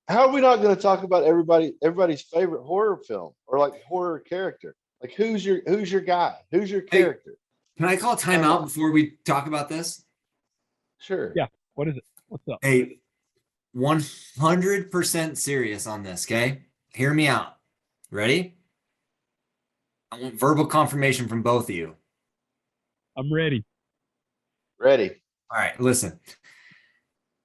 How are we not going to talk about everybody's favorite horror film or like horror character? Like who's your guy? Who's your character? Can I call timeout before we talk about this? Sure. Yeah. What is it? What's up? Hey, 100% serious on this, okay? Hear me out. Ready? I want verbal confirmation from both of you. I'm ready. Ready. All right, listen.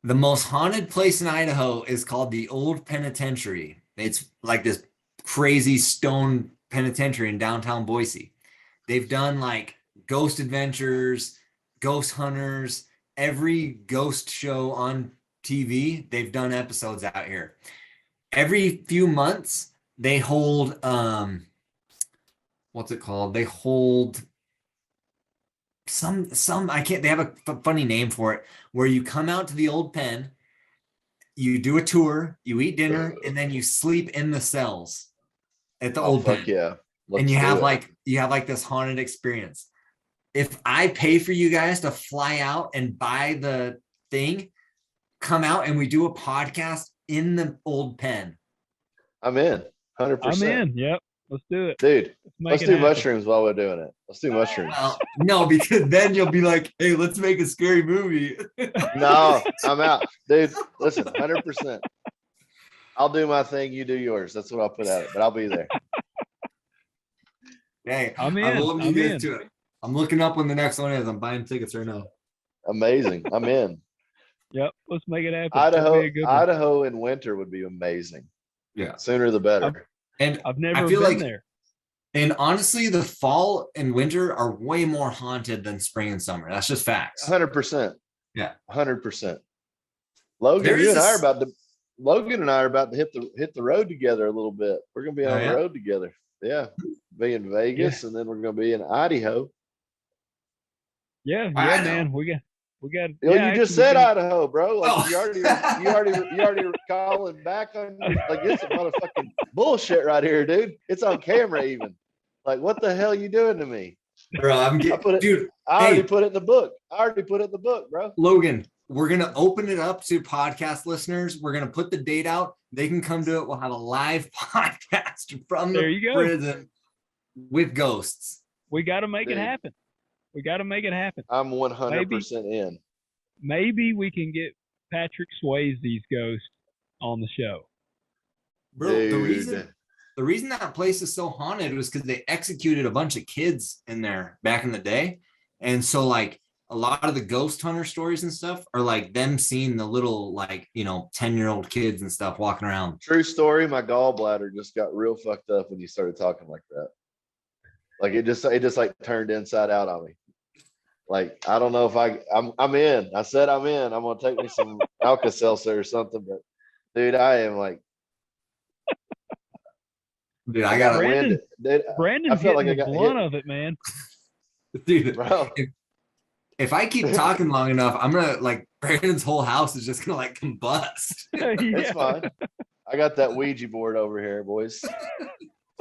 The most haunted place in Idaho is called the Old Penitentiary. It's like this crazy stone penitentiary in downtown Boise. They've done like ghost adventures, ghost hunters, every ghost show on TV. They've done episodes out here. Every few months, they hold, what's it called? They hold they have a funny name for it, where you come out to the old pen, you do a tour, you eat dinner, and then you sleep in the cells at the old pen. Yeah. And you have like this haunted experience. If I pay for you guys to fly out and buy the thing, come out and we do a podcast in the old pen. I'm in. 100%. I'm in. Yep. Let's do it. Dude, Make let's it do happen. mushrooms while we're doing it. Let's do mushrooms. Well, no, because then you'll be like, hey, let's make a scary movie. No, I'm out. Dude, listen, 100%. I'll do my thing, you do yours. That's what I'll put at it, but I'll be there. Hey, I'm I in. love you I'm guys in. to it. I'm looking up when the next one is. I'm buying tickets right now. Amazing. I'm in. Yep. Let's make it happen. That'll be a good one. Idaho in winter would be amazing. Yeah. Sooner the better. And I've never feel been like- there. And honestly, the fall and winter are way more haunted than spring and summer. That's just facts. 100%. Yeah. 100%. Logan, There is you and I this- are about to Logan and I are about to hit the road together a little bit. We're gonna be Oh, on yeah? the road together. Yeah. Be in Vegas and then we're gonna be in Idaho. Yeah, Idaho. man. We got. Yo, yeah, you just actually, said we Idaho, bro. Like Oh. you already calling back on like it's a motherfucking bullshit right here, dude. It's on camera even. Like what the hell you doing to me? Bro, I'm I put getting, it- dude, I already Hey. put it in the book. Bro. Logan, we're going to open it up to podcast listeners. We're going to put the date out. They can come to it. We'll have a live podcast from There the you go. prison with ghosts. We got to make it Dude. happen. We got to make it happen. I'm 100% in. Maybe we can get Patrick Swayze's ghost on the show. Bro, Dude. the reason that place is so haunted was because they executed a bunch of kids in there back in the day. And so like a lot of the ghost hunter stories and stuff are like them seeing the little like, 10-year-old kids and stuff walking around. True story. My gallbladder just got real fucked up when you started talking like that. Like it just like turned inside out on me. Like I don't know if I'm in. I said I'm in. I'm gonna take me some Alka-Seltzer or something. But dude, I am like, Dude, I got Brandon- winded. Dude, Brandon's I felt getting like I the got blunt hit. of it, man. dude. bro. If I keep talking long enough, I'm gonna like Brandon's whole house is just gonna like combust. It's Yeah. fine. I got that Ouija board over here, boys.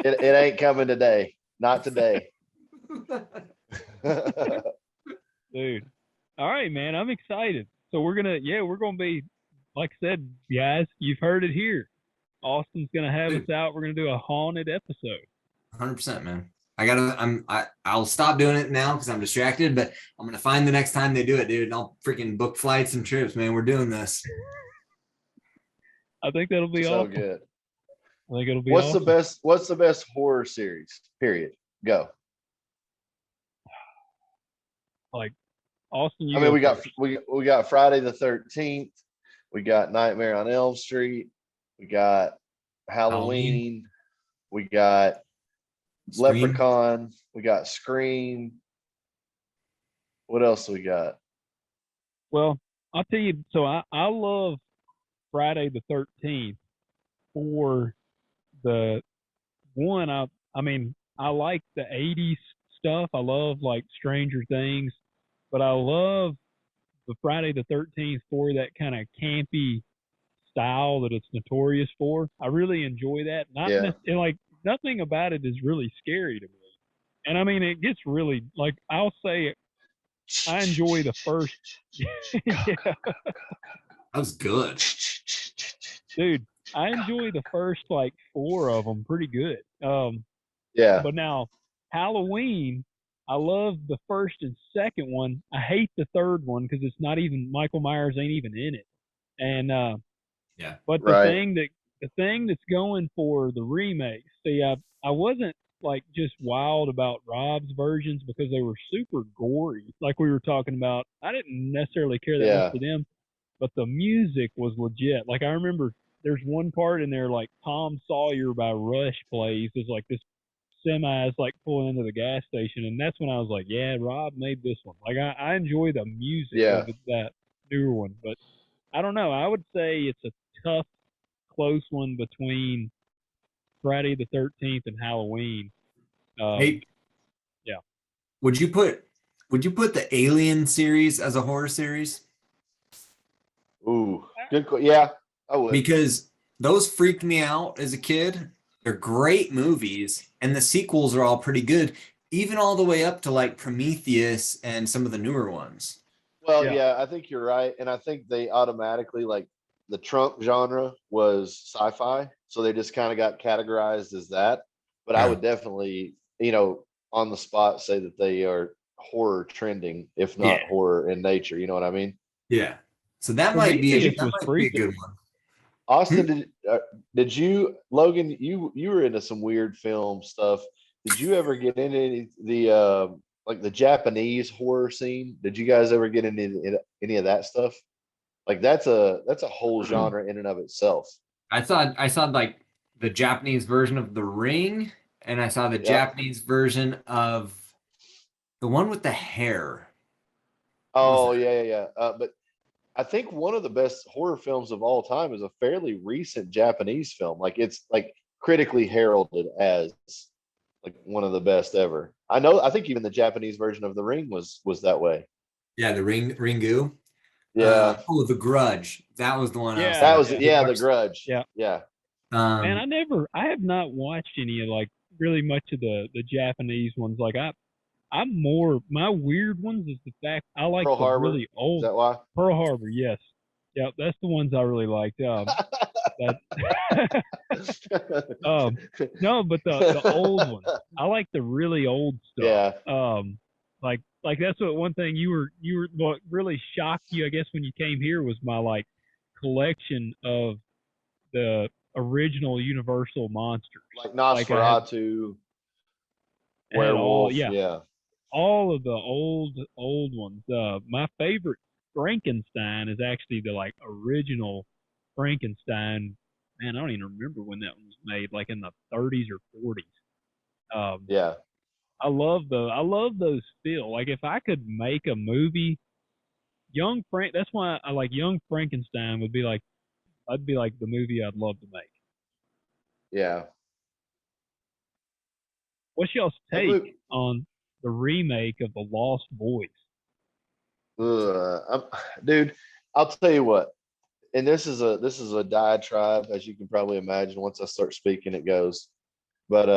It ain't coming today. Not today. Dude. All right, man. I'm excited. So we're gonna be, like I said, guys, you've heard it here. Austin's gonna have us out. We're gonna do a haunted episode. 100%, man. I'll stop doing it now because I'm distracted, but I'm gonna find the next time they do it, dude. And I'll freaking book flights and trips, man. We're doing this. I think that'll be So awesome. good. I think it'll be What's awesome. the best horror series? Period. Go. Austin, you I mean, go we first. got Friday the 13th. We got Nightmare on Elm Street. We got Halloween. We got Scream. Leprechaun. We got Scream. What else we got? Well, I'll tell you. So I love Friday the 13th for the one. I mean, I like the 80s stuff. I love like Stranger Things, but I love the Friday the 13th for that kind of campy style that it's notorious for. I really enjoy that. And like nothing about it is really scary to me. And I mean, it gets really like I'll say I enjoy the first. Yeah, That was good. dude, I enjoy the first like 4 of them pretty good. Yeah. But now Halloween, I love the first and second one. I hate the third one because it's not even Michael Myers ain't even in it. And Yeah. But the Right. thing that's going for the remakes, see, I wasn't like just wild about Rob's versions because they were super gory, like we were talking about. I didn't necessarily care that Yeah. much for them, but the music was legit. Like I remember there's one part in there like Tom Sawyer by Rush plays. There's like this semi is like pulling into the gas station, and that's when I was like, yeah, Rob made this one. Like I enjoy the music Yeah. of that newer one, but I don't know. I would say it's a tough, close one between Friday the 13th and Halloween. Hey, yeah. Would you put the Alien series as a horror series? Ooh. Good. Yeah, I would. Because those freaked me out as a kid. They're great movies, and the sequels are all pretty good, even all the way up to like Prometheus and some of the newer ones. Well, Yeah. yeah, I think you're right. And I think they automatically like the Trump genre was sci-fi. So they just kind of got categorized as that. but I would definitely, on the spot say that they are horror trending, if not horror in nature. You know what I mean? Yeah. So that Prometheus might be was a freaking. good one. Austin, did you, Logan? You were into some weird film stuff. Did you ever get into the like the Japanese horror scene? Did you guys ever get into any of that stuff? Like that's a whole genre in and of itself. I saw like the Japanese version of The Ring, and I saw the Yep. Japanese version of the one with the hair. Oh yeah. But I think one of the best horror films of all time is a fairly recent Japanese film. Like it's like critically heralded as like one of the best ever. I think even the Japanese version of The Ring was that way. Yeah, the Ringu. Yeah. The Grudge. That was the one. Yeah. That was Yeah. The Grudge. Yeah. Yeah. Man, I have not watched any of like really much of the Japanese ones. Like I'm more my weird ones is the fact I like Pearl the Harbor. really old Is that why? Pearl Harbor. Yes, yeah, that's the ones I really liked. No, but the old ones. I like the really old stuff. Yeah. Like that's what what really shocked you, I guess, when you came here was my like collection of the original Universal monsters. Like Nosferatu, Werewolf. Yeah. All of the old ones. My favorite Frankenstein is actually the like original Frankenstein. Man, I don't even remember when that one was made, like in the 30s or 40s. Yeah. I love those still. Like if I could make a movie, that's why I like Young Frankenstein would be like the movie I'd love to make. Yeah. What's y'all's take on the remake of The Lost Boys? Dude, I'll tell you what, and this is a diatribe, as you can probably imagine. Once I start speaking, it goes. But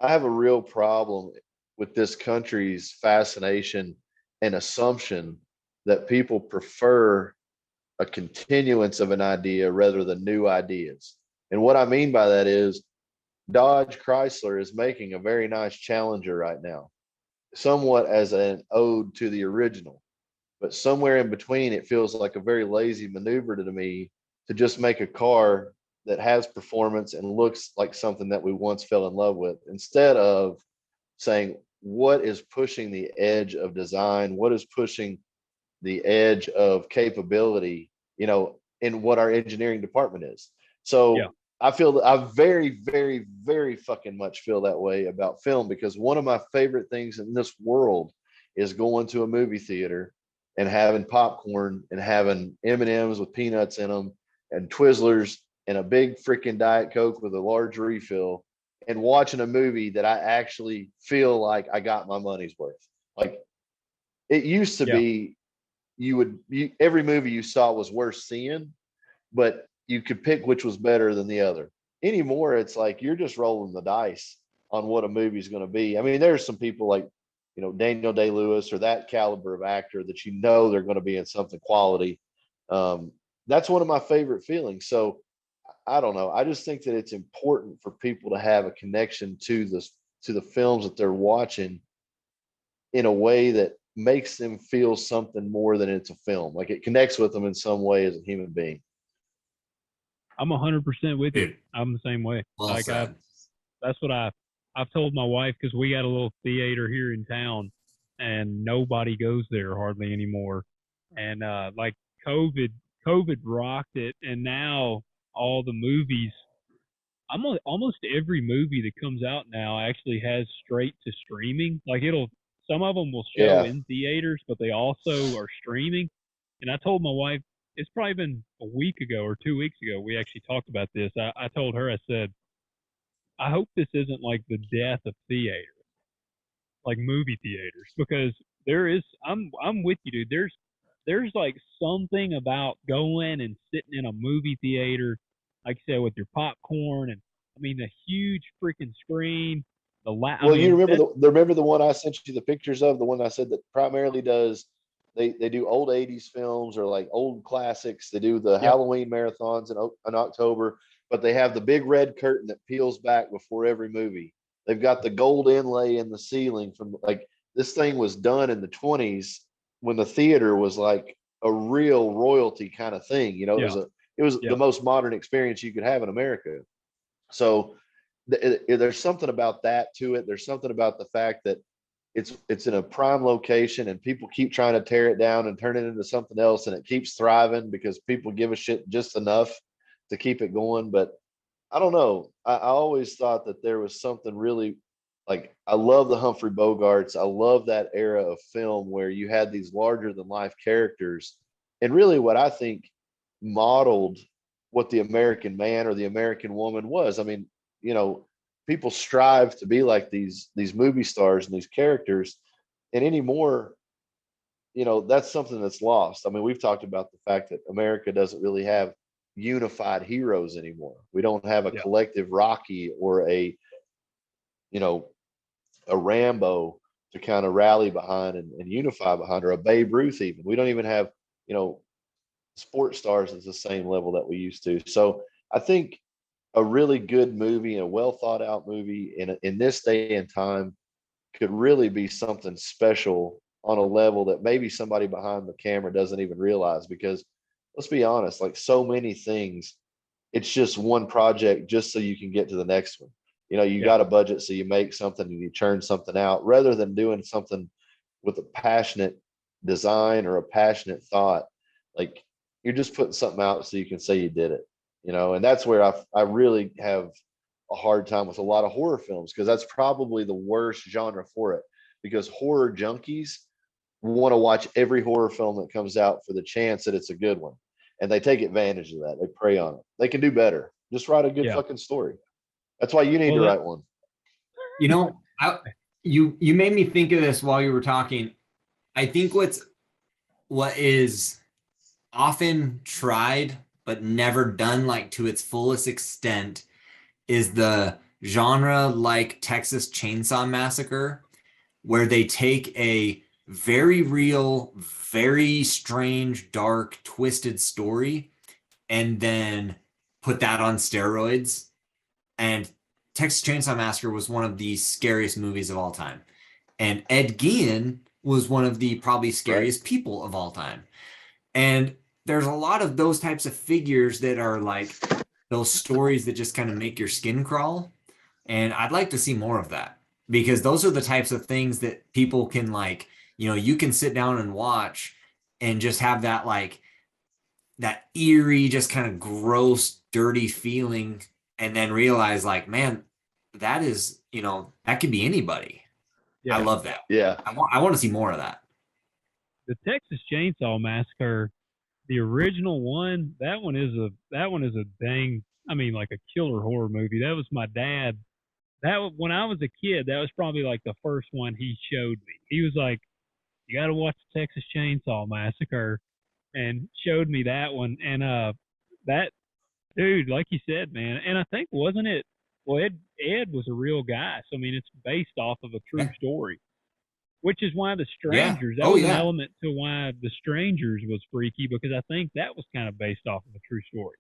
I have a real problem with this country's fascination and assumption that people prefer a continuance of an idea rather than new ideas. And what I mean by that is Dodge Chrysler is making a very nice Challenger right now, somewhat as an ode to the original. But somewhere in between, it feels like a very lazy maneuver to me to just make a car that has performance and looks like something that we once fell in love with, instead of saying what is pushing the edge of design, what is pushing the edge of capability, in what our engineering department is. So yeah. I very, very, very fucking much feel that way about film, because one of my favorite things in this world is going to a movie theater and having popcorn and having M&Ms with peanuts in them and Twizzlers and a big freaking Diet Coke with a large refill, and watching a movie that I actually feel like I got my money's worth. Like it used to be, every movie you saw was worth seeing, but you could pick which was better than the other. Anymore, it's like you're just rolling the dice on what a movie's going to be. I mean, there's some people like, Daniel Day-Lewis or that caliber of actor that they're going to be in something quality. That's one of my favorite feelings. So I don't know. I just think that it's important for people to have a connection to the films that they're watching in a way that makes them feel something more than it's a film. Like it connects with them in some way as a human being. I'm 100% with you. I'm the same way. Well said. That's what I've told my wife, because we got a little theater here in town and nobody goes there hardly anymore. And like COVID rocked it, and now all the movies, almost every movie that comes out now actually has straight to streaming. Like some of them will show in theaters, but they also are streaming. And I told my wife, it's probably been a week ago or 2 weeks ago, we actually talked about this. I told her, I said, I hope this isn't like the death of theaters, like movie theaters, because I'm with you, dude. There's like something about going and sitting in a movie theater, like you said, with your popcorn and the huge freaking screen. You remember the one I sent you the pictures of, the one I said that primarily does, they do old 80s films or like old classics. They do the Halloween marathons in October, but they have the big red curtain that peels back before every movie. They've got the gold inlay in the ceiling from like this thing was done in the 20s when the theater was like a real royalty kind of thing. You know, it was the most modern experience you could have in America. So there's something about that to it. There's something about the fact that it's in a prime location and people keep trying to tear it down and turn it into something else, and it keeps thriving because people give a shit just enough to keep it going. But I don't know. I always thought that there was something really like, I love the Humphrey Bogarts. I love that era of film where you had these larger than life characters, and really what I think modeled what the American man or the American woman was. I mean, you know, people strive to be like these movie stars and these characters, and anymore, you know, that's something that's lost. I mean, we've talked about the fact that America doesn't really have unified heroes anymore. We don't have a collective Rocky or a, you know, a Rambo to kind of rally behind and unify behind, or a Babe Ruth even. We don't even have, you know, sports stars at the same level that we used to. So I think a really good movie and a well thought out movie in this day and time could really be something special on a level that maybe somebody behind the camera doesn't even realize. Because let's be honest, like so many things, it's just one project just so you can get to the next one. You know, you got a budget, so you make something and you churn something out, rather than doing something with a passionate design or a passionate thought. Like, you're just putting something out so you can say you did it, you know. And that's where I really have a hard time with a lot of horror films, because that's probably the worst genre for it, because horror junkies want to watch every horror film that comes out for the chance that it's a good one, and they take advantage of that. They prey on it. They can do better. Just write a good fucking story. That's why you need to write one. You know, you made me think of this while you were talking. I think what is often tried but never done like to its fullest extent is the genre like Texas Chainsaw Massacre, where they take a very real, very strange, dark, twisted story and then put that on steroids. And Texas Chainsaw Massacre was one of the scariest movies of all time. And Ed Gein was one of the probably scariest people of all time. And there's a lot of those types of figures that are like those stories that just kind of make your skin crawl. And I'd like to see more of that, because those are the types of things that people can, like, you know, you can sit down and watch and just have that, like, that eerie, just kind of gross, dirty feeling, and then realize, like, man, that is, you know, that could be anybody. I love that. Yeah. I want to see more of that. The Texas Chainsaw Massacre, the original one, that one is a dang, I mean, like a killer horror movie. That was my dad. When I was a kid, that was probably like the first one he showed me. He was like, you got to watch the Texas Chainsaw Massacre, and showed me that one. And that dude, like you said, man, and I think, wasn't it, well, Ed was a real guy. So, I mean, it's based off of a true story, which is why The Strangers, that was an element to why The Strangers was freaky, because I think that was kind of based off of a true story.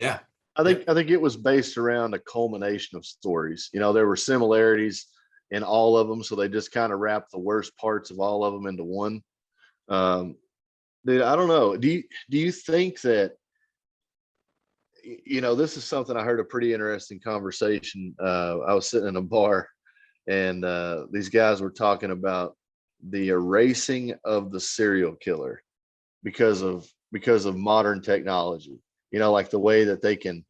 Yeah. I think it was based around a culmination of stories. You know, there were similarities in all of them, so they just kind of wrapped the worst parts of all of them into one. Dude, I don't know. Do you think that, you know, this is something I heard a pretty interesting conversation. I was sitting in a bar, and these guys were talking about the erasing of the serial killer because of modern technology. You know, like the way that they can,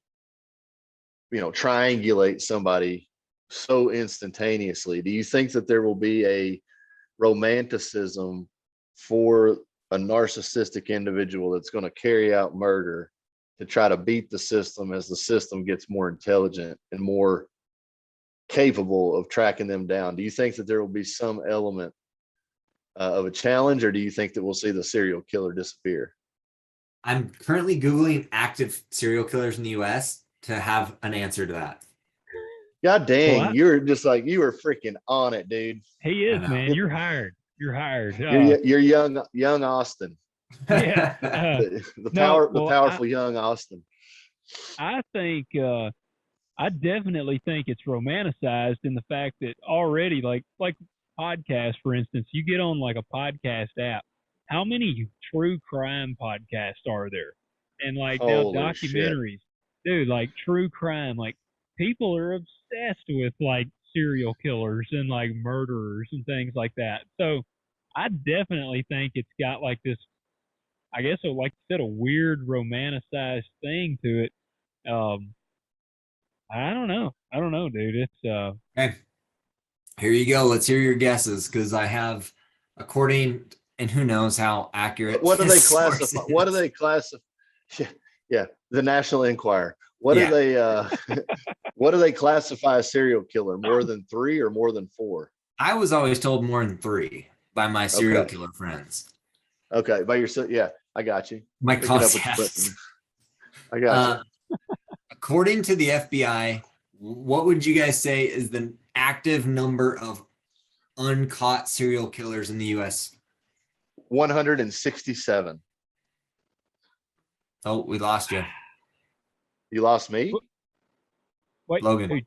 you know, triangulate somebody so instantaneously. Do you think that there will be a romanticism for a narcissistic individual that's going to carry out murder to try to beat the system as the system gets more intelligent and more capable of tracking them down? Do you think that there will be some element of a challenge, or do you think that we'll see the serial killer disappear? I'm currently Googling active serial killers in the US to have an answer to that. God dang, you're just like, you were freaking on it, dude. He is, man. You're hired. You're hired. You're young Austin. Yeah. The powerful young Austin. I think I definitely think it's romanticized in the fact that already, like podcasts, for instance, you get on like a podcast app. How many true crime podcasts are there? And like now Holy shit. documentaries, dude, like true crime, like people are obsessed with like serial killers and like murderers and things like that. So I definitely think it's got like this, I guess, like you said, a weird romanticized thing to it. Um, I don't know. I don't know, dude. It's Okay, here you go. Let's hear your guesses because I have, according, and who knows how accurate What do they this source classify? What do is. they classify? Yeah, yeah, the National Enquirer. What do Yeah. they what do they classify a serial killer? More than 3 or more than 4? I was always told more than 3 by my serial Okay. killer friends. Okay, by yourself. Yeah, I got you. My Pick it up cause with the yes. button. I got According to the FBI, what would you guys say is the active number of uncaught serial killers in the U.S.? you. 167. Oh, we lost you, You lost me? wait, Logan. dude.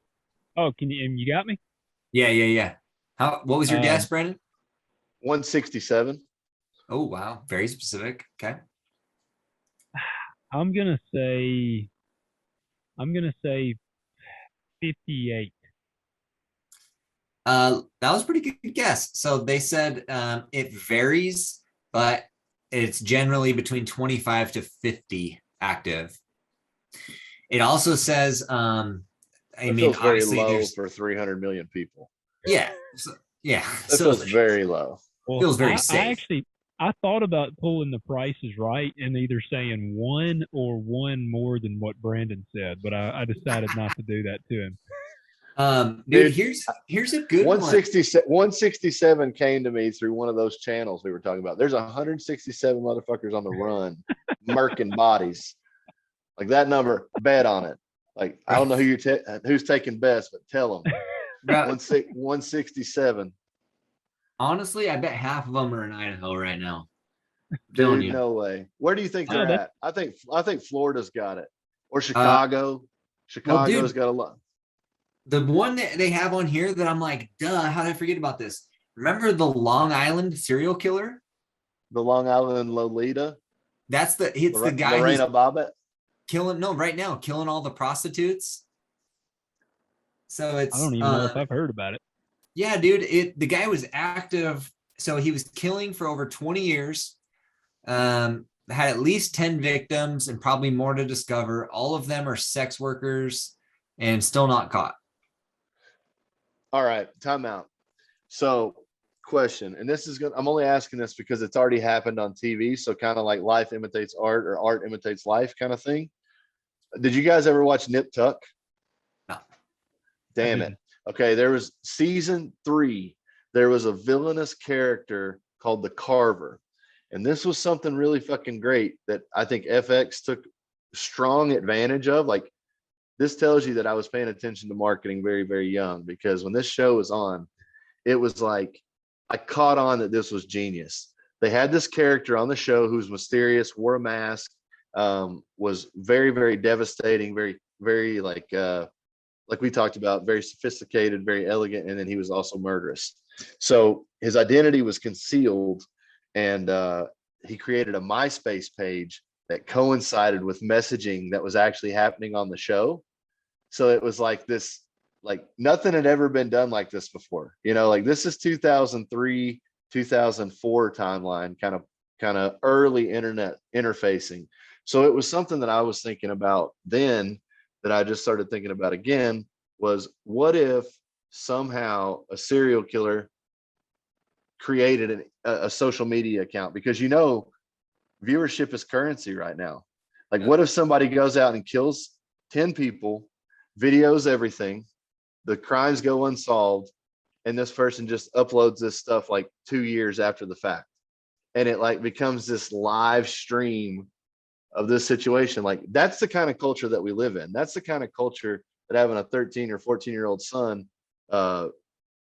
Oh, can you got me? Yeah. What was your guess, Brandon? 167. Oh, wow. Very specific. Okay. I'm gonna say 58. That was a pretty good guess. So they said it varies, but it's generally between 25 to 50 active. It also says, I That mean, feels very obviously low there's, for 300 million people. yeah, yeah. That So feels very low. Well, feels very I safe. actually I thought about pulling the prices right and either saying one or one more than what Brandon said, but I decided not to do that to him. Dude, Dude, here's a good one. 167 came to me through one of those channels we were talking about. There's 167 motherfuckers on the run, murking bodies. Like that number, bet on it. Like I don't know who's taking best, but tell them. Bro, 167. honestly, I bet half of them are in Idaho right now. I'm telling Dude, you. no way. Where do you think Oh, they're that's- at? I think Florida's got it. Or Chicago. Chicago's dude, got a lot. The one that they have on here that I'm like, duh, how did I forget about this? Remember the Long Island serial killer? The Long Island Lolita. It's the guy Lorena who's Bobbitt. killing all the prostitutes. So I it's don't even know if I've heard about it. yeah, dude. The guy was active, so he was killing for over 20 years. Had at least 10 victims and probably more to discover. All of them are sex workers and still not caught. All right, time out. So, question, and this is good. I'm only asking this because it's already happened on TV. So, kind of like life imitates art or art imitates life kind of thing. Did you guys ever watch Nip Tuck? No. Damn it. Okay, there was season 3. There was a villainous character called the Carver. And this was something really fucking great that I think FX took strong advantage of. Like, this tells you that I was paying attention to marketing very, very young, because when this show was on, it was like I caught on that this was genius. They had this character on the show who's mysterious, wore a mask, was very, very devastating, very, very like we talked about, very sophisticated, very elegant, and then he was also murderous. So his identity was concealed, and he created a MySpace page that coincided with messaging that was actually happening on the show. So it was like this, like nothing had ever been done like this before. You know, like this is 2003, 2004 timeline, kind of early internet interfacing. So it was something that I was thinking about then that I just started thinking about again was, what if somehow a serial killer created a social media account? Because, you know, viewership is currency right now. Like, what if somebody goes out and kills 10 people, videos everything, the crimes go unsolved, and this person just uploads this stuff like 2 years after the fact, and it like becomes this live stream of this situation? Like, that's the kind of culture that we live in. That's the kind of culture that having a 13 or 14-year-old son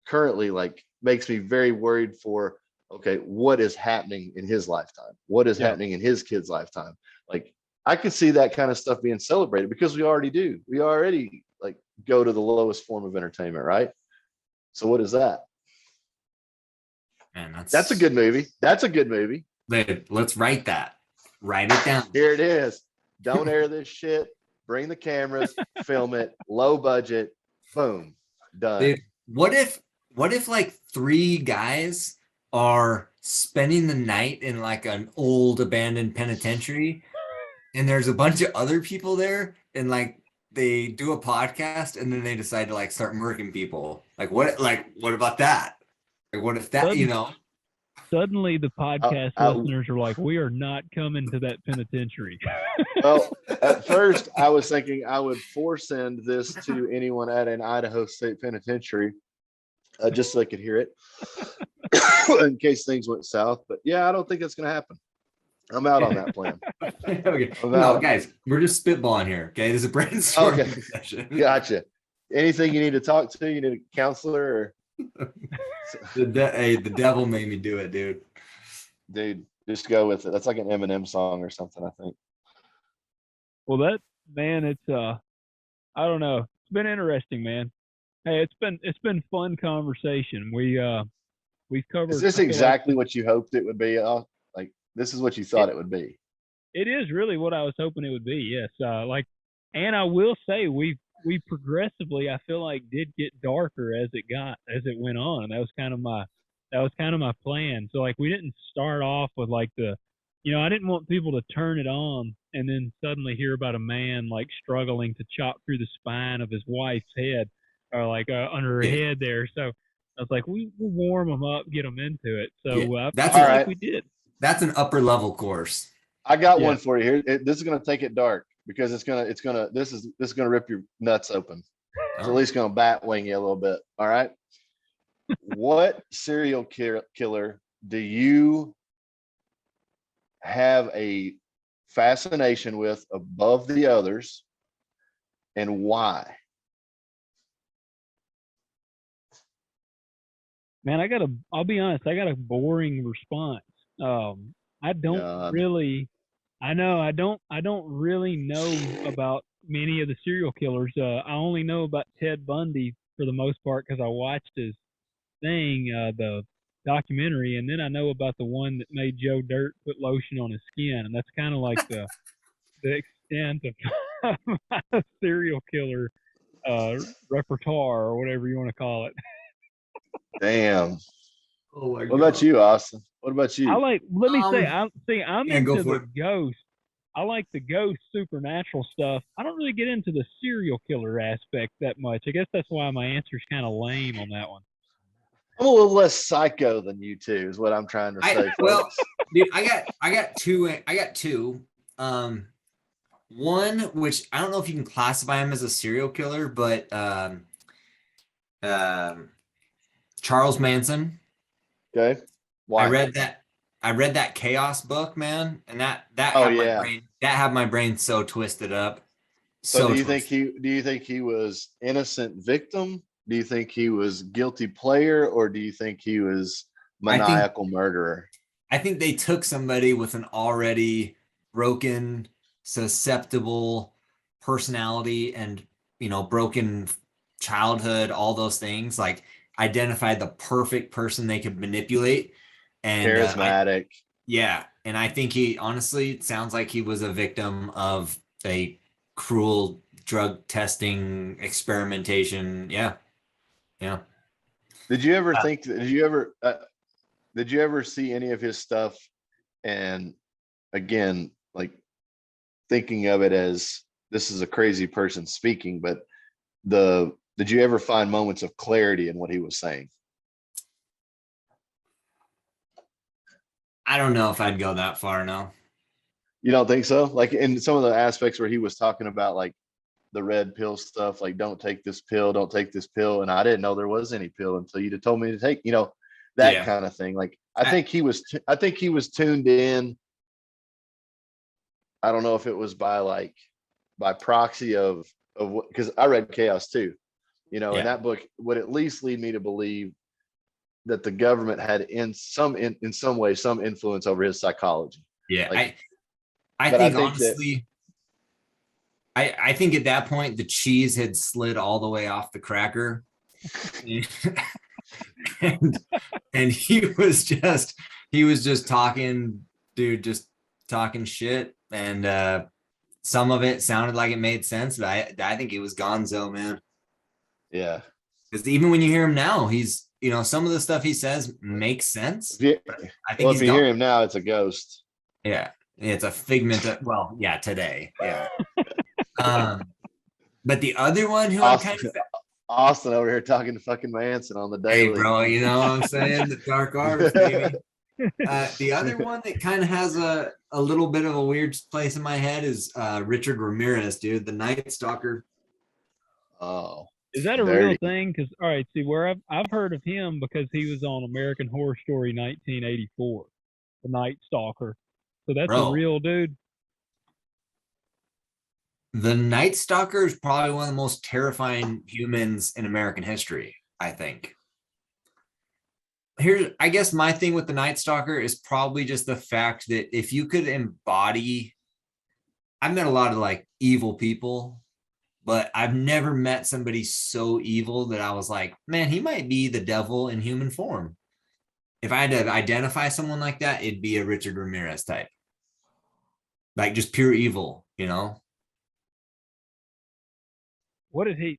currently like makes me very worried for, okay, what is happening in his lifetime? What is happening in his kid's lifetime? Like, I could see that kind of stuff being celebrated because we already do. We already like go to the lowest form of entertainment, right? So what is that? Man, That's a good movie. That's a good movie. Let's write that. Write it down. Here it is. Don't air this shit. Bring the cameras, film it, low budget, boom, done. Dude, what if like 3 guys are spending the night in like an old abandoned penitentiary and there's a bunch of other people there and like they do a podcast and then they decide to like start murking people? What about that? Like what if that, Suddenly the podcast listeners are like, we are not coming to that penitentiary. Well, at first I was thinking I would send this to anyone at an Idaho State Penitentiary, just so I could hear it in case things went south. But yeah, I don't think it's going to happen. I'm out on that plan. Okay. No, guys, we're just spitballing here. Okay. There's a brainstorming session. Gotcha. Anything you need to talk to? You need a counselor or? The devil made me do it, dude. Dude, just go with it. That's like an Eminem song or something, I think. Well, it's I don't know. It's been interesting, man. Hey, it's been fun conversation. We've covered. Is this exactly what you hoped it would be? Like this is what you thought it would be. It is really what I was hoping it would be. Yes. And I will say we progressively, I feel like, did get darker as it went on. That was kind of my plan. So like we didn't start off with like I didn't want people to turn it on and then suddenly hear about a man like struggling to chop through the spine of his wife's head or like under her head there. So I was like, we'll warm them up, get them into it. So that's all right. We did. That's an upper level course. I got one for you here. This is going to take it dark because this is going to rip your nuts open. It's at least going to bat wing you a little bit. All right. What serial killer do you have a fascination with above the others, and why? Man, I'll be honest, I got a boring response. I don't really know about many of the serial killers. I only know about Ted Bundy for the most part because I watched his thing, the documentary, and then I know about the one that made Joe Dirt put lotion on his skin, and that's kind of like the extent of my serial killer repertoire or whatever you want to call it. Damn. Oh my God. What about you, Austin? What about you? I'm into the ghost. I like the ghost supernatural stuff. I don't really get into the serial killer aspect that much. I guess that's why my answer's kind of lame on that one. I'm a little less psycho than you two, is what I'm trying to say. Well, dude, I got two. One which I don't know if you can classify him as a serial killer, but Charles Manson. Okay. Why? I read that Chaos book, man, and that had my brain so twisted up. So do you think he was innocent victim? Do you think he was guilty player, or do you think he was maniacal murderer? I think they took somebody with an already broken, susceptible personality and, broken childhood, all those things, like identified the perfect person they could manipulate. And charismatic. And I think he honestly sounds like he was a victim of a cruel drug testing experimentation. Yeah. Did you ever did you ever see any of his stuff? And again, like thinking of it as this is a crazy person speaking, but did you ever find moments of clarity in what he was saying? I don't know if I'd go that far. No. You don't think so? Like in some of the aspects where he was talking about like the red pill stuff, like don't take this pill. And I didn't know there was any pill until you told me to take, that kind of thing. Like, I think he was tuned in. I don't know if it was by proxy of what, because I read Chaos too, and that book would at least lead me to believe that the government had in some way, some influence over his psychology. Yeah. Like, I think honestly, I think at that point the cheese had slid all the way off the cracker. and, and he was just talking, dude, just talking shit. And some of it sounded like it made sense, but I think it was gonzo, man. Yeah. Because even when you hear him now, he's, some of the stuff he says makes sense. I think If you hear him now, it's a ghost. Yeah, it's a figment of, well, yeah, today. Yeah. But the other one who Austin over here talking to fucking Manson on the daily. Hey, bro, you know what I'm saying? The dark arts, baby. The other one that kind of has a little bit of a weird place in my head is Richard Ramirez, dude, the Night Stalker. Oh. Is that a real thing? Because, all right, see, where I've heard of him because he was on American Horror Story 1984, the Night Stalker. So that's a real dude. The Night Stalker is probably one of the most terrifying humans in American history, I think. I guess my thing with the Night Stalker is probably just the fact that if you could embody, I've met a lot of like evil people, but I've never met somebody so evil that I was like, man, he might be the devil in human form. If I had to identify someone like that, it'd be a Richard Ramirez type. Like just pure evil, What did he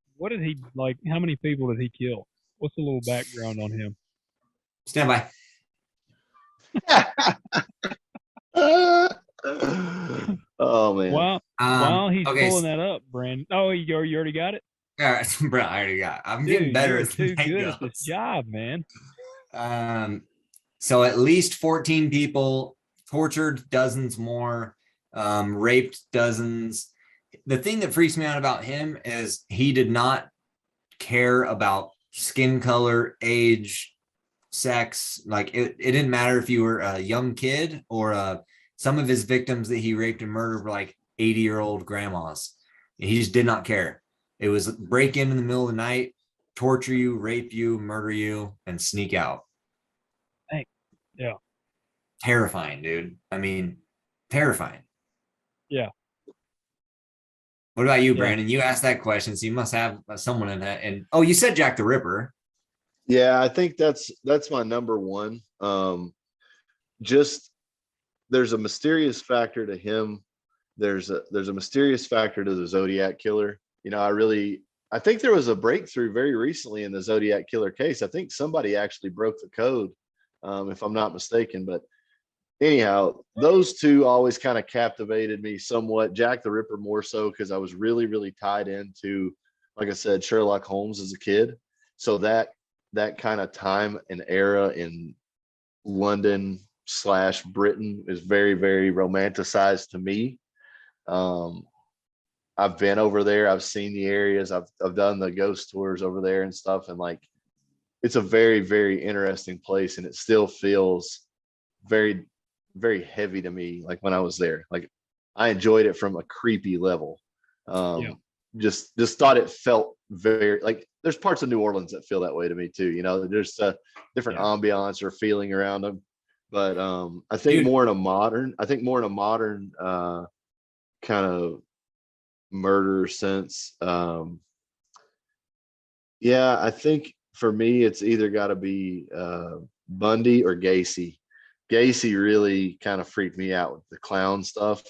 like? How many people did he kill? What's the little background on him? Stand by. Oh man! While he's pulling that up, Brandon. Oh, you already got it. All right, bro. I already got it. I'm getting better. You're too good at this job, man. So at least 14 people, tortured dozens more, raped dozens. The thing that freaks me out about him is he did not care about skin color, age, sex. Like it didn't matter if you were a young kid or some of his victims that he raped and murdered were like 80-year-old grandmas. He just did not care. It was break in the middle of the night, torture you, rape you, murder you, and sneak out. Yeah. Terrifying, dude. I mean, terrifying. Yeah. What about you, Brandon? You asked that question, so you must have someone in that. And you said Jack the Ripper. Yeah, I think that's my number one. Just there's a mysterious factor to him. There's a mysterious factor to the Zodiac Killer. I think there was a breakthrough very recently in the Zodiac Killer case. I think somebody actually broke the code, if I'm not mistaken. But anyhow, those two always kind of captivated me somewhat. Jack the Ripper more so because I was really, really tied into, like I said, Sherlock Holmes as a kid. So that kind of time and era in London / Britain is very, very romanticized to me. I've been over there. I've seen the areas. I've done the ghost tours over there and stuff. And like, it's a very, very interesting place. And it still feels very, very heavy to me. Like when I was there, like I enjoyed it from a creepy level. Just thought it felt very like there's parts of New Orleans that feel that way to me too. There's a different ambiance or feeling around them. But I think more in a modern kind of murder sense. I think for me it's either got to be Bundy or Gacy. Gacy really kind of freaked me out with the clown stuff.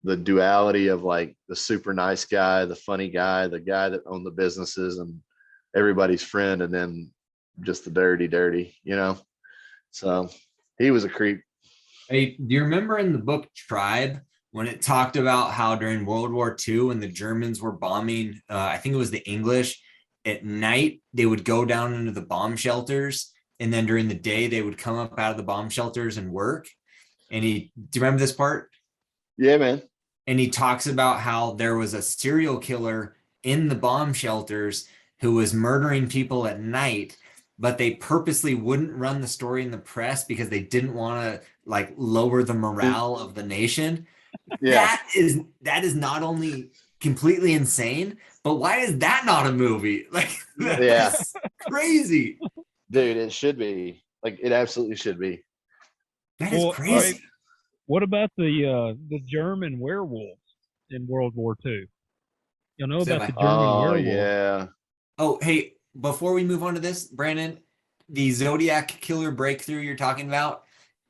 The duality of like the super nice guy, the funny guy, the guy that owned the businesses and everybody's friend, and then just the dirty, So he was a creep. Hey, do you remember in the book Tribe when it talked about how during World War II when the Germans were bombing, I think it was the English, at night they would go down into the bomb shelters, and then during the day they would come up out of the bomb shelters and work. And do you remember this part? Yeah, man. And he talks about how there was a serial killer in the bomb shelters who was murdering people at night, but they purposely wouldn't run the story in the press because they didn't want to like lower the morale of the nation. Yeah. That is not only completely insane, but why is that not a movie? Like, that's crazy. Dude, it should be. Like, it absolutely should be. That is crazy. What about the German werewolves? in World War II. You'll know So about the my- German Oh werewolf. yeah. Oh, hey, before we move on to this, Brandon, the Zodiac killer breakthrough you're talking about,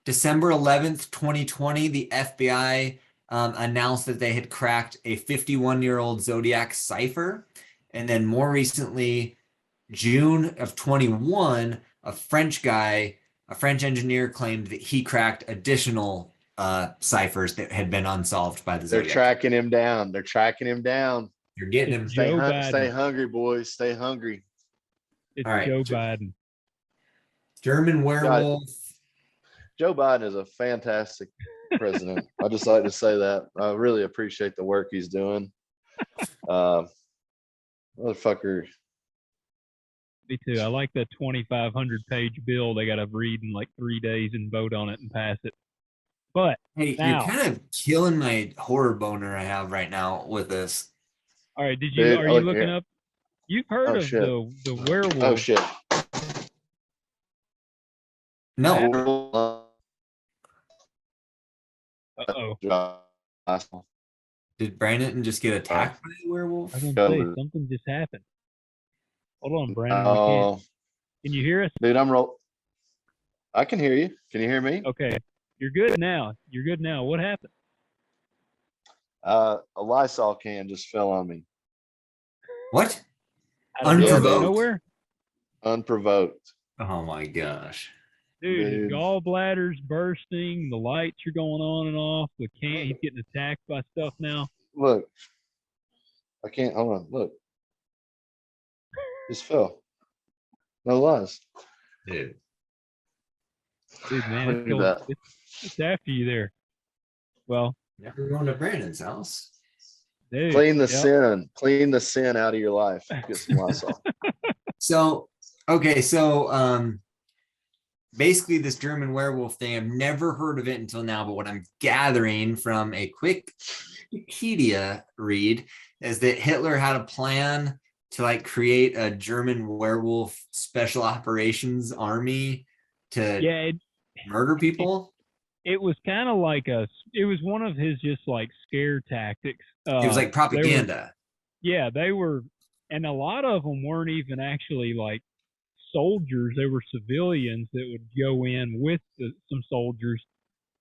December 11th, 2020, the FBI announced that they had cracked a 51-year-old Zodiac cipher. And then more recently, June of 21, a French engineer claimed that he cracked additional ciphers that had been unsolved by the They're Zodiac. tracking him down. They're tracking him down. You're getting him. It's Joe Biden. Stay hungry, boys. Stay hungry. It's All right. Joe Biden. German werewolf. Joe Biden is a fantastic president. I just like to say that. I really appreciate the work he's doing. Motherfucker. Me too. I like that 2,500 page bill they got to read in like 3 days and vote on it and pass it. But Hey, now, you're kind of killing my horror boner I have right now with this. all right, Dude, are you look looking here. up? You've heard Oh, of shit. the werewolf? Oh shit. No, Uh-oh. did Brandon just get attacked by a werewolf? I was gonna say Covered. something just happened. Hold on, Brandon. we Oh, can't. Can you hear us? dude, I can hear you. Can you hear me? Okay, you're good now. You're good now. What happened? A Lysol can just fell on me, What? Out of Unprovoked? nowhere, unprovoked. Oh my gosh. dude. His Dude. gallbladder's bursting. The lights are going on and off. The can. He's getting attacked by stuff now. Look, I can't. Hold on. Look, just fell. No lies. Dude. Dude, man, Look it's, at going, that. it's after you there. Well, Never going to Brandon's house. dude. Clean the yep. sin. Clean the sin out of your life. Get some Lysol. So, okay, so basically this German werewolf thing, I've never heard of it until now, but what I'm gathering from a quick Wikipedia read is that Hitler had a plan to like create a German werewolf special operations army to Yeah, murder people. it was kind of like it was one of his just like scare tactics. It was like propaganda. They were, and a lot of them weren't even actually like soldiers. They were civilians that would go in with some soldiers,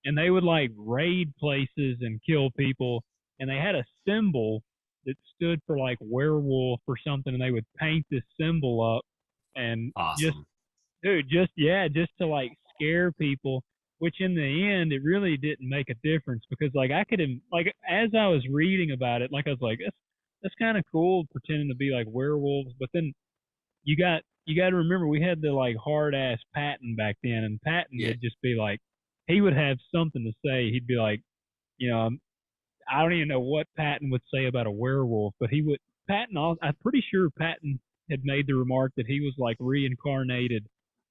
and they would like raid places and kill people. And they had a symbol that stood for like werewolf or something, and they would paint this symbol up and Awesome. just to like scare people. Which in the end, it really didn't make a difference because like I could like as I was reading about it, like I was like, that's kind of cool pretending to be like werewolves. But then you got to remember we had the like hard ass Patton back then, and Patton Yeah. would just be like, he would have something to say. He'd be like, I don't even know what Patton would say about a werewolf, but I'm pretty sure Patton had made the remark that he was like reincarnated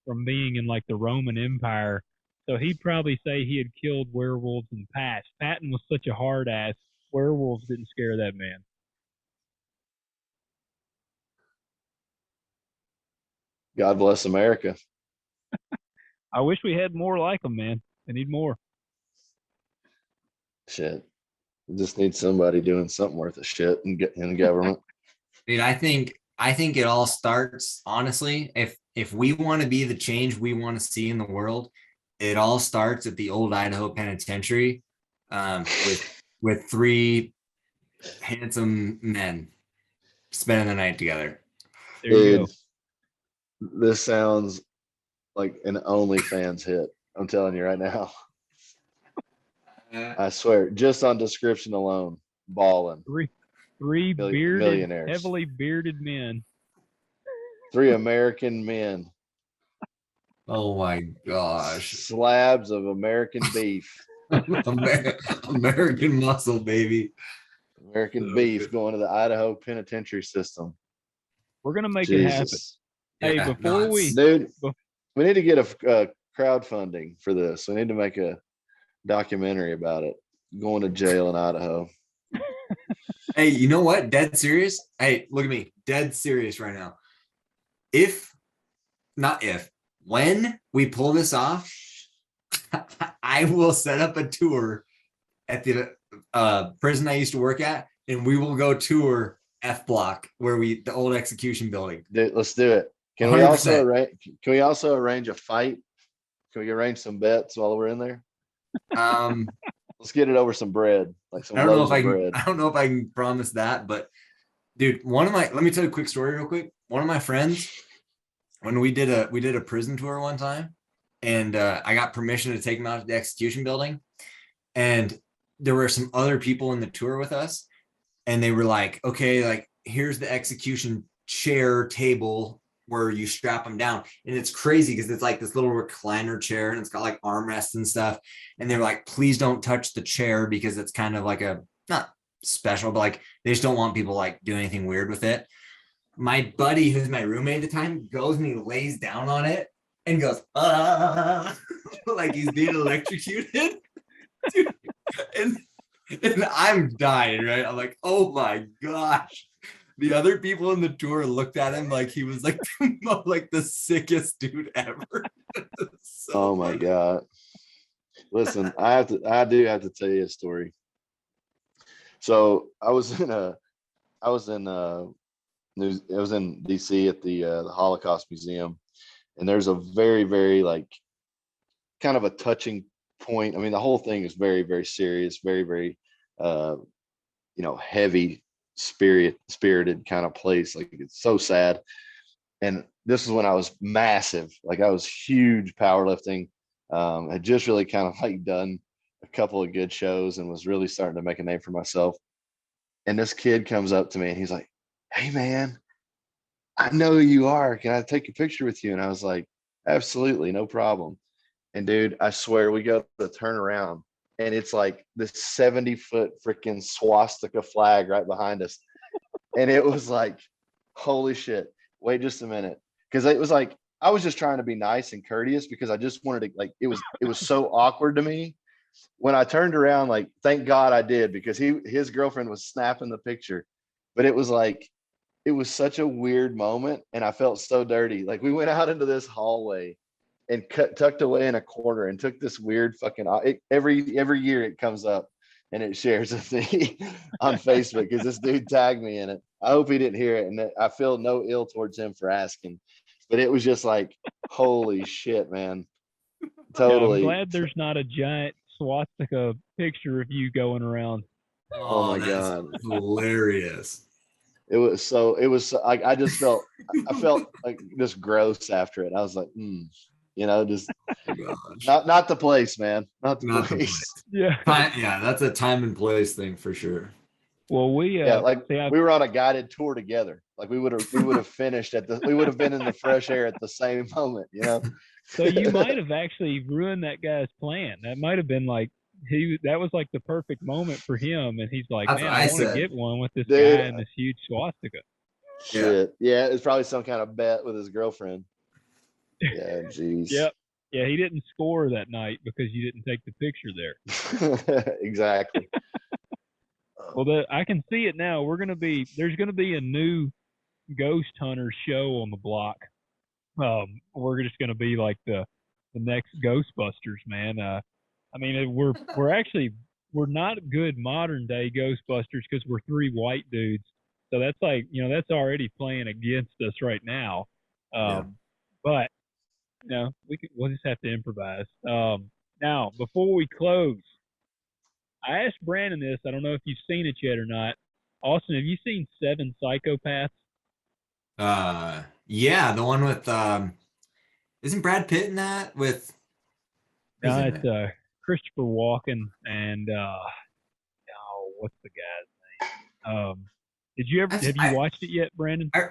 from being in like the Roman Empire. So he'd probably say he had killed werewolves in the past. Patton was such a hard ass. Werewolves didn't scare that man. God bless America. I wish we had more like him, man. I need more. Shit. We just need somebody doing something worth of shit and get in government. Dude, I think it all starts honestly. If we want to be the change we want to see in the world, it all starts at the old Idaho Penitentiary, with 3 handsome men spending the night together. There you Dude, this sounds like an OnlyFans hit. I'm telling you right now. I swear, just on description alone, balling. go. Three bearded, millionaires. heavily bearded men. 3 American men, Oh my gosh. slabs of American beef. American muscle, baby. American beef going to the Idaho penitentiary system. We're gonna make it happen. Jesus. Hey, Yeah, before nuts. we Dude, Bef- we need to get a crowdfunding for this. We need to make a documentary about it. Going to jail in Idaho. Hey, you know what? Dead serious. Hey, look at me. Dead serious right now. When we pull this off, I will set up a tour at the prison I used to work at, and we will go tour F Block, where the old execution building. Dude, let's do it. Can 100%. we also arrange a fight? Can we arrange some bets while we're in there? Let's get it over some bread, like some I don't know loaves if I of can. bread. I don't know if I can promise that, but dude, let me tell you a quick story real quick. One of my friends, when we did a prison tour one time, and I got permission to take him out to the execution building, and there were some other people in the tour with us, and they were like, okay, like here's the execution chair table where you strap them down. And it's crazy because it's like this little recliner chair and it's got like armrests and stuff. And they're like, please don't touch the chair because it's kind of like not special, but like they just don't want people like doing anything weird with it. My buddy, who's my roommate at the time, goes and he lays down on it and goes, like he's being electrocuted. Dude, and I'm dying, right? I'm like, oh my gosh. The other people in the tour looked at him like he was like the sickest dude ever. So oh my God. Listen, I do have to tell you a story. So I was in DC at the Holocaust Museum, and there's a very, very like kind of a touching point. I mean, the whole thing is very, very serious, very, very heavy spirited kind of place. Like it's so sad. And this is when I was massive, like I was huge powerlifting. Had just really kind of like done a couple of good shows and was really starting to make a name for myself. And this kid comes up to me and he's like, hey man, I know who you are. Can I take a picture with you? And I was like, absolutely, no problem. And dude, I swear we go to turn around and it's like this 70-foot freaking swastika flag right behind us. And it was like, holy shit, wait just a minute. Because it was like, I was just trying to be nice and courteous because I just wanted to, like, it was so awkward to me. When I turned around, like, thank God I did, because his girlfriend was snapping the picture. But it was like, it was such a weird moment and I felt so dirty. Like we went out into this hallway and tucked away in a corner and took this weird fucking every year it comes up and it shares with me on Facebook because this dude tagged me in it. I hope he didn't hear it, and I feel no ill towards him for asking, but it was just like, holy shit, man. Totally. Yeah, I'm glad there's not a giant swastika picture of you going around. Oh my God. Hilarious. It was like, I felt like just gross after it. I was like, just not the place, man. Not the place. Yeah. Yeah, that's a time and place thing for sure. Well, we were on a guided tour together. Like we would have finished we would have been in the fresh air at the same moment, So you might have actually ruined that guy's plan. That might have been like that was like the perfect moment for him, and he's like, that's man, I want to get one with this Dude, guy and this huge swastika. Shit. Yeah, it's probably some kind of bet with his girlfriend. Yeah, jeez. Yep. Yeah, he didn't score that night because you didn't take the picture there. Exactly. Well, I can see it now. There's gonna be a new ghost hunter show on the block. We're just gonna be like the next Ghostbusters, man. I mean, we're not good modern day Ghostbusters because we're three white dudes. So that's like, that's already playing against us right now. But we'll just have to improvise. Now, before we close, I asked Brandon this. I don't know if you've seen it yet or not. Austin, have you seen Seven Psychopaths? Yeah, the one with isn't Brad Pitt in that with? No, it's Christopher Walken and what's the guy's name? Have you watched it yet, Brandon? No.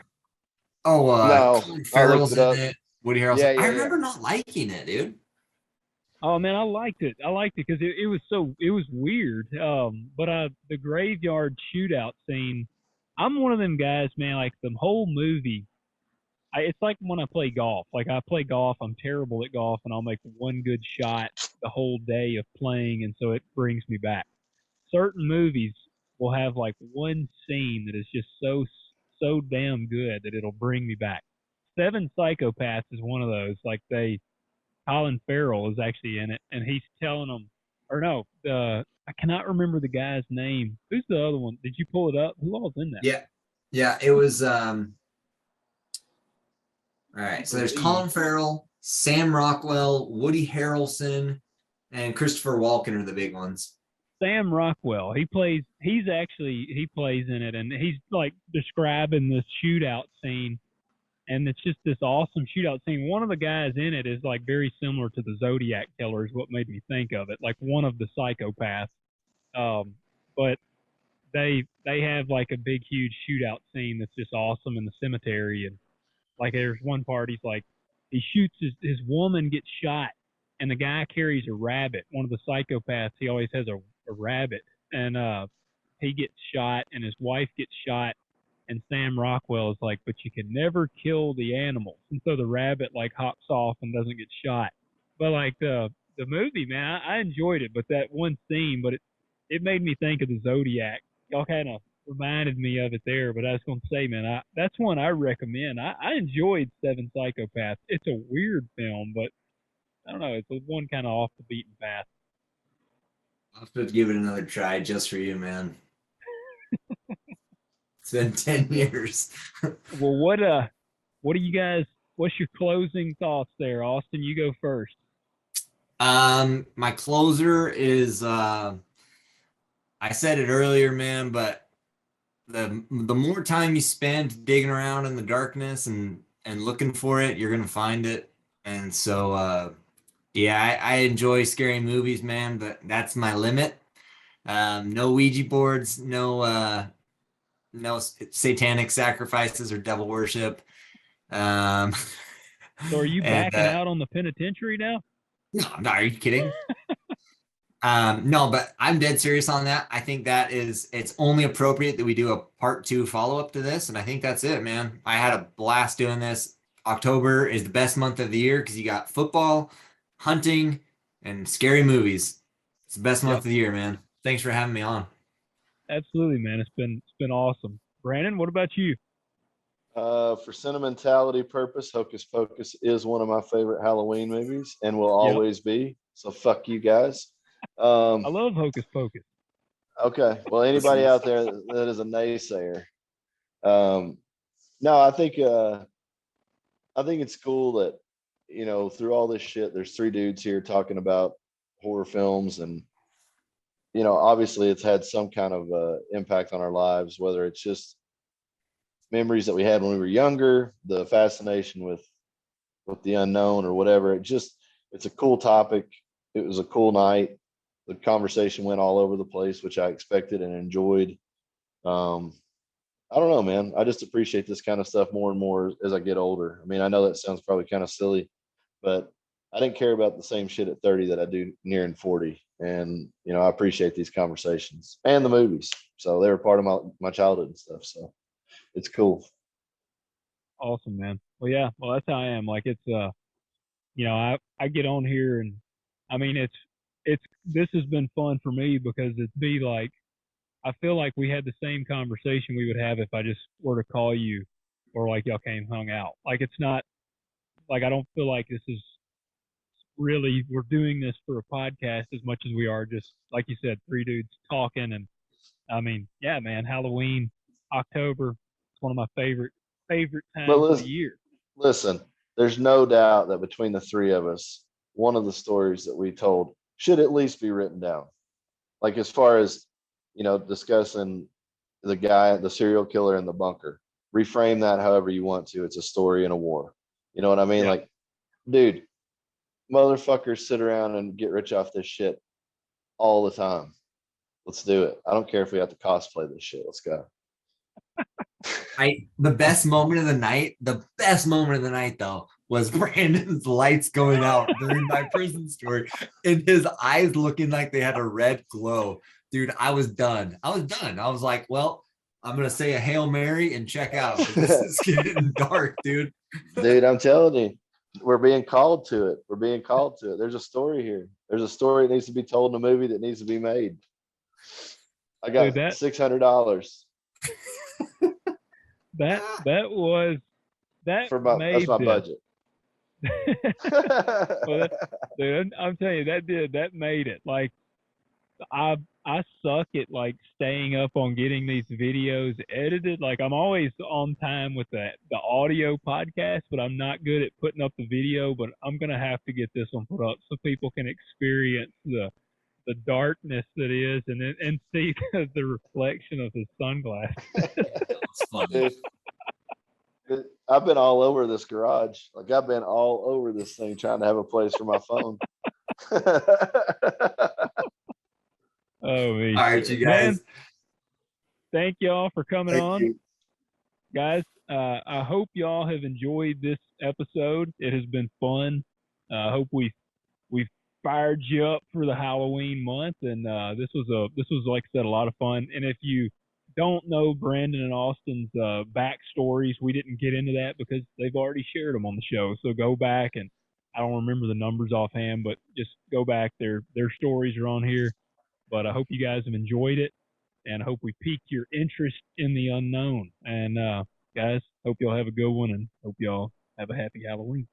Colin Farrell's in it. Woody Harrelson. Yeah, I remember not liking it, dude. Oh man, I liked it. Because it was weird. But the graveyard shootout scene, I'm one of them guys, man, like the whole movie, it's like when I play golf. Like I play golf, I'm terrible at golf, and I'll make one good shot the whole day of playing, and so it brings me back. Certain movies will have like one scene that is just so damn good that it'll bring me back. Seven Psychopaths is one of those. Like Colin Farrell is actually in it, and he's telling them or no, I cannot remember the guy's name. Who's the other one? Did you pull it up? Who all's in that? Yeah, it was all right. So there's Colin Farrell, Sam Rockwell, Woody Harrelson, and Christopher Walken are the big ones. Sam Rockwell. He plays in it, and he's like describing this shootout scene, and it's just this awesome shootout scene. One of the guys in it is like very similar to the Zodiac Killer, is what made me think of it, like one of the psychopaths. But they have like a big huge shootout scene that's just awesome in the cemetery, and like there's one part he's like he shoots his woman gets shot, and the guy carries a rabbit. One of the psychopaths, he always has a rabbit, and he gets shot and his wife gets shot, and Sam Rockwell is like, but you can never kill the animals, and so the rabbit like hops off and doesn't get shot. But like the movie, man, I enjoyed it, but that one scene, but it made me think of the Zodiac. Y'all kind of reminded me of it there, but I was going to say, man, that's one I recommend. I enjoyed Seven Psychopaths. It's a weird film, but I don't know, it's one kind of off the beaten path. I'll have to give it another try just for you, man. It's been 10 years. Well, what do you guys, what's your closing thoughts there? Austin, you go first. My closer is I said it earlier, man, but the more time you spend digging around in the darkness and looking for it, you're gonna find it. And so yeah, I enjoy scary movies, man, but that's my limit. No Ouija boards, no satanic sacrifices or devil worship. So are you backing out on the penitentiary now? No, are you kidding? No, but I'm dead serious on that. I think that it's only appropriate that we do a part 2 follow-up to this. And I think that's it, man. I had a blast doing this. October is the best month of the year because you got football, hunting, and scary movies. It's the best month of the year, man. Thanks for having me on. Absolutely, man. It's been awesome. Brandon, what about you? For sentimentality purpose, Hocus Pocus is one of my favorite Halloween movies and will always be. So fuck you guys. I love Hocus Pocus. Okay. Well, anybody out there that is a naysayer. No, I think it's cool that, you know, through all this shit, there's 3 dudes here talking about horror films, and, you know, obviously it's had some kind of impact on our lives, whether it's just memories that we had when we were younger, the fascination with the unknown or whatever. It's a cool topic. It was a cool night. The conversation went all over the place, which I expected and enjoyed. I don't know, man. I just appreciate this kind of stuff more and more as I get older. I mean, I know that sounds probably kind of silly, but I didn't care about the same shit at 30 that I do nearing 40. And, you know, I appreciate these conversations and the movies. So they were part of my childhood and stuff. So it's cool. Awesome, man. Well, yeah, well, that's how I am. Like it's, you know, I get on here, and I mean, this has been fun for me because it'd be like, I feel like we had the same conversation we would have if I just were to call you, or like y'all came hung out. Like it's not like, I don't feel like this is really, we're doing this for a podcast as much as we are just, like you said, 3 dudes talking. And I mean, yeah, man, Halloween, October, it's one of my favorite times of the year. Listen, there's no doubt that between the 3 of us, one of the stories that we told should at least be written down. Like, as far as, you know, discussing the serial killer in the bunker, reframe that however you want to. It's a story in a war. You know what I mean? Yeah. Like, dude, motherfuckers sit around and get rich off this shit all the time. Let's do it. I don't care if we have to cosplay this shit. Let's go. The best moment of the night though was Brandon's lights going out during my prison story and his eyes looking like they had a red glow. Dude, I was done. I was like, well, I'm gonna say a Hail Mary and check out. This is getting dark, dude. Dude, I'm telling you, we're being called to it. There's a story here. There's a story that needs to be told in a movie that needs to be made. I got $600. That's my budget. Well, dude, I'm telling you, that made it. Like, I suck at like staying up on getting these videos edited. Like I'm always on time with the audio podcast, but I'm not good at putting up the video. But I'm gonna have to get this one put up so people can experience the darkness that is, and see the reflection of his sunglasses. It's funny. I've been all over this garage. Like I've been all over this thing trying to have a place for my phone. Oh, man. All right, you guys. Man, thank y'all for coming Thank on. you. Guys, I hope y'all have enjoyed this episode. It has been fun. I hope we've fired you up for the Halloween month, and this was like I said, a lot of fun. And if you don't know Brandon and Austin's backstories, we didn't get into that because they've already shared them on the show. So go back, and I don't remember the numbers offhand, but just go back. Their stories are on here. But I hope you guys have enjoyed it, and I hope we piqued your interest in the unknown. And guys, hope y'all have a good one, and hope y'all have a happy Halloween.